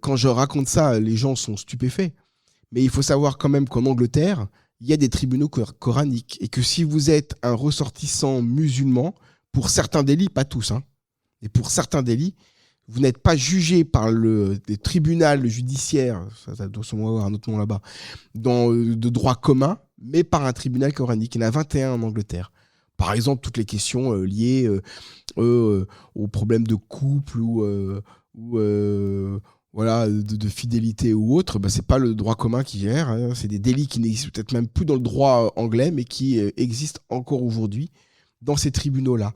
Speaker 3: Quand je raconte ça, les gens sont stupéfaits. Mais il faut savoir quand même qu'en Angleterre, il y a des tribunaux coraniques. Et que si vous êtes un ressortissant musulman, pour certains délits, pas tous, et pour certains délits, vous n'êtes pas jugé par des tribunaux judiciaires, ça doit sûrement avoir un autre nom là-bas, de droit commun, mais par un tribunal coranique. Il y en a 21 en Angleterre. Par exemple, toutes les questions liées aux problèmes de couple ou voilà, de fidélité ou autre, c'est pas le droit commun qui gère, c'est des délits qui n'existent peut-être même plus dans le droit anglais, mais qui existent encore aujourd'hui dans ces tribunaux-là.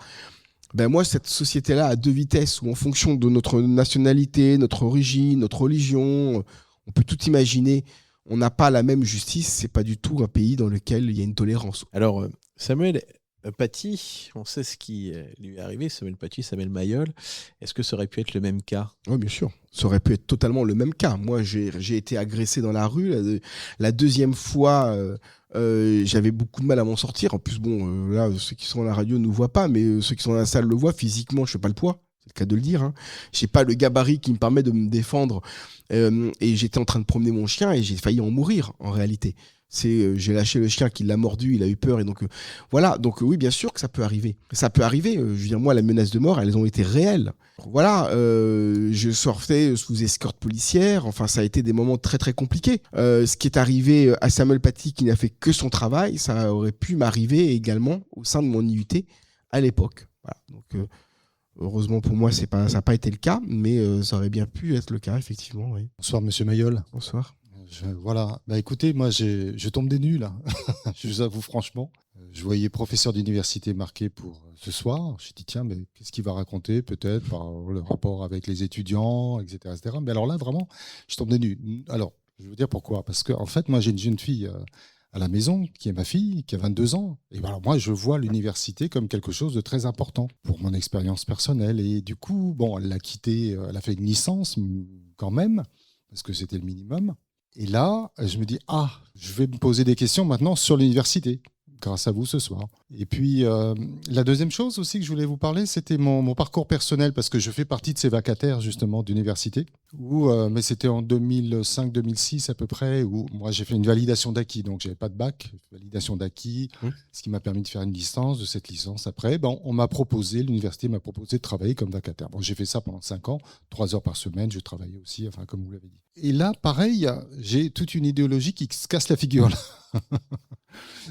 Speaker 3: Moi, cette société-là à deux vitesses, où en fonction de notre nationalité, notre origine, notre religion, on peut tout imaginer, on n'a pas la même justice, c'est pas du tout un pays dans lequel il y a une tolérance.
Speaker 2: Alors, Samuel Paty, on sait ce qui lui est arrivé, Samuel Paty, Samuel Mayol. Est-ce que ça aurait pu être le même cas ?
Speaker 3: Oui, bien sûr. Ça aurait pu être totalement le même cas. Moi, j'ai été agressé dans la rue. La deuxième fois, j'avais beaucoup de mal à m'en sortir. En plus, là, ceux qui sont à la radio ne nous voient pas, mais ceux qui sont dans la salle le voient. Physiquement, je ne fais pas le poids. C'est le cas de le dire. Je n'ai pas le gabarit qui me permet de me défendre. Et j'étais en train de promener mon chien et j'ai failli en mourir, en réalité. J'ai lâché le chien qui l'a mordu, il a eu peur et donc voilà. Donc oui, bien sûr que ça peut arriver. Ça peut arriver. Je veux dire, moi, la menace de mort, elles ont été réelles. Voilà. Je sortais sous escorte policière. Enfin, ça a été des moments très très compliqués. Ce qui est arrivé à Samuel Paty, qui n'a fait que son travail, ça aurait pu m'arriver également au sein de mon IUT à l'époque. Voilà. Donc heureusement pour moi, ça n'a pas été le cas, mais ça aurait bien pu être le cas, effectivement. Oui.
Speaker 8: Bonsoir, monsieur Mayol.
Speaker 3: Bonsoir.
Speaker 8: Voilà. Écoutez, moi, je tombe des nues, là. Je vous avoue franchement. Je voyais professeur d'université marqué pour ce soir. Je me suis dit, tiens, mais qu'est-ce qu'il va raconter, peut-être, par le rapport avec les étudiants, etc., etc. Mais alors là, vraiment, je tombe des nues. Alors, je vais vous dire pourquoi. Parce qu'en fait, moi, j'ai une jeune fille à la maison, qui est ma fille, qui a 22 ans. Et alors, moi, je vois l'université comme quelque chose de très important pour mon expérience personnelle. Et du coup, elle l'a quittée, elle a fait une licence quand même, parce que c'était le minimum. Et là, je me dis, je vais me poser des questions maintenant sur l'université, grâce à vous ce soir. Et puis, la deuxième chose aussi que je voulais vous parler, c'était mon parcours personnel, parce que je fais partie de ces vacataires, justement, d'université, mais c'était en 2005-2006 à peu près, où moi, j'ai fait une validation d'acquis, donc je n'avais pas de bac, validation d'acquis, ce qui m'a permis de faire une licence. De cette licence, après, l'université m'a proposé de travailler comme vacataire. J'ai fait ça pendant 5 ans, 3 heures par semaine, je travaillais aussi, comme vous l'avez dit. Et là, pareil, j'ai toute une idéologie qui se casse la figure, là.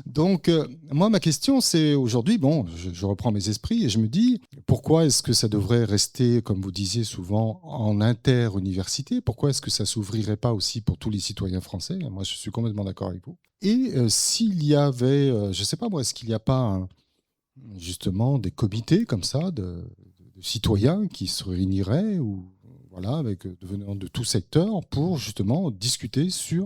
Speaker 8: Donc, moi, ma question, c'est aujourd'hui, bon, je reprends mes esprits et je me dis, pourquoi est-ce que ça devrait rester, comme vous disiez souvent, en inter-université? Pourquoi est-ce que ça s'ouvrirait pas aussi pour tous les citoyens français? Moi, je suis complètement d'accord avec vous. Et s'il y avait, je ne sais pas moi, est-ce qu'il n'y a pas justement des comités comme ça de citoyens qui se réuniraient ou voilà, avec venant de tout secteur pour justement discuter sur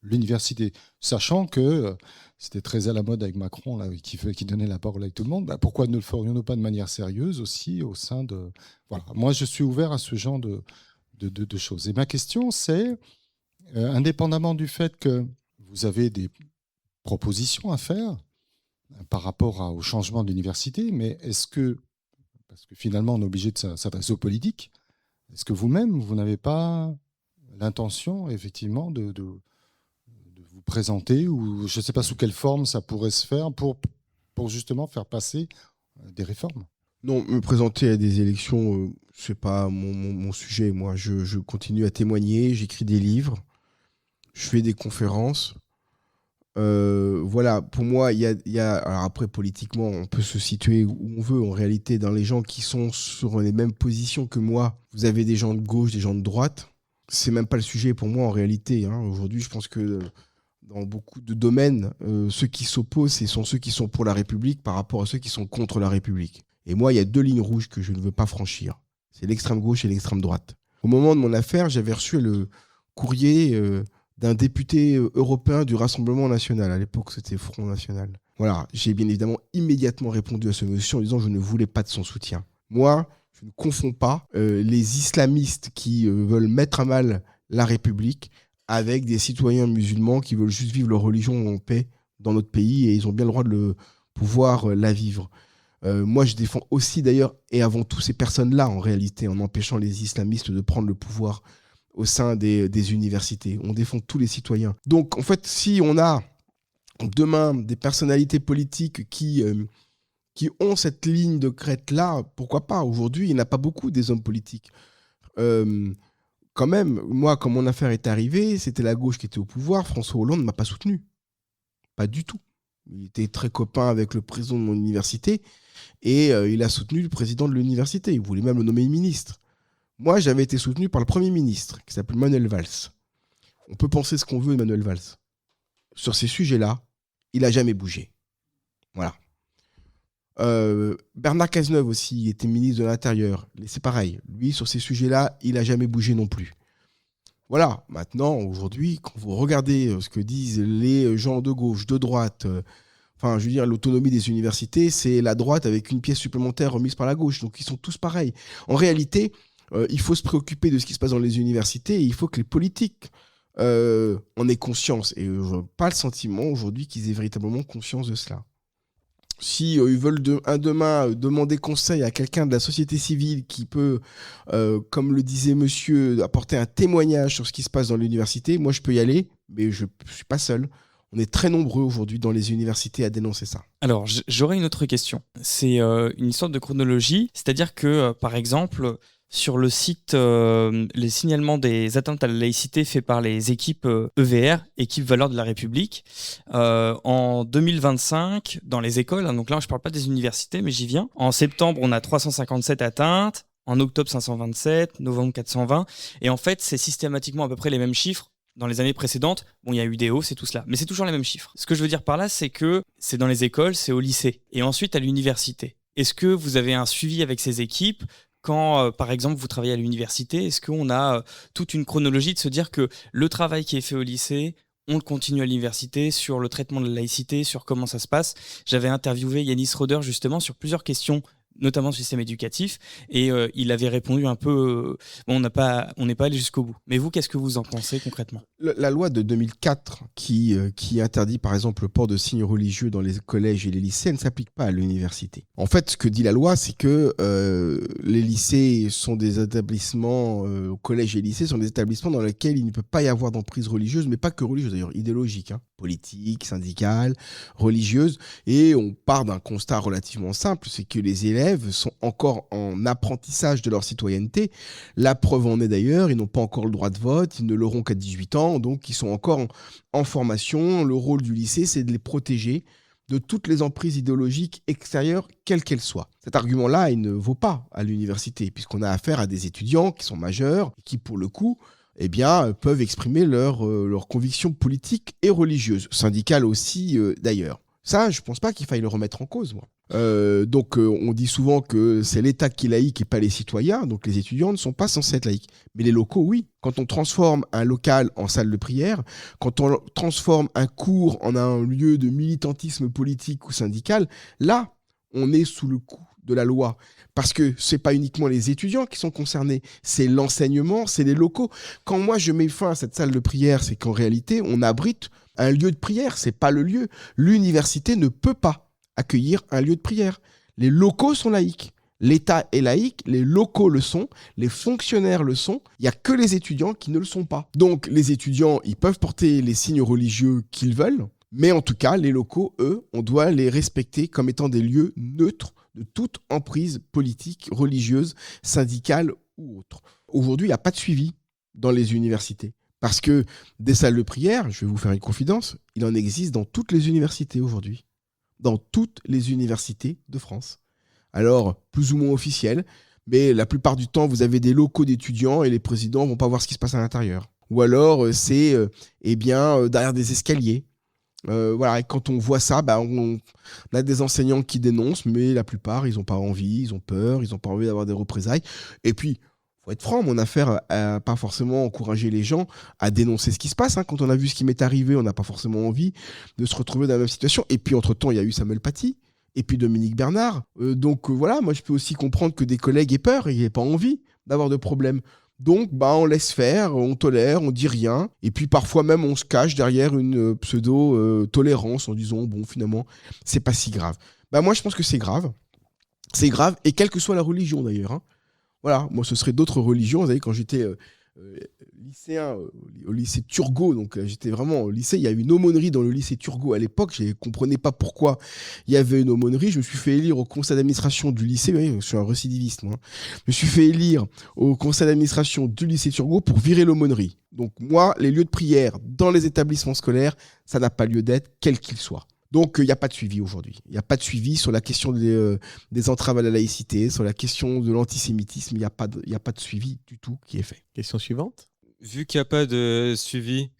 Speaker 8: l'université, sachant que c'était très à la mode avec Macron là, qui donnait la parole avec tout le monde. Bah, pourquoi ne le ferions-nous pas de manière sérieuse aussi au sein de... Voilà. Moi, je suis ouvert à ce genre de choses. Et ma question, c'est, indépendamment du fait que vous avez des propositions à faire par rapport au changement de l'université, mais est-ce que, parce que finalement on est obligé de s'adresser aux politiques, est-ce que vous-même, vous n'avez pas l'intention effectivement de vous présenter, ou je ne sais pas sous quelle forme ça pourrait se faire pour justement faire passer des réformes?
Speaker 3: Non, me présenter à des élections, c'est pas mon sujet. Moi, je continue à témoigner, j'écris des livres, je fais des conférences. Voilà, pour moi, il y a... Alors après, politiquement, on peut se situer où on veut. En réalité, dans les gens qui sont sur les mêmes positions que moi, vous avez des gens de gauche, des gens de droite. C'est même pas le sujet pour moi, en réalité. Aujourd'hui, je pense que dans beaucoup de domaines, ceux qui s'opposent, ce sont ceux qui sont pour la République par rapport à ceux qui sont contre la République. Et moi, il y a 2 lignes rouges que je ne veux pas franchir. C'est l'extrême gauche et l'extrême droite. Au moment de mon affaire, j'avais reçu le courrier d'un député européen du Rassemblement national. À l'époque, c'était Front National. Voilà, j'ai bien évidemment immédiatement répondu à ce monsieur en disant que je ne voulais pas de son soutien. Moi, je ne confonds pas les islamistes qui veulent mettre à mal la République avec des citoyens musulmans qui veulent juste vivre leur religion en paix dans notre pays, et ils ont bien le droit de pouvoir la vivre. Moi, je défends aussi d'ailleurs, et avant tout, ces personnes-là, en réalité, en empêchant les islamistes de prendre le pouvoir au sein des universités. On défend tous les citoyens. Donc, en fait, si on a demain des personnalités politiques qui ont cette ligne de crête-là, pourquoi pas? Aujourd'hui, il n'y en a pas beaucoup des hommes politiques. Quand même, moi, quand mon affaire est arrivée, c'était la gauche qui était au pouvoir. François Hollande ne m'a pas soutenu. Pas du tout. Il était très copain avec le président de mon université et il a soutenu le président de l'université. Il voulait même le nommer ministre. Moi, j'avais été soutenu par le Premier ministre, qui s'appelle Manuel Valls. On peut penser ce qu'on veut de Manuel Valls. Sur ces sujets-là, il n'a jamais bougé. Voilà. Bernard Cazeneuve aussi était ministre de l'Intérieur. C'est pareil. Lui, sur ces sujets-là, il n'a jamais bougé non plus. Voilà. Maintenant, aujourd'hui, quand vous regardez ce que disent les gens de gauche, de droite, enfin, je veux dire, l'autonomie des universités, c'est la droite avec une pièce supplémentaire remise par la gauche. Donc, ils sont tous pareils. En réalité, il faut se préoccuper de ce qui se passe dans les universités et il faut que les politiques en aient conscience. Et je n'ai pas le sentiment aujourd'hui qu'ils aient véritablement conscience de cela. Si ils veulent demain demander conseil à quelqu'un de la société civile qui peut, comme le disait monsieur, apporter un témoignage sur ce qui se passe dans l'université, moi je peux y aller, mais je ne suis pas seul. On est très nombreux aujourd'hui dans les universités à dénoncer ça.
Speaker 6: Alors, j'aurais une autre question. C'est une sorte de chronologie, c'est-à-dire que, par exemple, sur le site, les signalements des atteintes à la laïcité faits par les équipes EVR, équipes Valeurs de la République, en 2025, dans les écoles, donc là je ne parle pas des universités, mais j'y viens. En septembre, on a 357 atteintes, en octobre 527, novembre 420, et en fait, c'est systématiquement à peu près les mêmes chiffres. Dans les années précédentes, bon, il y a eu des hausses et tout cela, mais c'est toujours les mêmes chiffres. Ce que je veux dire par là, c'est que c'est dans les écoles, c'est au lycée, et ensuite à l'université. Est-ce que vous avez un suivi avec ces équipes ? Quand, par exemple, vous travaillez à l'université, est-ce qu'on a toute une chronologie de se dire que le travail qui est fait au lycée, on le continue à l'université sur le traitement de la laïcité, sur comment ça se passe? J'avais interviewé Yanis Roder justement sur plusieurs questions, notamment sur le système éducatif, et il avait répondu un peu bon, on n'est pas allé jusqu'au bout. Mais vous, qu'est-ce que vous en pensez concrètement?
Speaker 3: La loi de 2004 qui interdit par exemple le port de signes religieux dans les collèges et les lycées ne s'applique pas à l'université. En fait, ce que dit la loi, c'est que les lycées sont des établissements, collèges et lycées sont des établissements dans lesquels il ne peut pas y avoir d'emprise religieuse, mais pas que religieuse d'ailleurs, idéologique. politique, syndicale, religieuse. Et on part d'un constat relativement simple, c'est que les élèves sont encore en apprentissage de leur citoyenneté. La preuve en est d'ailleurs, ils n'ont pas encore le droit de vote, ils ne l'auront qu'à 18 ans, donc ils sont encore en formation. Le rôle du lycée, c'est de les protéger de toutes les emprises idéologiques extérieures, quelles qu'elles soient. Cet argument-là, il ne vaut pas à l'université, puisqu'on a affaire à des étudiants qui sont majeurs, et qui, pour le coup, peuvent exprimer leurs convictions politiques et religieuses, syndicales aussi d'ailleurs. Ça, je ne pense pas qu'il faille le remettre en cause, moi. On dit souvent que c'est l'État qui est laïque et pas les citoyens, donc les étudiants ne sont pas censés être laïcs. Mais les locaux, oui. Quand on transforme un local en salle de prière, quand on transforme un cours en un lieu de militantisme politique ou syndical, là, on est sous le coup de la loi. Parce que ce n'est pas uniquement les étudiants qui sont concernés, c'est l'enseignement, c'est les locaux. Quand moi je mets fin à cette salle de prière, c'est qu'en réalité, on abrite un lieu de prière, ce n'est pas le lieu. L'université ne peut pas accueillir un lieu de prière. Les locaux sont laïques. L'État est laïque, les locaux le sont, les fonctionnaires le sont. Il n'y a que les étudiants qui ne le sont pas. Donc les étudiants, ils peuvent porter les signes religieux qu'ils veulent, mais en tout cas, les locaux, eux, on doit les respecter comme étant des lieux neutres de toute emprise politique, religieuse, syndicale ou autre. Aujourd'hui, il n'y a pas de suivi dans les universités. Parce que des salles de prière, je vais vous faire une confidence, il en existe dans toutes les universités aujourd'hui. Dans toutes les universités de France. Alors, plus ou moins officielles, mais la plupart du temps, vous avez des locaux d'étudiants et les présidents ne vont pas voir ce qui se passe à l'intérieur. Ou alors, c'est derrière des escaliers. Et quand on voit ça, on a des enseignants qui dénoncent, mais la plupart, ils n'ont pas envie, ils ont peur, ils n'ont pas envie d'avoir des représailles. Et puis, il faut être franc, mon affaire à pas forcément encourager les gens à dénoncer ce qui se passe. Quand on a vu ce qui m'est arrivé, on n'a pas forcément envie de se retrouver dans la même situation. Et puis, entre-temps, il y a eu Samuel Paty et puis Dominique Bernard. Moi, je peux aussi comprendre que des collègues aient peur et n'aient pas envie d'avoir de problème. Donc, on laisse faire, on tolère, on dit rien. Et puis, parfois même, on se cache derrière une pseudo-tolérance en disant, bon, finalement, c'est pas si grave. Moi, je pense que c'est grave. C'est grave, et quelle que soit la religion, d'ailleurs. Voilà, moi, ce serait d'autres religions. Vous savez, quand j'étais lycéen au lycée Turgot, donc j'étais vraiment au lycée, il y a eu une aumônerie dans le lycée Turgot à l'époque. Je ne comprenais pas pourquoi il y avait une aumônerie. Je me suis fait élire au conseil d'administration du lycée. Oui, je suis un récidiviste, moi. Je me suis fait élire au conseil d'administration du lycée Turgot pour virer l'aumônerie. Donc moi, les lieux de prière dans les établissements scolaires, ça n'a pas lieu d'être, quel qu'il soit. Donc, il n'y a pas de suivi aujourd'hui. Il n'y a pas de suivi sur la question des entraves à la laïcité, sur la question de l'antisémitisme. Il n'y a pas de suivi du tout qui est fait.
Speaker 2: Question suivante.
Speaker 9: Vu qu'il n'y a pas de suivi,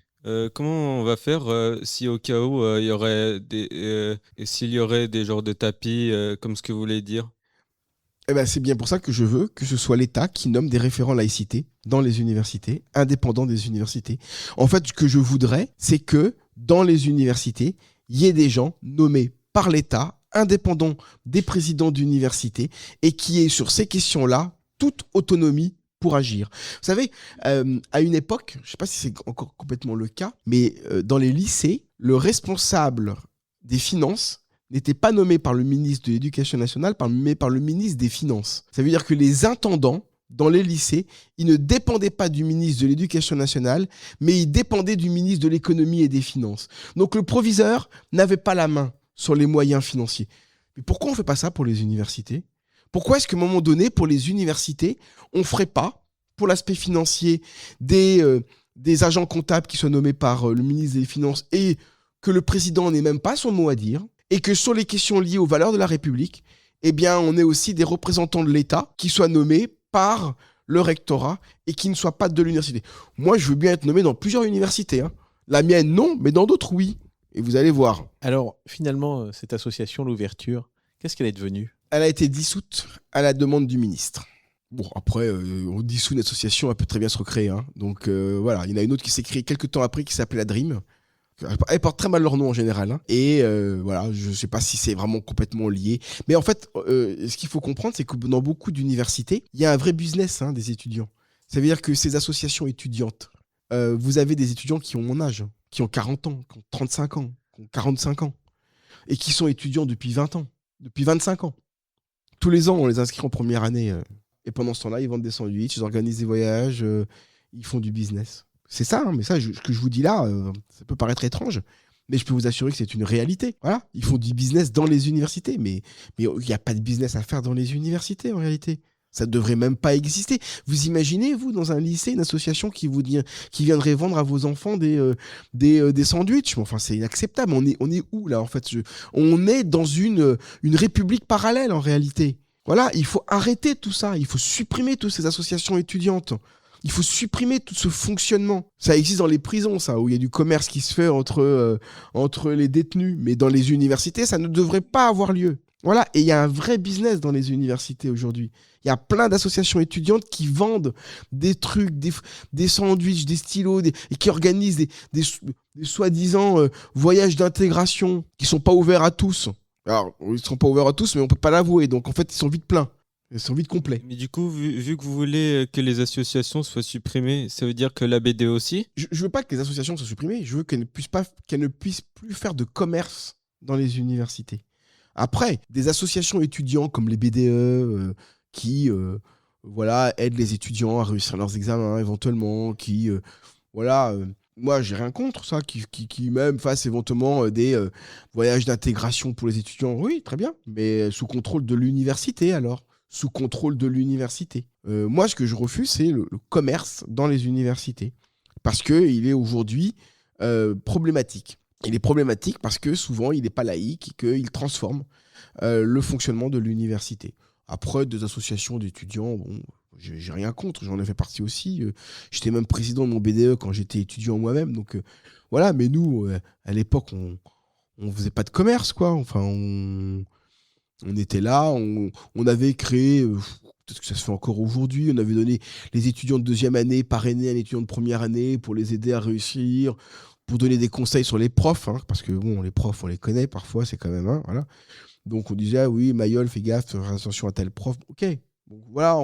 Speaker 9: comment on va faire si au cas où il y aurait s'il y aurait des genres de tapis, comme ce que vous voulez dire?
Speaker 3: C'est bien pour ça que je veux que ce soit l'État qui nomme des référents laïcité dans les universités, indépendants des universités. En fait, ce que je voudrais, c'est que dans les universités, il y ait des gens nommés par l'État, indépendants des présidents d'université, et qui aient sur ces questions-là toute autonomie pour agir. Vous savez, à une époque, je ne sais pas si c'est encore complètement le cas, mais dans les lycées, le responsable des finances n'était pas nommé par le ministre de l'Éducation nationale, mais par le ministre des Finances. Ça veut dire que les intendants, dans les lycées, ils ne dépendaient pas du ministre de l'Éducation nationale, mais ils dépendaient du ministre de l'Économie et des Finances. Donc le proviseur n'avait pas la main sur les moyens financiers. Mais pourquoi on ne fait pas ça pour les universités ? Pourquoi est-ce qu'à un moment donné, pour les universités, on ne ferait pas, pour l'aspect financier, des agents comptables qui soient nommés par le ministre des Finances et que le président n'ait même pas son mot à dire, et que sur les questions liées aux valeurs de la République, on ait aussi des représentants de l'État qui soient nommés par le rectorat et qui ne soit pas de l'université. Moi, je veux bien être nommé dans plusieurs universités. La mienne, non, mais dans d'autres, oui. Et vous allez voir.
Speaker 2: Alors, finalement, cette association, l'ouverture, qu'est-ce qu'elle est devenue ?
Speaker 3: Elle a été dissoute à la demande du ministre. Bon, après, on dissout une association, elle peut très bien se recréer. Donc, voilà, il y en a une autre qui s'est créée quelques temps après qui s'appelait la Dream. Elles portent très mal leur nom en général. Et voilà, je ne sais pas si c'est vraiment complètement lié. Mais en fait, ce qu'il faut comprendre, c'est que dans beaucoup d'universités, il y a un vrai business des étudiants. Ça veut dire que ces associations étudiantes, vous avez des étudiants qui ont mon âge, qui ont 40 ans, qui ont 35 ans, qui ont 45 ans, et qui sont étudiants depuis 20 ans, depuis 25 ans. Tous les ans, on les inscrit en première année. Et pendant ce temps-là, ils vendent des sandwichs, ils organisent des voyages, ils font du business. C'est ça, mais ça, ce que je vous dis là, ça peut paraître étrange, Mais je peux vous assurer que c'est une réalité. Voilà, ils font du business dans les universités, mais il n'y a pas de business à faire dans les universités en réalité. Ça ne devrait même pas exister. Vous imaginez, vous, dans un lycée, une association qui viendrait vendre à vos enfants des sandwichs? Enfin, c'est inacceptable. On est où, là, en fait? On est dans une république parallèle, en réalité. Voilà, il faut arrêter tout ça. Il faut supprimer toutes ces associations étudiantes. Il faut supprimer tout ce fonctionnement. Ça existe dans les prisons, ça, où il y a du commerce qui se fait entre les détenus. Mais dans les universités, ça ne devrait pas avoir lieu. Voilà, et il y a un vrai business dans les universités aujourd'hui. Il y a plein d'associations étudiantes qui vendent des trucs, des sandwichs, des stylos, et qui organisent des soi-disant voyages d'intégration qui ne sont pas ouverts à tous. Alors, ils ne sont pas ouverts à tous, mais on ne peut pas l'avouer. Donc, en fait, ils sont vite pleins. Ils sont vite complets.
Speaker 9: Mais du coup, vu que vous voulez que les associations soient supprimées, ça veut dire que la BD aussi?
Speaker 3: Je ne veux pas que les associations soient supprimées. Je veux qu'elles ne puissent plus faire de commerce dans les universités. Après, des associations étudiants comme les BDE qui aident les étudiants à réussir leurs examens éventuellement, moi j'ai rien contre ça, qui même fassent éventuellement des voyages d'intégration pour les étudiants, oui, très bien, mais sous contrôle de l'université alors, sous contrôle de l'université. Moi ce que je refuse, c'est le commerce dans les universités, parce qu'il est aujourd'hui problématique. Il est problématique parce que souvent il n'est pas laïque et qu'il transforme le fonctionnement de l'université. Après, des associations d'étudiants, bon, j'ai rien contre, j'en ai fait partie aussi. J'étais même président de mon BDE quand j'étais étudiant moi-même. Donc voilà, mais nous, à l'époque, on faisait pas de commerce, quoi. Enfin, on était là, on avait créé, peut-être que ça se fait encore aujourd'hui, on avait donné les étudiants de deuxième année parrainés à un étudiant de première année pour les aider à réussir, pour donner des conseils sur les profs, hein, parce que bon, les profs, on les connaît parfois, c'est quand même, voilà. Donc on disait, ah oui, Mayol, fais gaffe, fais attention à tel prof. Ok. Donc voilà,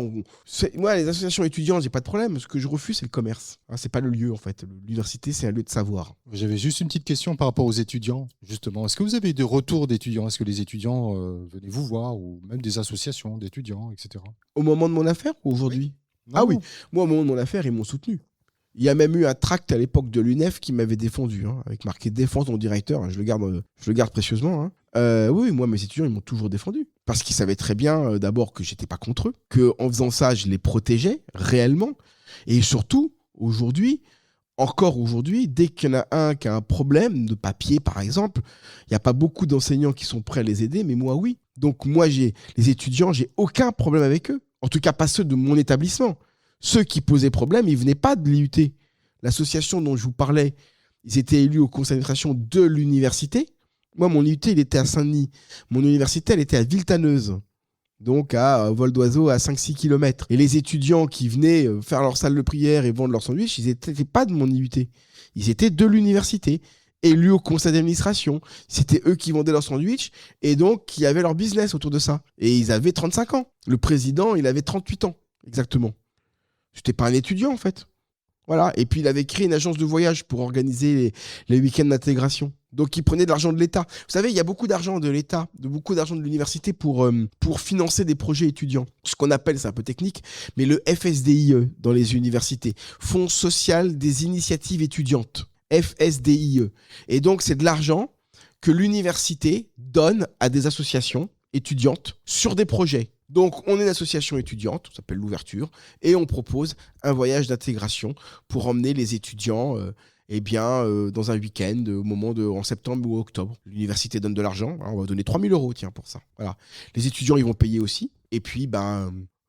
Speaker 3: moi, les associations étudiantes, j'ai pas de problème. Ce que je refuse, c'est le commerce. Hein, c'est pas le lieu, en fait. L'université, c'est un lieu de savoir.
Speaker 8: J'avais juste une petite question par rapport aux étudiants, justement. Est-ce que vous avez eu des retours d'étudiants? Est-ce que les étudiants venaient vous voir, ou même des associations d'étudiants, etc.
Speaker 3: Au moment de mon affaire ou aujourd'hui? Ah oui, moi, au moment de mon affaire, ils m'ont soutenu. Il y a même eu un tract à l'époque de l'UNEF qui m'avait défendu, hein, avec marqué défense mon directeur. Hein, je le garde précieusement. Hein. Oui, moi, mes étudiants, ils m'ont toujours défendu. Parce qu'ils savaient très bien, d'abord, que j'étais pas contre eux, qu'en faisant ça, je les protégeais réellement. Et surtout, encore aujourd'hui, dès qu'il y en a un qui a un problème de papier, par exemple, il n'y a pas beaucoup d'enseignants qui sont prêts à les aider, mais moi, oui. Donc, moi, les étudiants, j'ai aucun problème avec eux. En tout cas, pas ceux de mon établissement. Ceux qui posaient problème, ils ne venaient pas de l'IUT. L'association dont je vous parlais, ils étaient élus au conseil d'administration de l'université. Moi, mon IUT, il était à Saint-Denis. Mon université, elle était à Villetaneuse. Donc, à vol d'oiseau, à 5-6 km. Et les étudiants qui venaient faire leur salle de prière et vendre leur sandwich, ils n'étaient pas de mon IUT. Ils étaient de l'université, élus au conseil d'administration. C'était eux qui vendaient leur sandwich et donc qui avaient leur business autour de ça. Et ils avaient 35 ans. Le président, il avait 38 ans, exactement. C'était pas un étudiant, en fait. Voilà. Et puis, il avait créé une agence de voyage pour organiser les week-ends d'intégration. Donc, il prenait de l'argent de l'État. Vous savez, il y a beaucoup d'argent de l'État, beaucoup d'argent de l'université pour financer des projets étudiants. Ce qu'on appelle, c'est un peu technique, mais le FSDIE dans les universités. Fonds social des initiatives étudiantes. FSDIE. Et donc, c'est de l'argent que l'université donne à des associations étudiantes sur des projets. Donc, on est une association étudiante, ça s'appelle l'Ouverture, et on propose un voyage d'intégration pour emmener les étudiants dans un week-end en septembre ou octobre. L'université donne de l'argent, hein, on va donner 3 000 € tiens, pour ça. Voilà. Les étudiants, ils vont payer aussi. Et puis,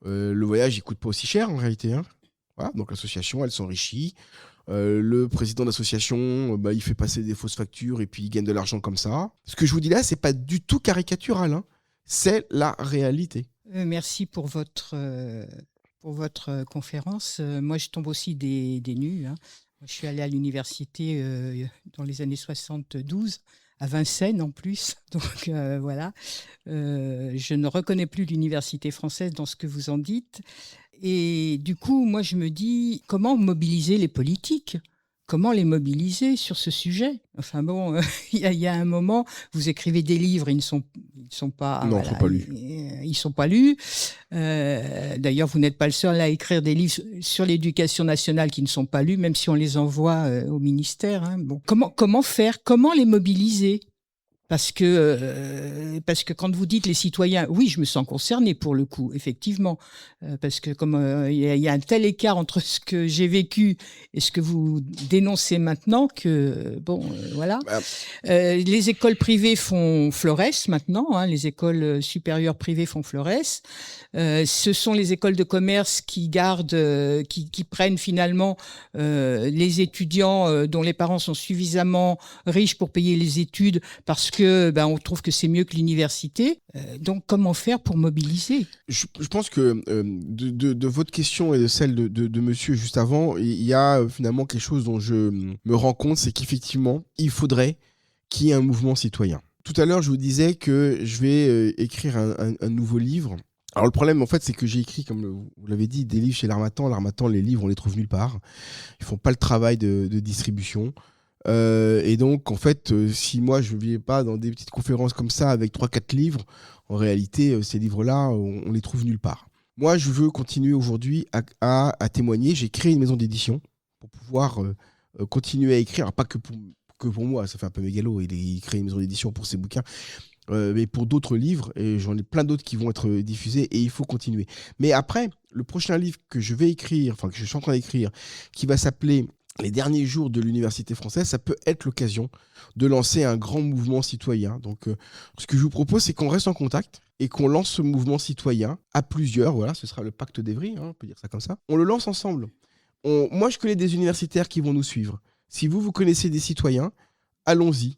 Speaker 3: le voyage, il ne coûte pas aussi cher en réalité. Hein. Voilà. Donc, l'association, elle s'enrichit. Le président d'association, il fait passer des fausses factures et puis il gagne de l'argent comme ça. Ce que je vous dis là, c'est pas du tout caricatural. Hein. C'est la réalité.
Speaker 10: Merci pour votre conférence. Moi, je tombe aussi des nues. Hein. Je suis allée à l'université dans les années 72, à Vincennes en plus. Donc voilà, je ne reconnais plus l'université française dans ce que vous en dites. Et du coup, moi, je me dis, comment mobiliser les politiques ? Comment les mobiliser sur ce sujet ? Enfin bon, il y a un moment, vous écrivez des livres, ils ne sont pas...
Speaker 3: Non, voilà, pas lus.
Speaker 10: Ils ils sont pas lus. D'ailleurs, vous n'êtes pas le seul à écrire des livres sur l'éducation nationale qui ne sont pas lus, même si on les envoie au ministère. Hein. Bon, comment faire? Comment les mobiliser? Parce que quand vous dites les citoyens, oui, je me sens concerné pour le coup, effectivement, parce que comme il y a un tel écart entre ce que j'ai vécu et ce que vous dénoncez maintenant que voilà. Les écoles privées florissent maintenant, hein, les écoles supérieures privées florissent. Ce sont les écoles de commerce qui gardent, qui prennent finalement les étudiants dont les parents sont suffisamment riches pour payer les études parce que on trouve que c'est mieux que l'université. Donc, comment faire pour mobiliser?
Speaker 3: Je pense que de votre question et de celle de monsieur juste avant, il y a finalement quelque chose dont je me rends compte, c'est qu'effectivement, il faudrait qu'il y ait un mouvement citoyen. Tout à l'heure, je vous disais que je vais écrire un nouveau livre. Alors le problème, en fait, c'est que j'ai écrit, comme vous l'avez dit, des livres chez l'Harmattan. L'Harmattan, les livres, on les trouve nulle part. Ils font pas le travail de distribution. Et donc, en fait, si moi, je ne vais pas dans des petites conférences comme ça avec 3-4 livres, en réalité, ces livres-là, on les trouve nulle part. Moi, je veux continuer aujourd'hui à témoigner. J'ai créé une maison d'édition pour pouvoir continuer à écrire. Alors, pas que pour moi, ça fait un peu mégalo. Il crée une maison d'édition pour ses bouquins. Mais pour d'autres livres, et j'en ai plein d'autres qui vont être diffusés, et il faut continuer. Mais après, le prochain livre que je vais écrire, enfin que je suis en train d'écrire, qui va s'appeler les derniers jours de l'université française, ça peut être l'occasion de lancer un grand mouvement citoyen. Donc, ce que je vous propose, c'est qu'on reste en contact et qu'on lance ce mouvement citoyen à plusieurs. Voilà, ce sera le pacte d'Evry, hein, on peut dire ça comme ça. On le lance ensemble. Moi, je connais des universitaires qui vont nous suivre. Si vous connaissez des citoyens, allons-y.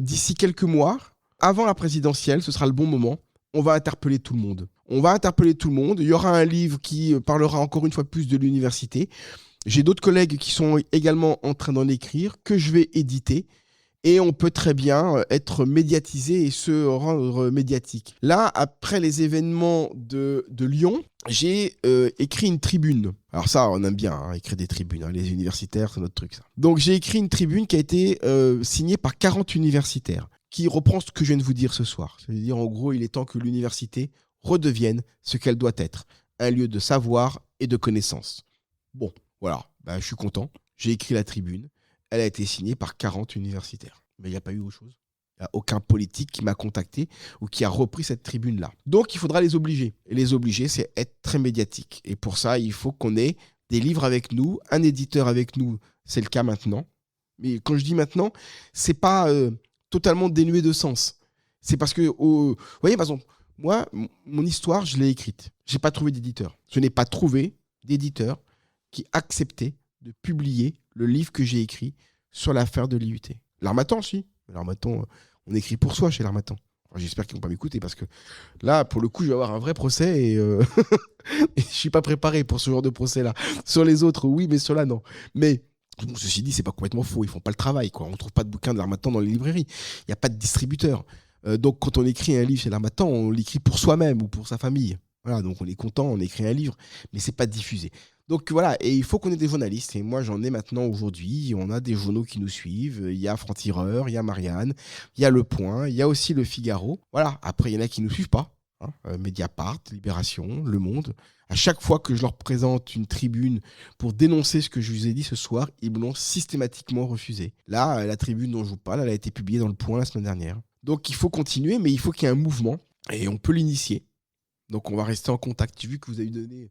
Speaker 3: D'ici quelques mois, avant la présidentielle, ce sera le bon moment. On va interpeller tout le monde. Il y aura un livre qui parlera encore une fois plus de l'université. J'ai d'autres collègues qui sont également en train d'en écrire, que je vais éditer. Et on peut très bien être médiatisé et se rendre médiatique. Là, après les événements de Lyon, j'ai écrit une tribune. Alors ça, on aime bien écrire des tribunes. Les universitaires, c'est notre truc, ça. Donc j'ai écrit une tribune qui a été signée par 40 universitaires, qui reprend ce que je viens de vous dire ce soir. C'est-à-dire, en gros, il est temps que l'université redevienne ce qu'elle doit être. Un lieu de savoir et de connaissance. Bon. Voilà, je suis content. J'ai écrit la tribune. Elle a été signée par 40 universitaires. Mais il n'y a pas eu autre chose. Il n'y a aucun politique qui m'a contacté ou qui a repris cette tribune-là. Donc, il faudra les obliger. Et les obliger, c'est être très médiatique. Et pour ça, il faut qu'on ait des livres avec nous, un éditeur avec nous. C'est le cas maintenant. Mais quand je dis maintenant, ce n'est pas totalement dénué de sens. C'est parce que, vous voyez, par exemple, moi, mon histoire, je l'ai écrite. Je n'ai pas trouvé d'éditeur. Je n'ai pas trouvé d'éditeur qui acceptait de publier le livre que j'ai écrit sur l'affaire de l'IUT. L'Harmattan, si. L'Harmattan, on écrit pour soi chez l'Harmattan. Enfin, j'espère qu'ils ne vont pas m'écouter parce que là, pour le coup, je vais avoir un vrai procès et je ne suis pas préparé pour ce genre de procès-là. Sur les autres, oui, mais sur là, non. Mais bon, ceci dit, ce n'est pas complètement faux. Ils ne font pas le travail, quoi. On ne trouve pas de bouquin de l'Harmattan dans les librairies. Il n'y a pas de distributeur. Donc, quand on écrit un livre chez l'Harmattan, on l'écrit pour soi-même ou pour sa famille. Voilà, donc on est content, on écrit un livre, mais ce n'est pas diffusé. Donc voilà, et il faut qu'on ait des journalistes. Et moi, j'en ai maintenant aujourd'hui. On a des journaux qui nous suivent. Il y a Franc-Tireur, il y a Marianne, il y a Le Point, il y a aussi Le Figaro. Voilà, après, il y en a qui ne nous suivent pas. Mediapart, Libération, Le Monde. À chaque fois que je leur présente une tribune pour dénoncer ce que je vous ai dit ce soir, ils me l'ont systématiquement refusé. Là, la tribune dont je vous parle, elle a été publiée dans Le Point la semaine dernière. Donc il faut continuer, mais il faut qu'il y ait un mouvement. Et on peut l'initier. Donc on va rester en contact. J'ai vu que vous avez donné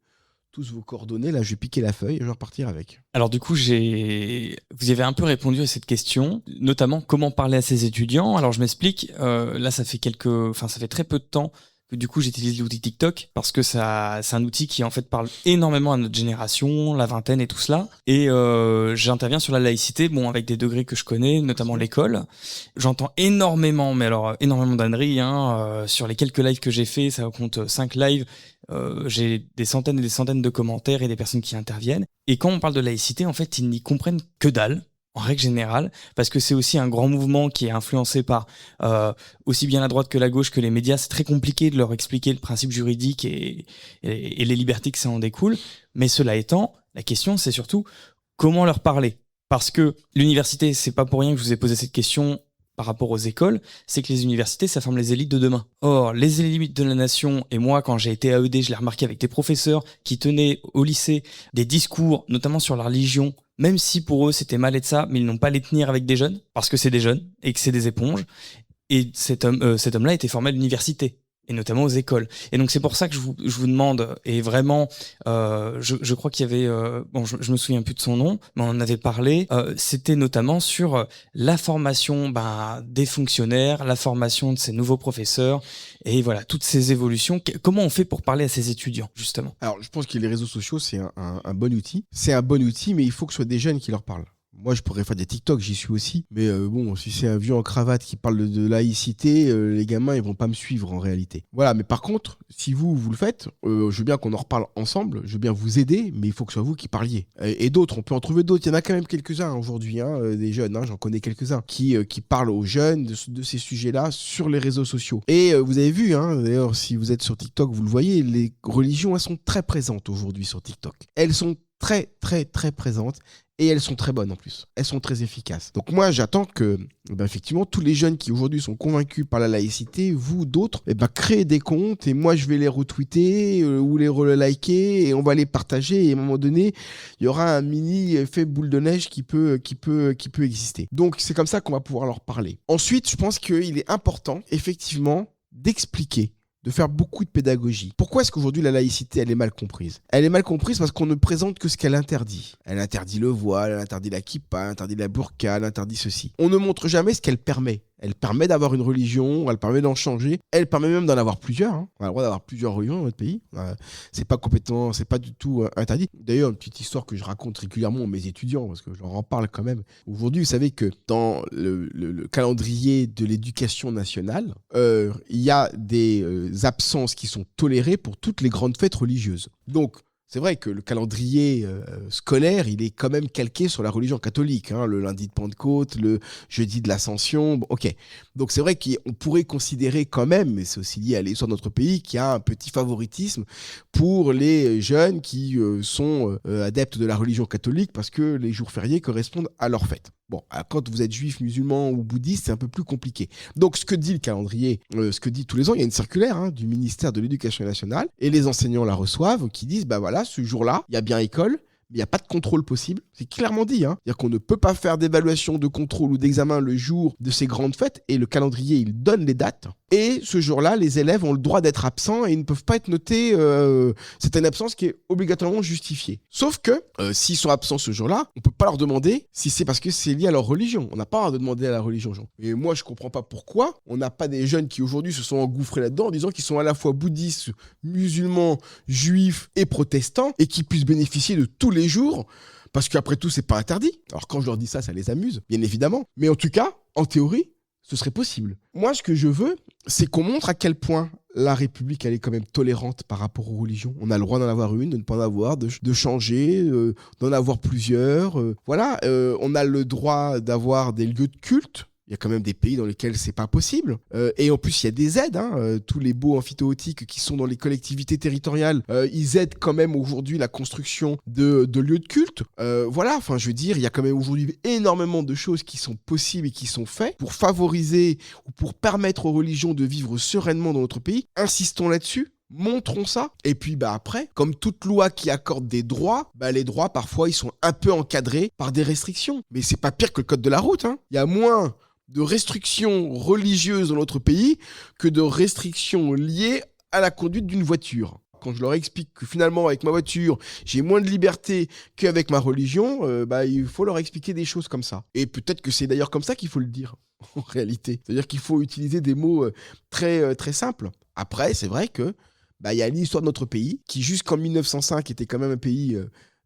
Speaker 3: tous vos coordonnées. Là, je vais piquer la feuille et je vais repartir avec.
Speaker 6: Alors du coup, vous y avez un peu répondu à cette question, notamment comment parler à ces étudiants. Alors je m'explique. Là, ça fait très peu de temps que du coup j'utilise l'outil TikTok parce que c'est un outil qui en fait parle énormément à notre génération, la vingtaine et tout cela. Et j'interviens sur la laïcité, avec des degrés que je connais, notamment l'école. J'entends énormément, énormément d'âneries. Sur les quelques lives que j'ai fait, ça compte 5 lives. J'ai des centaines et des centaines de commentaires et des personnes qui interviennent. Et quand on parle de laïcité, en fait, ils n'y comprennent que dalle. En règle générale, parce que c'est aussi un grand mouvement qui est influencé par aussi bien la droite que la gauche, que les médias. C'est très compliqué de leur expliquer le principe juridique et les libertés que ça en découle. Mais cela étant, la question, c'est surtout comment leur parler. Parce que l'université, c'est pas pour rien que je vous ai posé cette question. par rapport aux écoles, c'est que les universités, ça forme les élites de demain. Or, les élites de la nation, et moi, quand j'ai été à ED, je l'ai remarqué avec des professeurs qui tenaient au lycée des discours, notamment sur la religion, même si pour eux, c'était mal et de ça, mais ils n'ont pas les tenir avec des jeunes, parce que c'est des jeunes et que c'est des éponges. Et cet homme-là a été formé à l'université, et notamment aux écoles. Et donc c'est pour ça que je vous demande, et vraiment, je crois qu'il y avait, je me souviens plus de son nom, mais on en avait parlé, c'était notamment sur la formation des fonctionnaires, la formation de ces nouveaux professeurs, et voilà, toutes ces évolutions. Comment on fait pour parler à ces étudiants, justement?
Speaker 3: Alors, je pense que les réseaux sociaux, c'est un bon outil. C'est un bon outil, mais il faut que ce soit des jeunes qui leur parlent. Moi, je pourrais faire des TikTok, j'y suis aussi. Mais bon, si c'est un vieux en cravate qui parle de laïcité, les gamins, ils vont pas me suivre en réalité. Voilà, mais par contre, si vous le faites, je veux bien qu'on en reparle ensemble, je veux bien vous aider, mais il faut que ce soit vous qui parliez. Et d'autres, on peut en trouver d'autres. Il y en a quand même quelques-uns aujourd'hui, des jeunes, j'en connais quelques-uns, qui parlent aux jeunes de ces sujets-là sur les réseaux sociaux. Et vous avez vu, d'ailleurs, si vous êtes sur TikTok, vous le voyez, les religions, elles sont très présentes aujourd'hui sur TikTok. Elles sont très, très, très présentes. Et elles sont très bonnes en plus. Elles sont très efficaces. Donc moi, j'attends que, effectivement, tous les jeunes qui aujourd'hui sont convaincus par la laïcité, vous, d'autres, créez des comptes et moi, je vais les retweeter ou les reliker et on va les partager. Et à un moment donné, il y aura un mini effet boule de neige qui peut exister. Donc c'est comme ça qu'on va pouvoir leur parler. Ensuite, je pense qu'il est important, effectivement, d'expliquer, de faire beaucoup de pédagogie. Pourquoi est-ce qu'aujourd'hui la laïcité, elle est mal comprise? Elle est mal comprise parce qu'on ne présente que ce qu'elle interdit. Elle interdit le voile, elle interdit la kippa, elle interdit la burqa, elle interdit ceci. On ne montre jamais ce qu'elle permet. Elle permet d'avoir une religion, elle permet d'en changer, elle permet même d'en avoir plusieurs. On a le droit d'avoir plusieurs religions dans notre pays. C'est pas du tout interdit. D'ailleurs, une petite histoire que je raconte régulièrement à mes étudiants, parce que je leur en parle quand même. Aujourd'hui, vous savez que dans le calendrier de l'éducation nationale, il y a des absences qui sont tolérées pour toutes les grandes fêtes religieuses. Donc, c'est vrai que le calendrier scolaire, il est quand même calqué sur la religion catholique. Le lundi de Pentecôte, le jeudi de l'Ascension. Bon, ok. Donc c'est vrai qu'on pourrait considérer quand même, mais c'est aussi lié à l'histoire de notre pays, qu'il y a un petit favoritisme pour les jeunes qui sont adeptes de la religion catholique parce que les jours fériés correspondent à leur fête. Bon, quand vous êtes juif, musulman ou bouddhiste, c'est un peu plus compliqué. Donc, ce que dit le calendrier, ce que dit tous les ans, il y a une circulaire du ministère de l'Éducation nationale et les enseignants la reçoivent qui disent, voilà, ce jour-là, il y a bien école, mais il n'y a pas de contrôle possible. C'est clairement dit. C'est-à-dire qu'on ne peut pas faire d'évaluation, de contrôle ou d'examen le jour de ces grandes fêtes et le calendrier, il donne les dates. Et ce jour-là, les élèves ont le droit d'être absents et ils ne peuvent pas être notés. C'est une absence qui est obligatoirement justifiée. Sauf que s'ils sont absents ce jour-là, on ne peut pas leur demander si c'est parce que c'est lié à leur religion. On n'a pas à demander à la religion. Et moi, je ne comprends pas pourquoi on n'a pas des jeunes qui aujourd'hui se sont engouffrés là-dedans en disant qu'ils sont à la fois bouddhistes, musulmans, juifs et protestants et qui puissent bénéficier de tous les jours. Parce qu'après tout, c'est pas interdit. Alors quand je leur dis ça, ça les amuse, bien évidemment. Mais en tout cas, en théorie, ce serait possible. Moi, ce que je veux, c'est qu'on montre à quel point la République, elle est quand même tolérante par rapport aux religions. On a le droit d'en avoir une, de ne pas en avoir, de changer, d'en avoir plusieurs. Voilà, on a le droit d'avoir des lieux de culte. Il y a quand même des pays dans lesquels c'est pas possible. Et en plus, il y a des aides. Tous les baux amphithéotiques qui sont dans les collectivités territoriales, ils aident quand même aujourd'hui la construction de lieux de culte. Voilà, enfin, je veux dire, il y a quand même aujourd'hui énormément de choses qui sont possibles et qui sont faites pour favoriser ou pour permettre aux religions de vivre sereinement dans notre pays. Insistons là-dessus. Montrons ça. Et puis après, comme toute loi qui accorde des droits, les droits parfois ils sont un peu encadrés par des restrictions. Mais c'est pas pire que le code de la route. Il y a moins de restrictions religieuses dans notre pays que de restrictions liées à la conduite d'une voiture. Quand je leur explique que finalement avec ma voiture j'ai moins de liberté qu'avec ma religion, il faut leur expliquer des choses comme ça. Et peut-être que c'est d'ailleurs comme ça qu'il faut le dire en réalité. C'est-à-dire qu'il faut utiliser des mots très, très simples. Après, c'est vrai que il y a l'histoire de notre pays qui jusqu'en 1905 était quand même un pays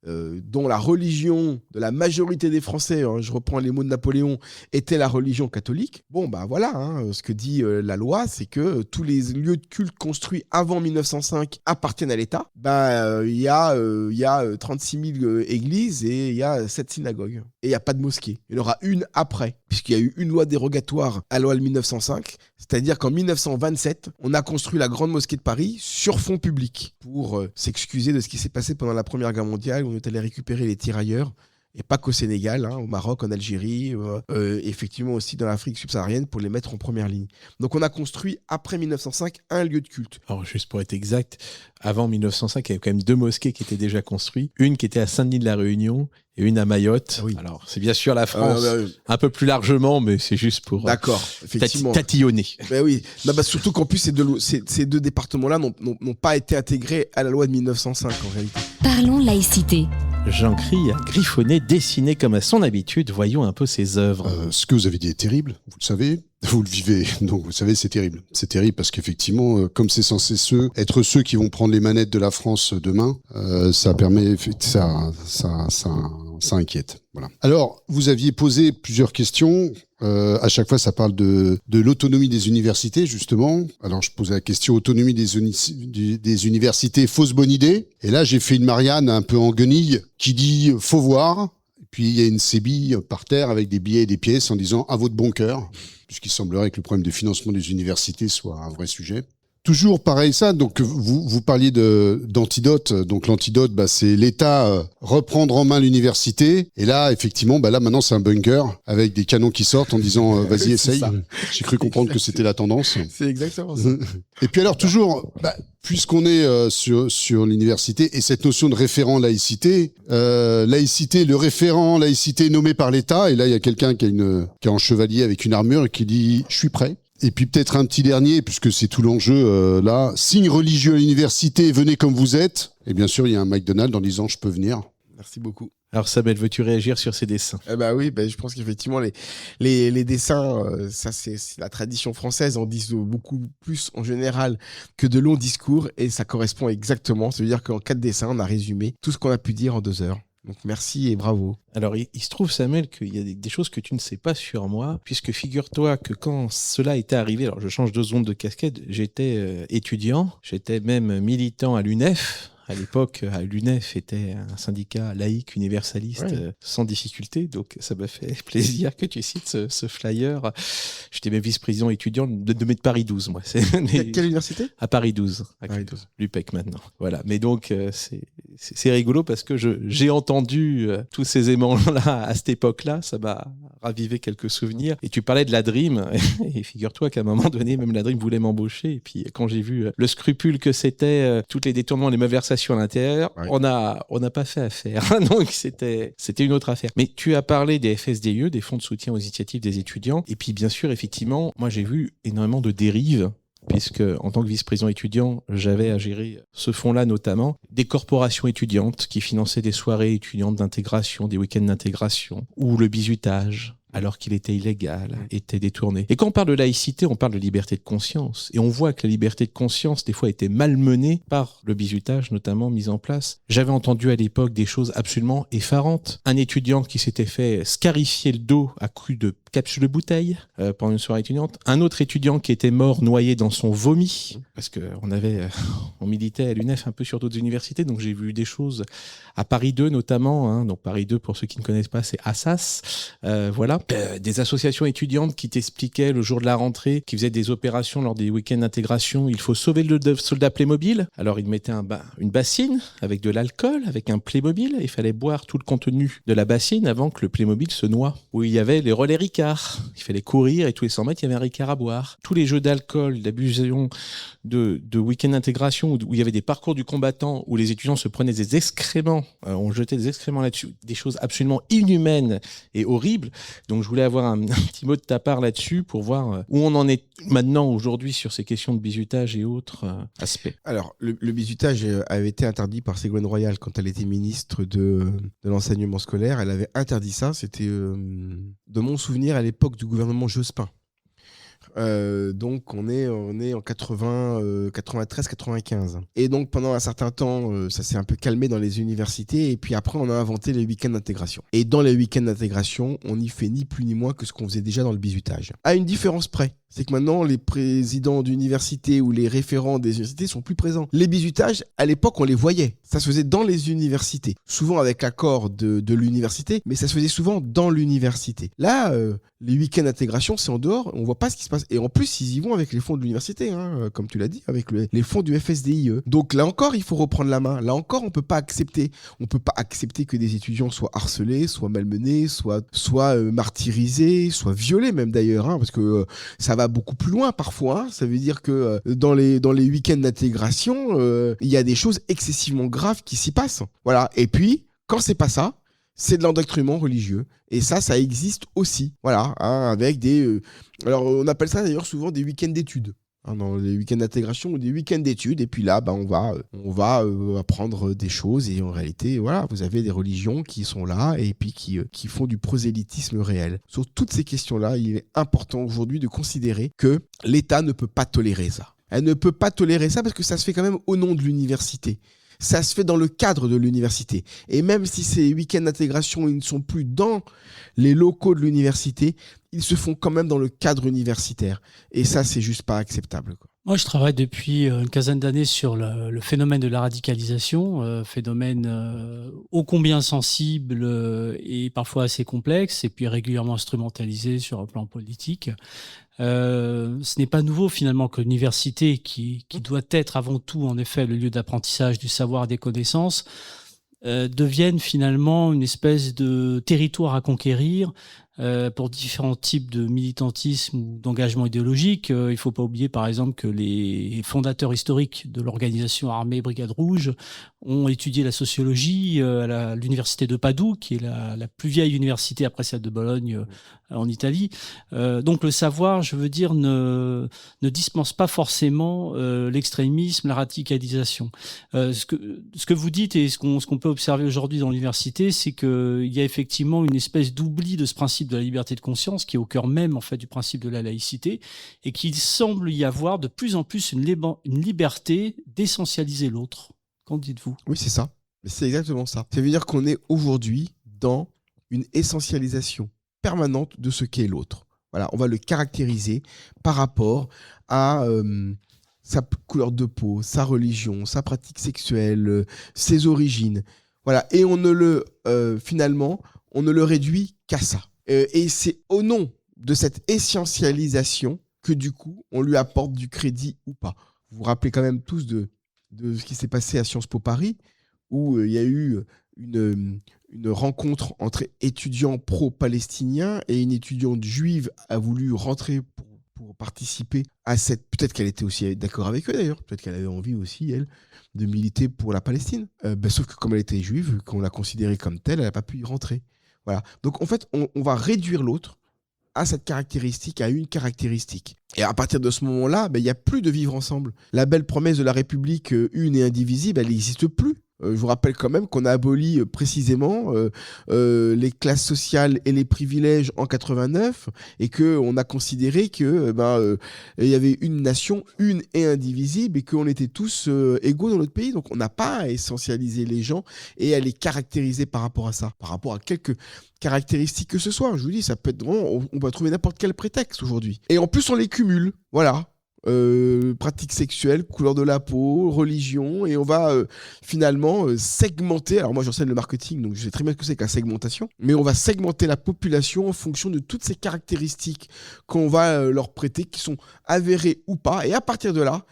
Speaker 3: dont la religion de la majorité des Français, je reprends les mots de Napoléon, était la religion catholique. Bon, voilà, ce que dit la loi, c'est que tous les lieux de culte construits avant 1905 appartiennent à l'État. Il y a 36 000 églises et il y a 7 synagogues. Et il n'y a pas de mosquée. Il y en aura une après, puisqu'il y a eu une loi dérogatoire à la loi de 1905. C'est-à-dire qu'en 1927, on a construit la Grande Mosquée de Paris sur fonds publics pour s'excuser de ce qui s'est passé pendant la Première Guerre mondiale où on est allé récupérer les tirailleurs et pas qu'au Sénégal, au Maroc, en Algérie, effectivement aussi dans l'Afrique subsaharienne pour les mettre en première ligne. Donc on a construit après 1905 un lieu de culte.
Speaker 2: Alors juste pour être exact, avant 1905, il y avait quand même 2 mosquées qui étaient déjà construites. Une qui était à Saint-Denis de la Réunion et une à Mayotte. Oui. Alors c'est bien sûr la France, un peu plus largement, mais c'est juste pour
Speaker 3: effectivement.
Speaker 2: tatillonner.
Speaker 3: Ben oui, surtout qu'en plus ces 2 départements-là n'ont pas été intégrés à la loi de 1905 en réalité.
Speaker 1: Parlons laïcité.
Speaker 2: Jean-Cry a griffonné, dessiné comme à son habitude. Voyons un peu ses œuvres.
Speaker 11: Ce que vous avez dit est terrible, vous le savez. Vous le vivez, donc vous savez, c'est terrible. C'est terrible parce qu'effectivement, comme c'est censé être ceux qui vont prendre les manettes de la France demain, ça inquiète. Voilà. Alors, vous aviez posé plusieurs questions. À chaque fois, ça parle de l'autonomie des universités, justement. Alors, je posais la question autonomie des universités, fausse bonne idée. Et là, j'ai fait une Marianne un peu en guenille qui dit faut voir. Puis il y a une sébille par terre avec des billets et des pièces en disant à votre bon cœur, puisqu'il semblerait que le problème de financement des universités soit un vrai sujet. Toujours pareil ça, donc vous parliez d'antidote, donc l'antidote c'est l'État reprendre en main l'université, et là effectivement là maintenant c'est un bunker avec des canons qui sortent en disant vas-y essaye, j'ai cru comprendre que c'était la tendance.
Speaker 3: C'est exactement ça.
Speaker 11: Et puis alors toujours, puisqu'on est sur l'université et cette notion de référent laïcité, le référent laïcité nommé par l'État, et là il y a quelqu'un qui est en chevalier avec une armure et qui dit je suis prêt. Et puis peut-être un petit dernier, puisque c'est tout l'enjeu là, signe religieux à l'université, venez comme vous êtes. Et bien sûr, il y a un McDonald's en disant je peux venir.
Speaker 3: Merci beaucoup.
Speaker 2: Alors Samuel, veux-tu réagir sur ces dessins ?
Speaker 3: Oui, je pense qu'effectivement les dessins, ça c'est la tradition française, en disent beaucoup plus en général que de longs discours, et ça correspond exactement. Ça veut dire qu'en 4 dessins, on a résumé tout ce qu'on a pu dire en 2 heures. Donc merci et bravo.
Speaker 2: Alors il se trouve, Samuel, qu'il y a des choses que tu ne sais pas sur moi, puisque figure-toi que quand cela était arrivé, alors je change 2 secondes de casquette, j'étais étudiant, j'étais même militant à l'UNEF. À l'époque, l'UNEF était un syndicat laïque universaliste sans difficulté, donc ça m'a fait plaisir que tu cites ce flyer. J'étais même vice-président étudiant de Paris 12, moi.
Speaker 3: Quelle université ?
Speaker 2: À Paris 12, l'UPEC maintenant. Voilà, mais donc c'est rigolo parce que j'ai entendu tous ces aimants-là à cette époque-là, ça m'a ravivé quelques souvenirs. Et tu parlais de la Dream, et figure-toi qu'à un moment donné, même la Dream voulait m'embaucher, et puis quand j'ai vu le scrupule que c'était, tous les détournements, les malversations à l'intérieur, on n'a pas fait affaire. Donc c'était une autre affaire. Mais tu as parlé des FSDIE, des fonds de soutien aux initiatives des étudiants. Et puis bien sûr, effectivement, moi j'ai vu énormément de dérives, puisque en tant que vice-président étudiant, j'avais à gérer ce fonds-là notamment, des corporations étudiantes qui finançaient des soirées étudiantes d'intégration, des week-ends d'intégration, ou le bizutage, alors qu'il était illégal, était détourné. Et quand on parle de laïcité, on parle de liberté de conscience. Et on voit que la liberté de conscience, des fois, était malmenée par le bizutage, notamment mis en place. J'avais entendu à l'époque des choses absolument effarantes. Un étudiant qui s'était fait scarifier le dos à coups de capsule de bouteille pendant une soirée étudiante. Un autre étudiant qui était mort noyé dans son vomi, parce qu'on militait à l'UNEF un peu sur d'autres universités, donc j'ai vu des choses à Paris 2 notamment. Donc Paris 2, pour ceux qui ne connaissent pas, c'est Assas. Voilà. Des associations étudiantes qui t'expliquaient le jour de la rentrée, qui faisaient des opérations lors des week-ends d'intégration. Il faut sauver le soldat Playmobil. Alors ils mettaient une bassine avec de l'alcool, avec un Playmobil. Il fallait boire tout le contenu de la bassine avant que le Playmobil se noie. Où il y avait les relais Ricard. Il fallait courir et tous les 100 mètres, il y avait un Ricard à boire. Tous les jeux d'alcool, d'abusation, de week-end d'intégration où il y avait des parcours du combattant où les étudiants se prenaient des excréments, on jetait des excréments là-dessus, des choses absolument inhumaines et horribles. Donc je voulais avoir un petit mot de ta part là-dessus pour voir où on en est maintenant aujourd'hui sur ces questions de bizutage et autres aspects.
Speaker 3: Alors le bizutage avait été interdit par Ségolène Royal quand elle était ministre de l'enseignement scolaire. Elle avait interdit ça, c'était de mon souvenir à l'époque du gouvernement Jospin. Donc on est en 93-95. Et donc pendant un certain temps, ça s'est un peu calmé dans les universités. Et puis après, on a inventé les week-ends d'intégration. Et dans les week-ends d'intégration, on n'y fait ni plus ni moins que ce qu'on faisait déjà dans le bizutage. À une différence près. C'est que maintenant, les présidents d'université ou les référents des universités sont plus présents. Les bizutages, à l'époque, on les voyait. Ça se faisait dans les universités. Souvent avec l'accord de l'université, mais ça se faisait souvent dans l'université. Là, Les week-ends d'intégration, c'est en dehors, on voit pas ce qui se passe. Et en plus, ils y vont avec les fonds de l'université, hein, comme tu l'as dit, avec les fonds du FSDIE. Donc là encore, il faut reprendre la main. Là encore, on peut pas accepter que des étudiants soient harcelés, soient malmenés, soient martyrisés, soient violés même d'ailleurs, hein, parce que ça va beaucoup plus loin parfois. Hein. Ça veut dire que dans les week-ends d'intégration, il y a des choses excessivement graves qui s'y passent. Voilà. Et puis, quand c'est pas ça, c'est de l'endoctrinement religieux. Et ça existe aussi. Voilà, hein, avec des... alors, on appelle ça d'ailleurs souvent des week-ends d'études. Hein, dans les week-ends d'intégration ou des week-ends d'études. Et puis là, on va apprendre des choses. Et en réalité, voilà, vous avez des religions qui sont là et puis qui font du prosélytisme réel. Sur toutes ces questions-là, il est important aujourd'hui de considérer que l'État ne peut pas tolérer ça. Elle ne peut pas tolérer ça parce que ça se fait quand même au nom de l'université. Ça se fait dans le cadre de l'université. Et même si ces week-ends d'intégration, ils ne sont plus dans les locaux de l'université, ils se font quand même dans le cadre universitaire. Et ça, c'est juste pas acceptable, quoi.
Speaker 7: Moi, je travaille depuis une quinzaine d'années sur le phénomène de la radicalisation, phénomène ô combien sensible et parfois assez complexe, et puis régulièrement instrumentalisé sur un plan politique. Ce n'est pas nouveau finalement que l'université, qui doit être avant tout en effet le lieu d'apprentissage du savoir et des connaissances, devienne finalement une espèce de territoire à conquérir pour différents types de militantisme ou d'engagement idéologique. Il ne faut pas oublier par exemple que les fondateurs historiques de l'organisation armée Brigade Rouge ont étudié la sociologie à l'université de Padoue, qui est la plus vieille université après celle de Bologne en Italie. Donc le savoir, je veux dire, ne dispense pas forcément l'extrémisme, la radicalisation. Ce que vous dites et ce qu'on peut observer aujourd'hui dans l'université, c'est qu'il y a effectivement une espèce d'oubli de ce principe de la liberté de conscience qui est au cœur même en fait du principe de la laïcité, et qu'il semble y avoir de plus en plus une liberté d'essentialiser l'autre. Qu'en dites-vous ?
Speaker 3: Oui, c'est ça. C'est exactement ça. Ça veut dire qu'on est aujourd'hui dans une essentialisation permanente de ce qu'est l'autre. Voilà, on va le caractériser par rapport à sa couleur de peau, sa religion, sa pratique sexuelle, ses origines. Voilà, et finalement, on ne le réduit qu'à ça. Et c'est au nom de cette essentialisation que du coup, on lui apporte du crédit ou pas. Vous vous rappelez quand même tous de ce qui s'est passé à Sciences Po Paris, où il y a eu une rencontre entre étudiants pro-palestiniens, et une étudiante juive a voulu rentrer pour participer à cette... Peut-être qu'elle était aussi d'accord avec eux d'ailleurs, peut-être qu'elle avait envie aussi, elle, de militer pour la Palestine. Sauf que comme elle était juive, qu'on l'a considérée comme telle, elle n'a pas pu y rentrer. Voilà. Donc en fait, on va réduire l'autre à cette caractéristique, à une caractéristique. Et à partir de ce moment-là, il n'y a plus de vivre ensemble. La belle promesse de la République une et indivisible, elle n'existe plus. Je vous rappelle quand même qu'on a aboli précisément les classes sociales et les privilèges en 89, et qu'on a considéré que y avait une nation, une et indivisible, et qu'on était tous égaux dans notre pays. Donc on n'a pas à essentialiser les gens et à les caractériser par rapport à ça, par rapport à quelques caractéristiques que ce soit. Je vous dis, ça peut être vraiment, on va trouver n'importe quel prétexte aujourd'hui. Et en plus, on les cumule. Voilà. Pratique sexuelle, couleur de la peau, religion, et on va finalement segmenter. Alors moi j'enseigne le marketing, donc je sais très bien ce que c'est qu'la segmentation, mais on va segmenter la population en fonction de toutes ces caractéristiques qu'on va leur prêter, qui sont avérées ou pas, et à partir de là,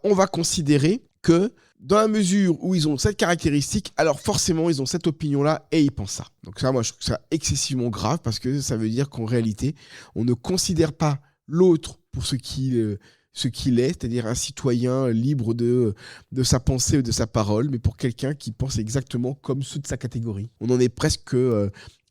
Speaker 3: on va considérer que dans la mesure où ils ont cette caractéristique, alors forcément ils ont cette opinion-là et ils pensent ça. Donc ça, moi je trouve ça excessivement grave, parce que ça veut dire qu'en réalité, on ne considère pas l'autre pour ce qu'il est, c'est-à-dire un citoyen libre de sa pensée ou de sa parole, mais pour quelqu'un qui pense exactement comme ceux de sa catégorie. On en est presque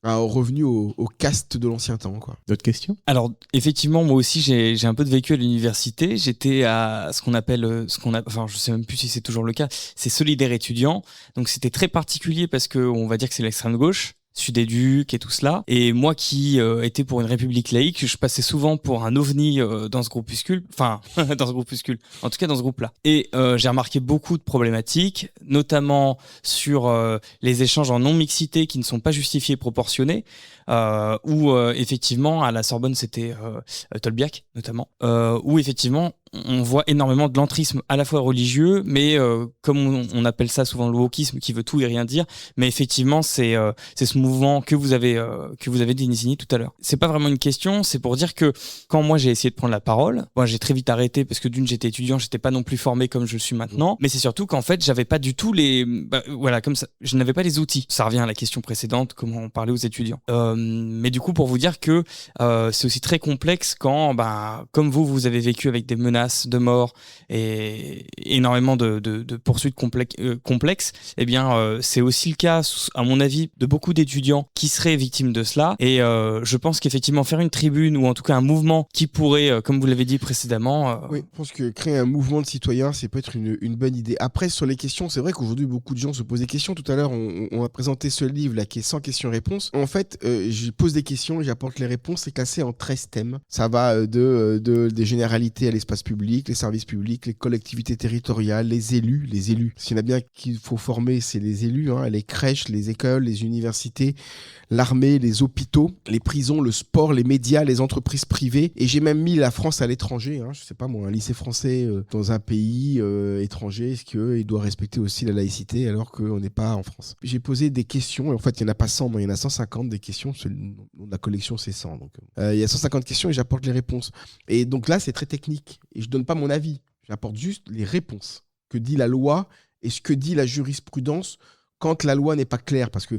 Speaker 3: revenu au caste de l'ancien temps, quoi.
Speaker 2: D'autres questions ?
Speaker 6: Alors, effectivement, moi aussi, j'ai un peu de vécu à l'université. J'étais à ce qu'on appelle, enfin, je sais même plus si c'est toujours le cas, c'est Solidaire étudiant. Donc, c'était très particulier parce qu'on va dire que c'est l'extrême gauche. Sud-Éduc et tout cela. Et moi qui étais pour une république laïque, je passais souvent pour un ovni dans ce groupuscule. Enfin, dans ce groupuscule. En tout cas, dans ce groupe-là. Et j'ai remarqué beaucoup de problématiques, notamment sur les échanges en non-mixité qui ne sont pas justifiés et proportionnés. Où effectivement, à la Sorbonne, c'était Tolbiac, notamment. Où effectivement, on voit énormément de l'entrisme à la fois religieux, mais comme on appelle ça souvent le wokisme, qui veut tout et rien dire. Mais effectivement, c'est ce mouvement que vous avez désigné tout à l'heure. C'est pas vraiment une question, c'est pour dire que quand moi j'ai essayé de prendre la parole, moi j'ai très vite arrêté parce que d'une j'étais étudiant, j'étais pas non plus formé comme je le suis maintenant. Mais c'est surtout qu'en fait j'avais pas du tout comme ça, je n'avais pas les outils. Ça revient à la question précédente, comment on parlait aux étudiants. Mais du coup pour vous dire que c'est aussi très complexe quand, comme vous avez vécu avec des menaces de mort et énormément de poursuites complexes, eh bien c'est aussi le cas, à mon avis, de beaucoup d'étudiants qui seraient victimes de cela. Et je pense qu'effectivement faire une tribune ou en tout cas un mouvement qui pourrait, comme vous l'avez dit précédemment...
Speaker 3: Oui, je pense que créer un mouvement de citoyens, c'est peut-être une bonne idée. Après, sur les questions, c'est vrai qu'aujourd'hui, beaucoup de gens se posent des questions. Tout à l'heure, on a présenté ce livre là qui est 100 questions-réponses. En fait, je pose des questions et j'apporte les réponses. C'est classé en 13 thèmes. Ça va des généralités à l'espace public, les services publics, les collectivités territoriales, les élus. S'il y en a bien qu'il faut former, c'est les élus, les crèches, les écoles, les universités, l'armée, les hôpitaux, les prisons, le sport, les médias, les entreprises privées. Et j'ai même mis la France à l'étranger. Je sais pas moi, un lycée français dans un pays étranger, est-ce qu'il doit respecter aussi la laïcité alors qu'on n'est pas en France? J'ai posé des questions, et en fait il n'y en a pas 100, mais il y en a 150 des questions. Le nom de la collection c'est 100. Donc, il y a 150 questions et j'apporte les réponses. Et donc là c'est très technique. Et je donne pas mon avis, j'apporte juste les réponses. Que dit la loi et ce que dit la jurisprudence quand la loi n'est pas claire, parce que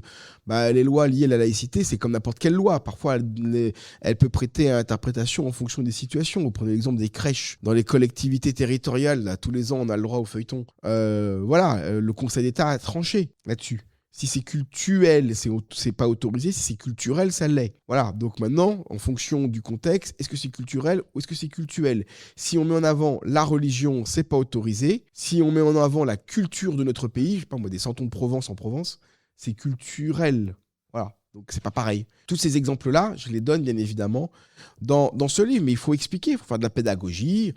Speaker 3: les lois liées à la laïcité, c'est comme n'importe quelle loi. Parfois, elle peut prêter à interprétation en fonction des situations. Vous prenez l'exemple des crèches. Dans les collectivités territoriales, là, tous les ans, on a le droit au feuilleton. Le Conseil d'État a tranché là-dessus. Si c'est cultuel, c'est pas autorisé. Si c'est culturel, ça l'est. Voilà. Donc maintenant, en fonction du contexte, est-ce que c'est culturel ou est-ce que c'est cultuel? Si on met en avant la religion, c'est pas autorisé. Si on met en avant la culture de notre pays, je sais pas moi, des santons de Provence en Provence, c'est culturel. Voilà. Donc c'est pas pareil. Tous ces exemples-là, je les donne bien évidemment dans ce livre, mais il faut expliquer, il faut faire de la pédagogie.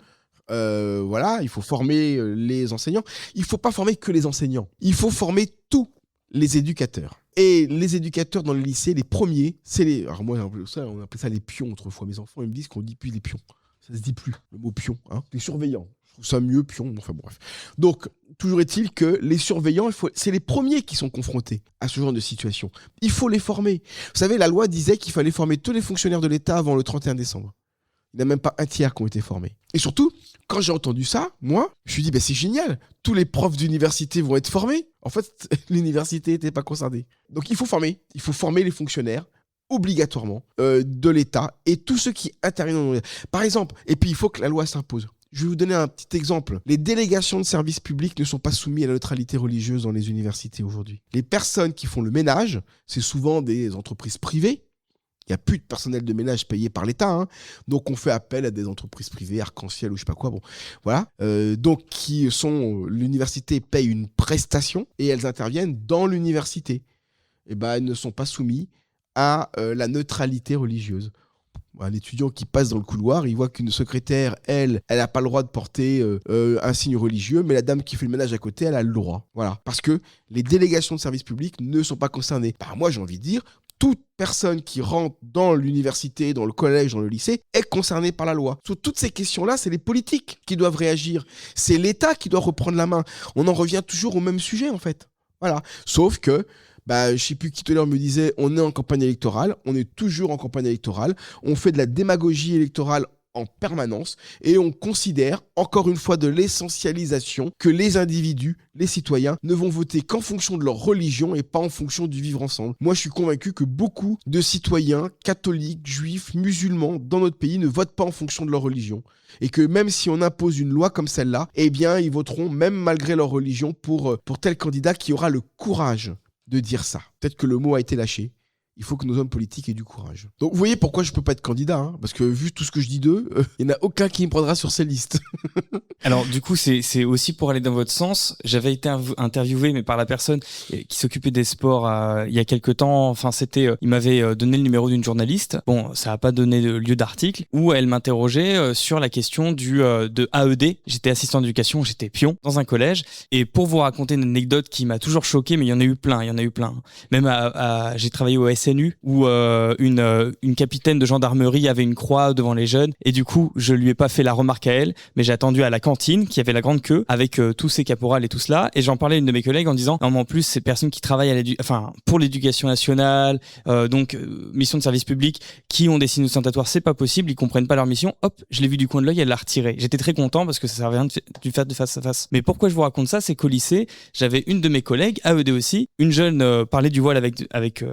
Speaker 3: Il faut former les enseignants. Il faut pas former que les enseignants. Il faut former tous les éducateurs. Et les éducateurs dans le lycée, les premiers, c'est les... Alors moi, on appelait ça les pions autrefois. Mes enfants, ils me disent qu'on dit plus les pions. Ça se dit plus, le mot pion. Les surveillants. Je trouve ça mieux, pion. Enfin bon, bref. Donc, toujours est-il que les surveillants, c'est les premiers qui sont confrontés à ce genre de situation. Il faut les former. Vous savez, la loi disait qu'il fallait former tous les fonctionnaires de l'État avant le 31 décembre. Il n'y en a même pas un tiers qui ont été formés. Et surtout, quand j'ai entendu ça, moi, je me suis dit, c'est génial, tous les profs d'université vont être formés. En fait, l'université n'était pas concernée. Donc il faut former les fonctionnaires, obligatoirement, de l'État, et tous ceux qui interviennent dans l'État. Par exemple, et puis il faut que la loi s'impose. Je vais vous donner un petit exemple. Les délégations de services publics ne sont pas soumises à la neutralité religieuse dans les universités aujourd'hui. Les personnes qui font le ménage, c'est souvent des entreprises privées. Il n'y a plus de personnel de ménage payé par l'État. Donc, on fait appel à des entreprises privées, Arc-en-Ciel ou je ne sais pas quoi. Bon, voilà. L'université paye une prestation et elles interviennent dans l'université. Elles ne sont pas soumises à la neutralité religieuse. Un étudiant qui passe dans le couloir, il voit qu'une secrétaire, elle n'a pas le droit de porter un signe religieux, mais la dame qui fait le ménage à côté, elle a le droit. Voilà. Parce que les délégations de services publics ne sont pas concernées. Moi, j'ai envie de dire, toute personne qui rentre dans l'université, dans le collège, dans le lycée, est concernée par la loi. Sur toutes ces questions-là, c'est les politiques qui doivent réagir. C'est l'État qui doit reprendre la main. On en revient toujours au même sujet, en fait. Voilà. Sauf que, je ne sais plus qui tout à l'heure me disait, on est en campagne électorale, on est toujours en campagne électorale, on fait de la démagogie électorale en permanence et on considère, encore une fois, de l'essentialisation que les individus, les citoyens, ne vont voter qu'en fonction de leur religion et pas en fonction du vivre ensemble. Moi, je suis convaincu que beaucoup de citoyens catholiques, juifs, musulmans dans notre pays ne votent pas en fonction de leur religion. Et que même si on impose une loi comme celle-là, ils voteront même malgré leur religion pour tel candidat qui aura le courage de dire ça. Peut-être que le mot a été lâché. Il faut que nos hommes politiques aient du courage. Donc vous voyez pourquoi je ne peux pas être candidat, parce que vu tout ce que je dis d'eux, il n'y en a aucun qui me prendra sur ces listes.
Speaker 6: Alors du coup, c'est aussi pour aller dans votre sens. J'avais été interviewé, mais par la personne qui s'occupait des sports il y a quelques temps. Enfin, il m'avait donné le numéro d'une journaliste. Bon, ça n'a pas donné lieu d'article, où elle m'interrogeait sur la question de AED. J'étais assistant d'éducation, j'étais pion dans un collège. Et pour vous raconter une anecdote qui m'a toujours choqué, mais il y en a eu plein. Même j'ai travaillé au SNU SNU où une capitaine de gendarmerie avait une croix devant les jeunes et du coup je lui ai pas fait la remarque à elle, mais j'ai attendu à la cantine qui avait la grande queue avec tous ces caporales et tout cela, et j'en parlais à une de mes collègues en disant non mais en plus ces personnes qui travaillent pour l'éducation nationale, mission de service public, qui ont des signes ostentatoires, c'est pas possible, ils comprennent pas leur mission. Hop, je l'ai vu du coin de l'œil, elle l'a retiré. J'étais très content parce que ça servait à rien de faire de face à face. Mais pourquoi je vous raconte ça, c'est qu'au lycée, j'avais une de mes collègues, AED aussi, une jeune parlait du voile avec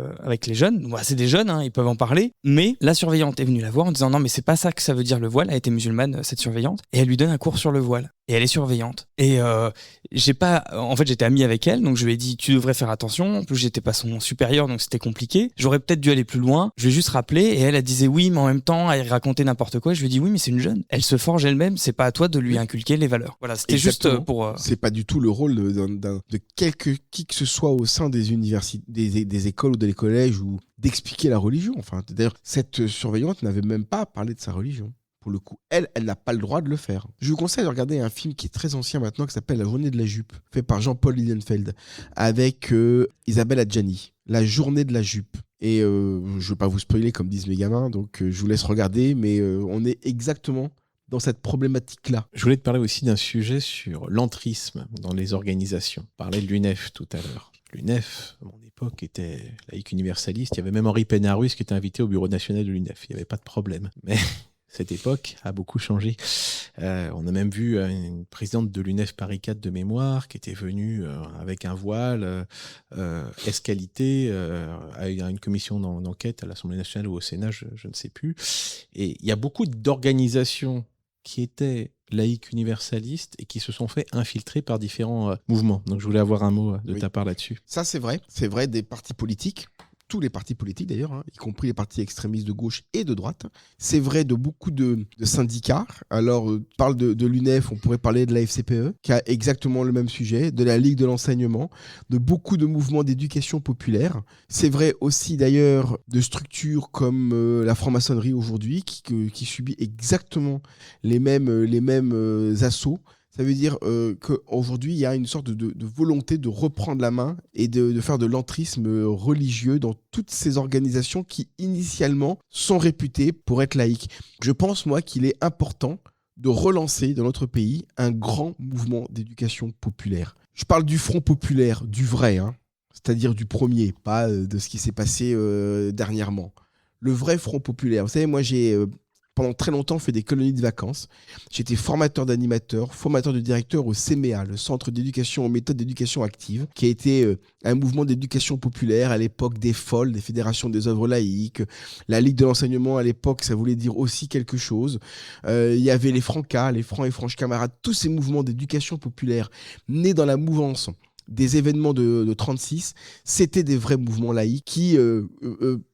Speaker 6: les jeunes. Bon, c'est des jeunes, hein, ils peuvent en parler. Mais la surveillante est venue la voir en disant non mais c'est pas ça que ça veut dire le voile. Elle était musulmane, cette surveillante, et elle lui donne un cours sur le voile. Et elle est surveillante. Et j'étais ami avec elle, donc je lui ai dit tu devrais faire attention. En plus j'étais pas son supérieur, donc c'était compliqué. J'aurais peut-être dû aller plus loin. Je lui ai juste rappelé et elle disait oui, mais en même temps elle racontait n'importe quoi. Et je lui ai dit oui, mais c'est une jeune. Elle se forge elle-même. C'est pas à toi de lui inculquer les valeurs. Voilà, c'était
Speaker 3: Exactement.
Speaker 6: juste pour.
Speaker 3: C'est pas du tout le rôle de qui que ce soit au sein des universités, des écoles ou des collèges ou d'expliquer la religion. Enfin, d'ailleurs, cette surveillante n'avait même pas parlé de sa religion. Pour le coup, elle n'a pas le droit de le faire. Je vous conseille de regarder un film qui est très ancien maintenant, qui s'appelle La journée de la jupe, fait par Jean-Paul Lilienfeld, avec Isabelle Adjani. La journée de la jupe. Et je ne veux pas vous spoiler comme disent mes gamins, donc je vous laisse regarder, mais on est exactement dans cette problématique-là.
Speaker 2: Je voulais te parler aussi d'un sujet sur l'entrisme dans les organisations. On parlait de l'UNEF tout à l'heure. L'UNEF, à mon époque, était laïque universaliste. Il y avait même Henri Pénarus qui était invité au bureau national de l'UNEF. Il n'y avait pas de problème. Mais cette époque a beaucoup changé. On a même vu une présidente de l'UNEF Paris 4 de mémoire qui était venue avec un voile escalité à une commission d'enquête à l'Assemblée nationale ou au Sénat, je ne sais plus. Et il y a beaucoup d'organisations qui étaient laïques universalistes et qui se sont fait infiltrer par différents mouvements. Donc je voulais avoir un mot de ta part là-dessus.
Speaker 3: Ça c'est vrai des partis politiques. Tous les partis politiques d'ailleurs, hein, y compris les partis extrémistes de gauche et de droite. C'est vrai de beaucoup de syndicats. Alors, on parle de l'UNEF, on pourrait parler de la FCPE, qui a exactement le même sujet, de la Ligue de l'enseignement, de beaucoup de mouvements d'éducation populaire. C'est vrai aussi d'ailleurs de structures comme la franc-maçonnerie aujourd'hui, qui subit exactement les mêmes assauts. Ça veut dire qu'aujourd'hui, il y a une sorte de volonté de reprendre la main et de faire de l'entrisme religieux dans toutes ces organisations qui, initialement, sont réputées pour être laïques. Je pense, moi, qu'il est important de relancer dans notre pays un grand mouvement d'éducation populaire. Je parle du Front populaire, du vrai, hein, c'est-à-dire du premier, pas de ce qui s'est passé dernièrement. Le vrai Front populaire. Vous savez, moi, j'ai pendant très longtemps fait des colonies de vacances. J'étais formateur d'animateurs, formateur de directeur au CMEA, le Centre d'éducation aux méthodes d'éducation active, qui a été un mouvement d'éducation populaire à l'époque des FOL, des fédérations des œuvres laïques. La Ligue de l'enseignement, à l'époque, ça voulait dire aussi quelque chose. Il y avait les Francas, les Francs et Franches Camarades, tous ces mouvements d'éducation populaire nés dans la mouvance des événements de 36, c'était des vrais mouvements laïcs qui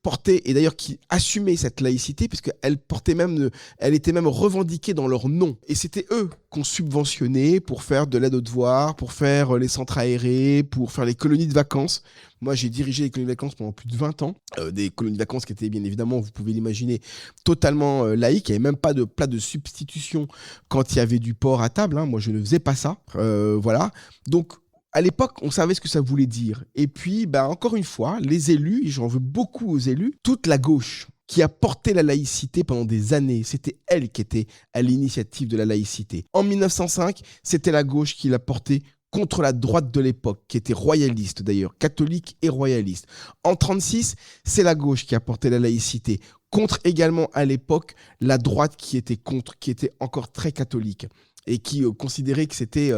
Speaker 3: portaient, et d'ailleurs qui assumaient cette laïcité, puisqu'elle elle était même revendiquée dans leur nom. Et c'était eux qu'on subventionnait pour faire de l'aide aux devoirs, pour faire les centres aérés, pour faire les colonies de vacances. Moi, j'ai dirigé les colonies de vacances pendant plus de 20 ans. Des colonies de vacances qui étaient, bien évidemment, vous pouvez l'imaginer, totalement laïques. Il n'y avait même pas de plat de substitution quand il y avait du porc à table. Hein. Moi, je ne faisais pas ça. Voilà. Donc, à l'époque, on savait ce que ça voulait dire. Et puis, encore une fois, les élus, et j'en veux beaucoup aux élus, toute la gauche qui a porté la laïcité pendant des années, c'était elle qui était à l'initiative de la laïcité. En 1905, c'était la gauche qui l'a portée contre la droite de l'époque, qui était royaliste d'ailleurs, catholique et royaliste. En 1936, c'est la gauche qui a porté la laïcité, contre également à l'époque la droite qui était encore très catholique et qui considérait que c'était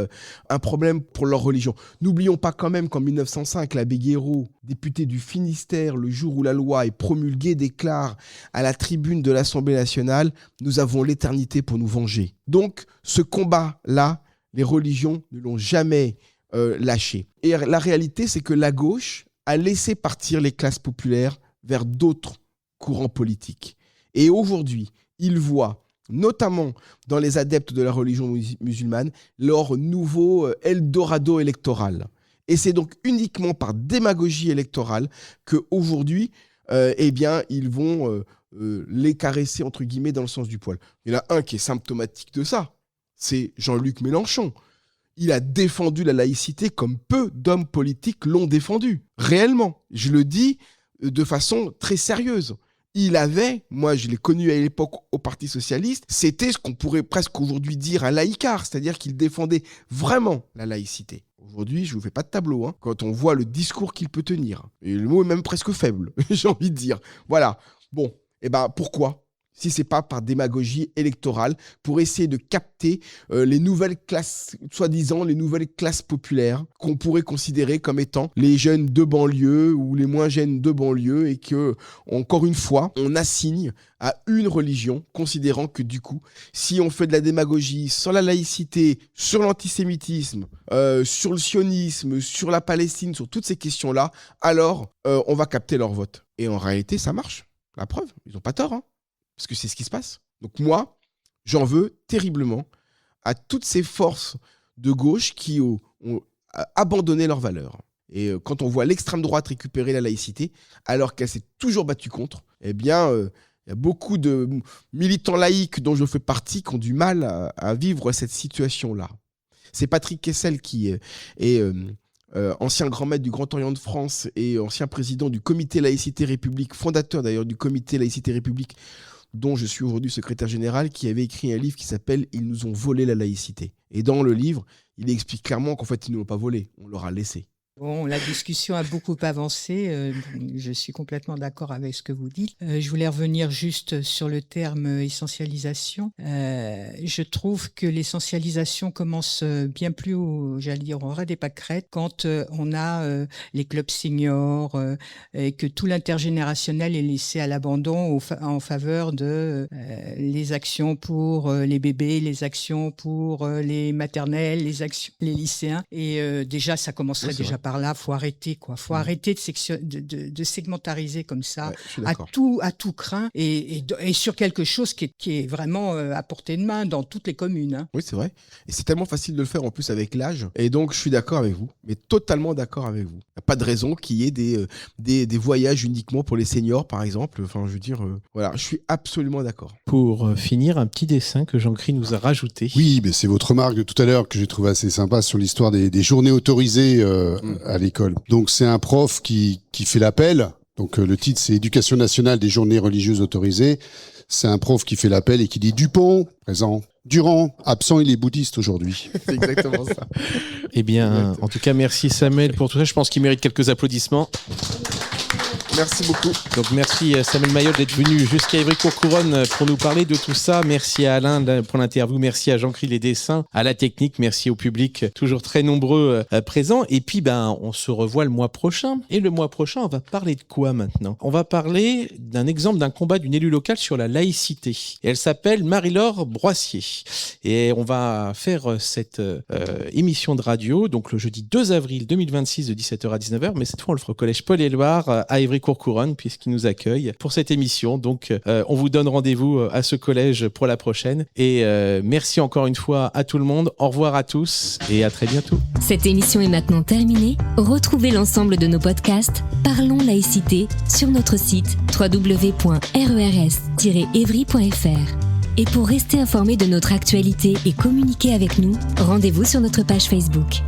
Speaker 3: un problème pour leur religion. N'oublions pas quand même qu'en 1905, l'abbé Guéraud, député du Finistère, le jour où la loi est promulguée, déclare à la tribune de l'Assemblée nationale « Nous avons l'éternité pour nous venger ». Donc, ce combat-là, les religions ne l'ont jamais lâché. Et la réalité, c'est que la gauche a laissé partir les classes populaires vers d'autres courants politiques. Et aujourd'hui, ils voient, notamment dans les adeptes de la religion musulmane, leur nouveau Eldorado électoral. Et c'est donc uniquement par démagogie électorale qu'aujourd'hui, ils vont les caresser, entre guillemets, dans le sens du poil. Il y en a un qui est symptomatique de ça, c'est Jean-Luc Mélenchon. Il a défendu la laïcité comme peu d'hommes politiques l'ont défendu. Réellement, je le dis, de façon très sérieuse. Il avait, moi je l'ai connu à l'époque au Parti Socialiste, c'était ce qu'on pourrait presque aujourd'hui dire un laïcard, c'est-à-dire qu'il défendait vraiment la laïcité. Aujourd'hui, je ne vous fais pas de tableau, hein, quand on voit le discours qu'il peut tenir. Et le mot est même presque faible, j'ai envie de dire. Voilà. Bon, et ben pourquoi ? Si ce n'est pas par démagogie électorale, pour essayer de capter les nouvelles classes, soi-disant les nouvelles classes populaires, qu'on pourrait considérer comme étant les jeunes de banlieue ou les moins jeunes de banlieue, et que, encore une fois, on assigne à une religion, considérant que du coup, si on fait de la démagogie sur la laïcité, sur l'antisémitisme, sur le sionisme, sur la Palestine, sur toutes ces questions-là, alors on va capter leur vote. Et en réalité, ça marche. La preuve, ils n'ont pas tort, hein. Parce que c'est ce qui se passe. Donc moi, j'en veux terriblement à toutes ces forces de gauche qui ont abandonné leurs valeurs. Et quand on voit l'extrême droite récupérer la laïcité, alors qu'elle s'est toujours battue contre, eh bien, il y a beaucoup de militants laïcs dont je fais partie qui ont du mal à vivre cette situation-là. C'est Patrick Kessel qui est ancien grand maître du Grand Orient de France et ancien président du Comité Laïcité République, fondateur d'ailleurs du Comité Laïcité République, dont je suis aujourd'hui secrétaire général, qui avait écrit un livre qui s'appelle « Ils nous ont volé la laïcité ». Et dans le livre, il explique clairement qu'en fait, ils ne l'ont pas volé, on leur a laissé.
Speaker 10: Bon, la discussion a beaucoup avancé. Je suis complètement d'accord avec ce que vous dites. Je voulais revenir juste sur le terme essentialisation. Je trouve que l'essentialisation commence bien plus au ras des pâquerettes quand on a les clubs seniors et que tout l'intergénérationnel est laissé à l'abandon en faveur de les actions pour les bébés, les actions pour les maternelles, les lycéens. Et déjà, ça commencerait déjà par là, faut arrêter quoi. Faut arrêter de segmentariser comme ça, à tout crin et sur quelque chose qui est vraiment à portée de main dans toutes les communes. Hein.
Speaker 3: Oui, c'est vrai. Et c'est tellement facile de le faire en plus avec l'âge. Et donc, je suis d'accord avec vous, mais totalement d'accord avec vous. Il n'y a pas de raison qu'il y ait des voyages uniquement pour les seniors, par exemple. Enfin, je veux dire, voilà, je suis absolument d'accord.
Speaker 2: Pour finir, un petit dessin que Jean-Cri nous a rajouté.
Speaker 11: Oui, mais c'est votre remarque de tout à l'heure que j'ai trouvé assez sympa sur l'histoire des journées autorisées à l'école. Donc c'est un prof qui fait l'appel. Donc le titre c'est Éducation nationale des journées religieuses autorisées. C'est un prof qui fait l'appel et qui dit Dupont, présent. Durand, absent, il est bouddhiste aujourd'hui.
Speaker 3: C'est exactement ça.
Speaker 2: Eh bien, en tout cas, merci Samuel pour tout ça. Je pense qu'il mérite quelques applaudissements.
Speaker 3: Merci beaucoup.
Speaker 2: Donc merci Samuel Mayol d'être venu jusqu'à Évry-Courcouronnes pour nous parler de tout ça. Merci à Alain pour l'interview, merci à Jean-Cri les dessins, à la technique, merci au public toujours très nombreux présents. Et puis on se revoit le mois prochain. Et le mois prochain, on va parler de quoi maintenant ? On va parler d'un exemple d'un combat d'une élue locale sur la laïcité. Et elle s'appelle Marie-Laure Broissier. Et on va faire cette émission de radio, donc le jeudi 2 avril 2026 de 17h à 19h, mais cette fois on le fera au collège Paul-Éluard à Évry-Courcouronnes puisqu'il nous accueille pour cette émission. Donc on vous donne rendez-vous à ce collège pour la prochaine. Et merci encore une fois à tout le monde. Au revoir à tous et à très bientôt.
Speaker 1: Cette émission est maintenant terminée. Retrouvez l'ensemble de nos podcasts Parlons laïcité sur notre site www.rers-evry.fr. Et pour rester informé de notre actualité et communiquer avec nous, rendez-vous sur notre page Facebook.